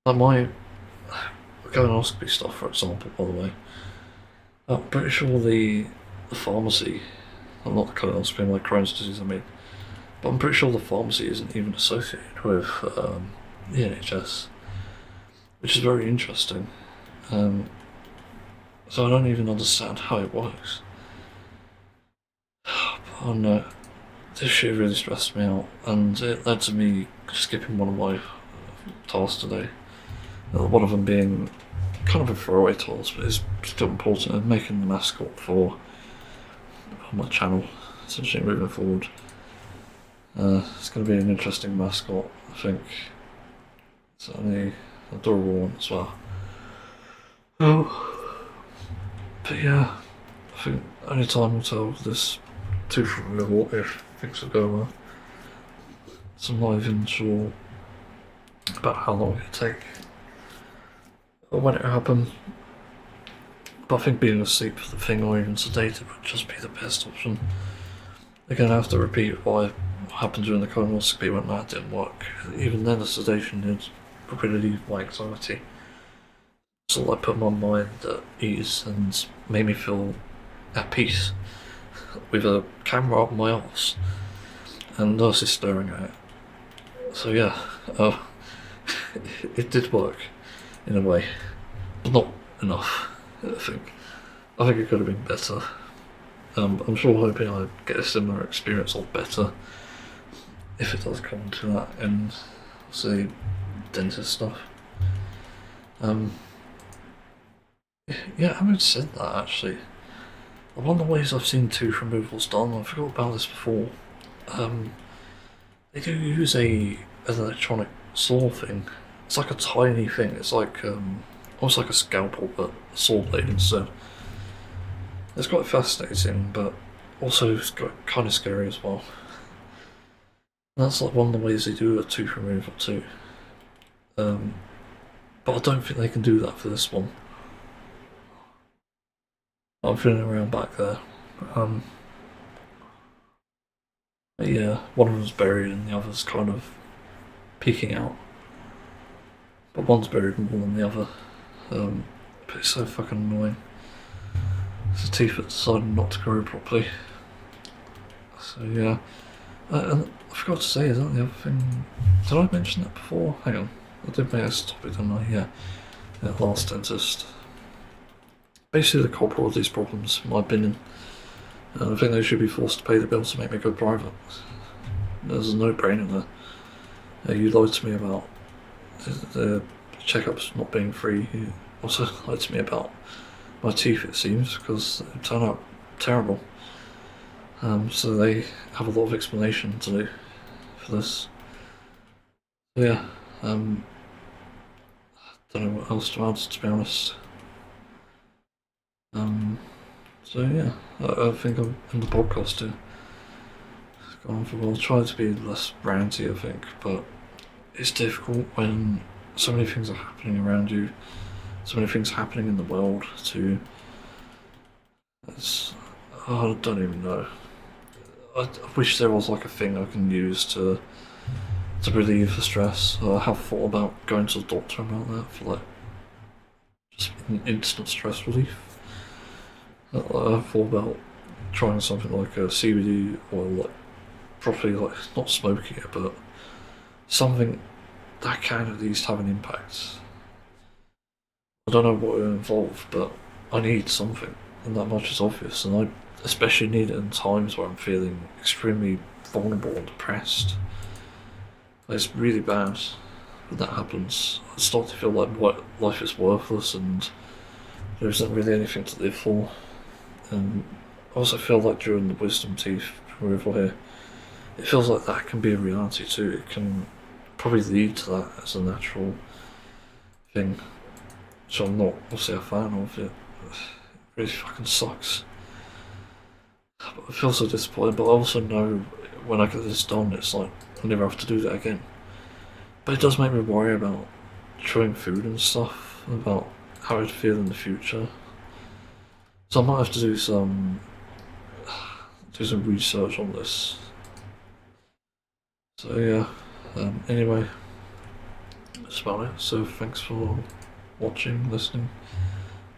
Like my colonoscopy stuff, for example, by the way. I'm pretty sure the pharmacy, well, not the colonoscopy, like Crohn's disease, I mean, but I'm pretty sure the pharmacy isn't even associated with the NHS, which is very interesting. So I don't even understand how it works. Oh no, this shit really stressed me out, and it led to me skipping one of my tasks today. One of them being kind of a throwaway task, but it's still important, and making the mascot for my channel, essentially moving forward. It's going to be an interesting mascot, I think. It's an adorable one as well. Oh, but yeah, I think only time will tell with this tooth removal if things will go well. So I'm not even sure about how long it'll take or when it'll happen. But I think being asleep for the thing or even sedated would just be the best option. They're going to have to repeat what happened during the colonoscopy when that didn't work. Even then, the sedation did relieve my anxiety. So like put my mind at ease and made me feel at peace with a camera up my arse and nurses staring at it. So yeah, it did work in a way, but not enough. I think it could have been better. I'm sure hoping I get a similar experience or better if it does come to that, and say dentist stuff. Yeah, having said that, actually, one of the ways I've seen tooth removals done, I forgot about this before. They do use an electronic saw thing. It's like a tiny thing. It's like almost like a scalpel, but a saw blade instead. It's quite fascinating, but also it's kind of scary as well. And that's like one of the ways they do a tooth removal too. But I don't think they can do that for this one. I'm feeling around back there. Yeah, one of them's buried and the other's kind of peeking out. But one's buried more than the other. But it's so fucking annoying. It's a teeth that decided not to grow properly. So yeah. And I forgot to say, is that the other thing? Did I mention that before? Hang on. I did make this topic, didn't I? Yeah. Last dentist. Basically the culprit of these problems, in my opinion. I think they should be forced to pay the bills to make me go private. There's no brainer there. You lied to me about the checkups not being free. You also lied to me about my teeth, it seems, because they turn out terrible. So they have a lot of explanation to do for this. So yeah, don't know what else to add, to be honest. So yeah, I think I'm in the podcast too. Gone for a while. Try to be less ranty, I think, but it's difficult when so many things are happening around you, so many things happening in the world too. I don't even know. I wish there was like a thing I can use to relieve the stress. I have thought about going to the doctor about that for like just instant stress relief. I've thought about trying something like a CBD oil, like properly, like, not smoking it, but something that can at least have an impact. I don't know what will involve, but I need something, and that much is obvious, and I especially need it in times where I'm feeling extremely vulnerable and depressed. It's really bad when that happens. I start to feel like life is worthless and there isn't really anything to live for. And I also feel like during the wisdom teeth removal here, it feels like that can be a reality too. It can probably lead to that as a natural thing. So I'm not obviously a fan of it. It really fucking sucks. I feel so disappointed, but I also know when I get this done, it's like I'll never have to do that again. But it does make me worry about chewing food and stuff, about how I'd feel in the future. So I might have to do some research on this. So yeah. Anyway, that's about it. So thanks for watching, listening.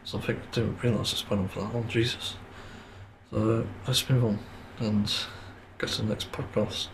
So I think I didn't realise it's went on for that long. Jesus. So let's move on and get to the next podcast.